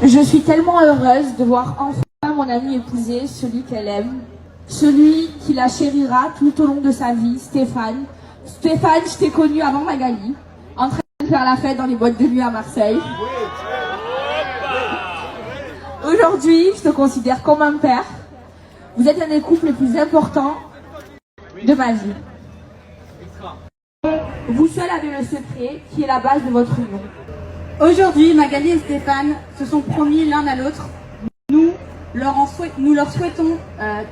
Je suis tellement heureuse de voir enfin mon amie épouser celui qu'elle aime, celui qui la chérira tout au long de sa vie, Stéphane. Stéphane, je t'ai connu avant Magali, en train de faire la fête dans les boîtes de nuit à Marseille. Aujourd'hui, je te considère comme un père. Vous êtes un des couples les plus importants de ma vie. Vous seul avez le secret qui est la base de votre union. Aujourd'hui, Magali et Stéphane se sont promis l'un à l'autre. Nous leur souhaitons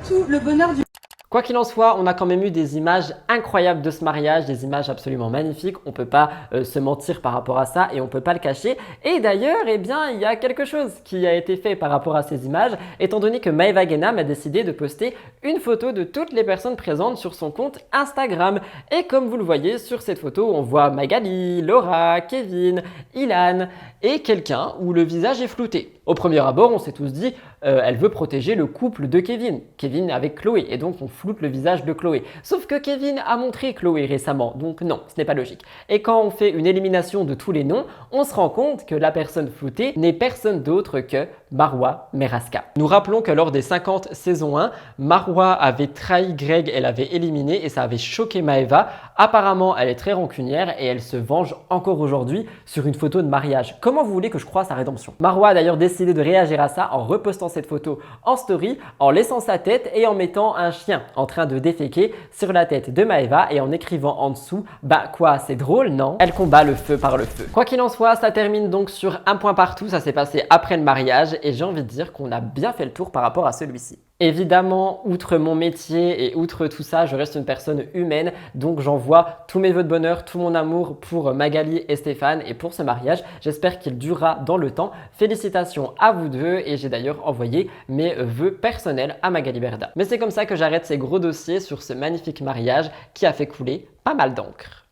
tout le bonheur du... Quoi qu'il en soit, on a quand même eu des images incroyables de ce mariage, des images absolument magnifiques. On ne peut pas se mentir par rapport à ça et on ne peut pas le cacher. Et d'ailleurs, il y a quelque chose qui a été fait par rapport à ces images, étant donné que Maeva Guénam a décidé de poster une photo de toutes les personnes présentes sur son compte Instagram. Et comme vous le voyez sur cette photo, on voit Magali, Laura, Kevin, Ilan et quelqu'un où le visage est flouté. Au premier abord, on s'est tous dit elle veut protéger le couple de Kevin avec Chloé, et donc on floute le visage de Chloé. Sauf que Kevin a montré Chloé récemment, donc non, ce n'est pas logique. Et quand on fait une élimination de tous les noms, on se rend compte que la personne floutée n'est personne d'autre que Marwa Meraska. Nous rappelons que lors des 50 saison 1, Marwa avait trahi Greg, elle avait éliminé et ça avait choqué Maeva. Apparemment, elle est très rancunière et elle se venge encore aujourd'hui sur une photo de mariage. Comment vous voulez que je croie à sa rédemption? Marwa a d'ailleurs décidé de réagir à ça en repostant cette photo en story, en laissant sa tête et en mettant un chien en train de déféquer sur la tête de Maeva et en écrivant en dessous « Bah quoi, c'est drôle, non ?» Elle combat le feu par le feu. Quoi qu'il en soit, ça termine donc sur un point partout, ça s'est passé après le mariage et j'ai envie de dire qu'on a bien fait le tour par rapport à celui-ci. Évidemment, outre mon métier et outre tout ça, je reste une personne humaine, donc j'envoie tous mes vœux de bonheur, tout mon amour pour Magali et Stéphane et pour ce mariage. J'espère qu'il durera dans le temps. Félicitations à vous deux et j'ai d'ailleurs envoyé mes vœux personnels à Magali Berda. Mais c'est comme ça que j'arrête ces gros dossiers sur ce magnifique mariage qui a fait couler pas mal d'encre.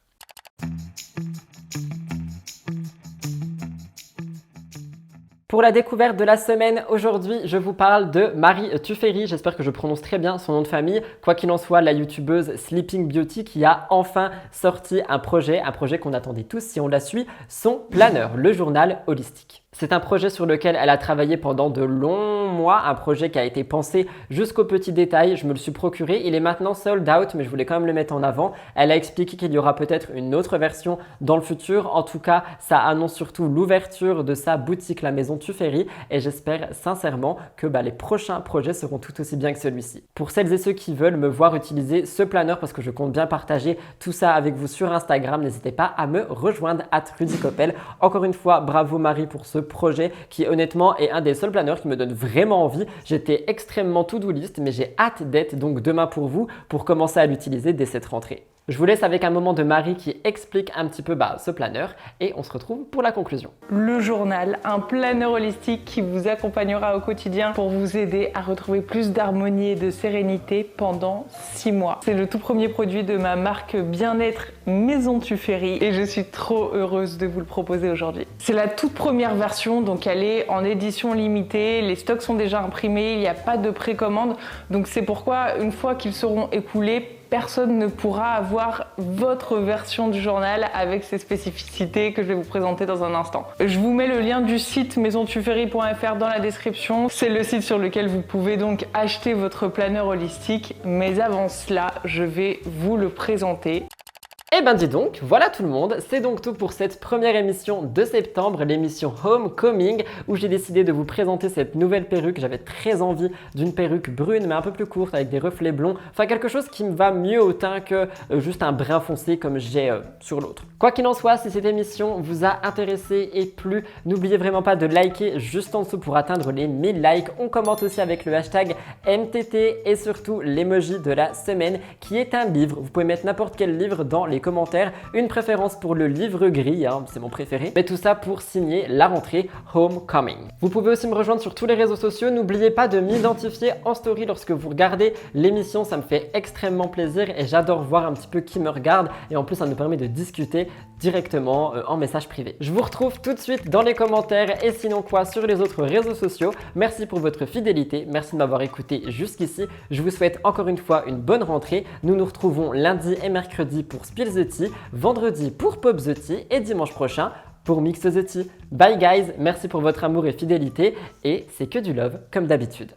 Pour la découverte de la semaine, aujourd'hui, je vous parle de Marie Tuffery. J'espère que je prononce très bien son nom de famille. Quoi qu'il en soit, la youtubeuse Sleeping Beauty qui a enfin sorti un projet qu'on attendait tous si on la suit, son planeur, le journal holistique. C'est un projet sur lequel elle a travaillé pendant de longs mois, un projet qui a été pensé jusqu'aux petits détails. Je me le suis procuré, il est maintenant sold out, mais je voulais quand même le mettre en avant. Elle a expliqué qu'il y aura peut-être une autre version dans le futur. En tout cas, ça annonce surtout l'ouverture de sa boutique, la maison Tuffery, et j'espère sincèrement que les prochains projets seront tout aussi bien que celui-ci. Pour celles et ceux qui veulent me voir utiliser ce planeur, parce que je compte bien partager tout ça avec vous sur Instagram, n'hésitez pas à me rejoindre @rudycoppel. Encore une fois, bravo Marie pour ce projet qui honnêtement est un des seuls planeurs qui me donne vraiment envie. J'étais extrêmement to-do list, mais j'ai hâte d'être donc demain pour vous pour commencer à l'utiliser dès cette rentrée. Je vous laisse avec un moment de Marie qui explique un petit peu ce planeur et on se retrouve pour la conclusion. Le journal, un planeur holistique qui vous accompagnera au quotidien pour vous aider à retrouver plus d'harmonie et de sérénité pendant 6 mois. C'est le tout premier produit de ma marque bien-être Maison Tuffery et je suis trop heureuse de vous le proposer aujourd'hui. C'est la toute première version, donc elle est en édition limitée, les stocks sont déjà imprimés, il n'y a pas de précommande, donc c'est pourquoi une fois qu'ils seront écoulés, personne ne pourra avoir votre version du journal avec ses spécificités que je vais vous présenter dans un instant. Je vous mets le lien du site maisontuffery.fr dans la description. C'est le site sur lequel vous pouvez donc acheter votre planeur holistique. Mais avant cela, je vais vous le présenter. Eh ben dis donc, voilà tout le monde, c'est donc tout pour cette première émission de septembre, l'émission Homecoming, où j'ai décidé de vous présenter cette nouvelle perruque. J'avais très envie d'une perruque brune mais un peu plus courte avec des reflets blonds, enfin quelque chose qui me va mieux au teint que juste un brun foncé comme j'ai sur l'autre. Quoi qu'il en soit, si cette émission vous a intéressé et plu, n'oubliez vraiment pas de liker juste en dessous pour atteindre les 1000 likes. On commente aussi avec le hashtag MTT et surtout l'emoji de la semaine qui est un livre. Vous pouvez mettre n'importe quel livre dans les commentaires, une préférence pour le livre gris, c'est mon préféré, mais tout ça pour signer la rentrée Homecoming. Vous pouvez aussi me rejoindre sur tous les réseaux sociaux, n'oubliez pas de m'identifier en story lorsque vous regardez l'émission, ça me fait extrêmement plaisir et j'adore voir un petit peu qui me regarde et en plus ça nous permet de discuter directement en message privé. Je vous retrouve tout de suite dans les commentaires et sinon quoi sur les autres réseaux sociaux. Merci pour votre fidélité, merci de m'avoir écouté jusqu'ici, je vous souhaite encore une fois une bonne rentrée. Nous nous retrouvons lundi et mercredi pour Spill the Tea, vendredi pour Pop the Tea et dimanche prochain pour Mix the Tea. Bye guys, merci pour votre amour et fidélité et c'est que du love comme d'habitude.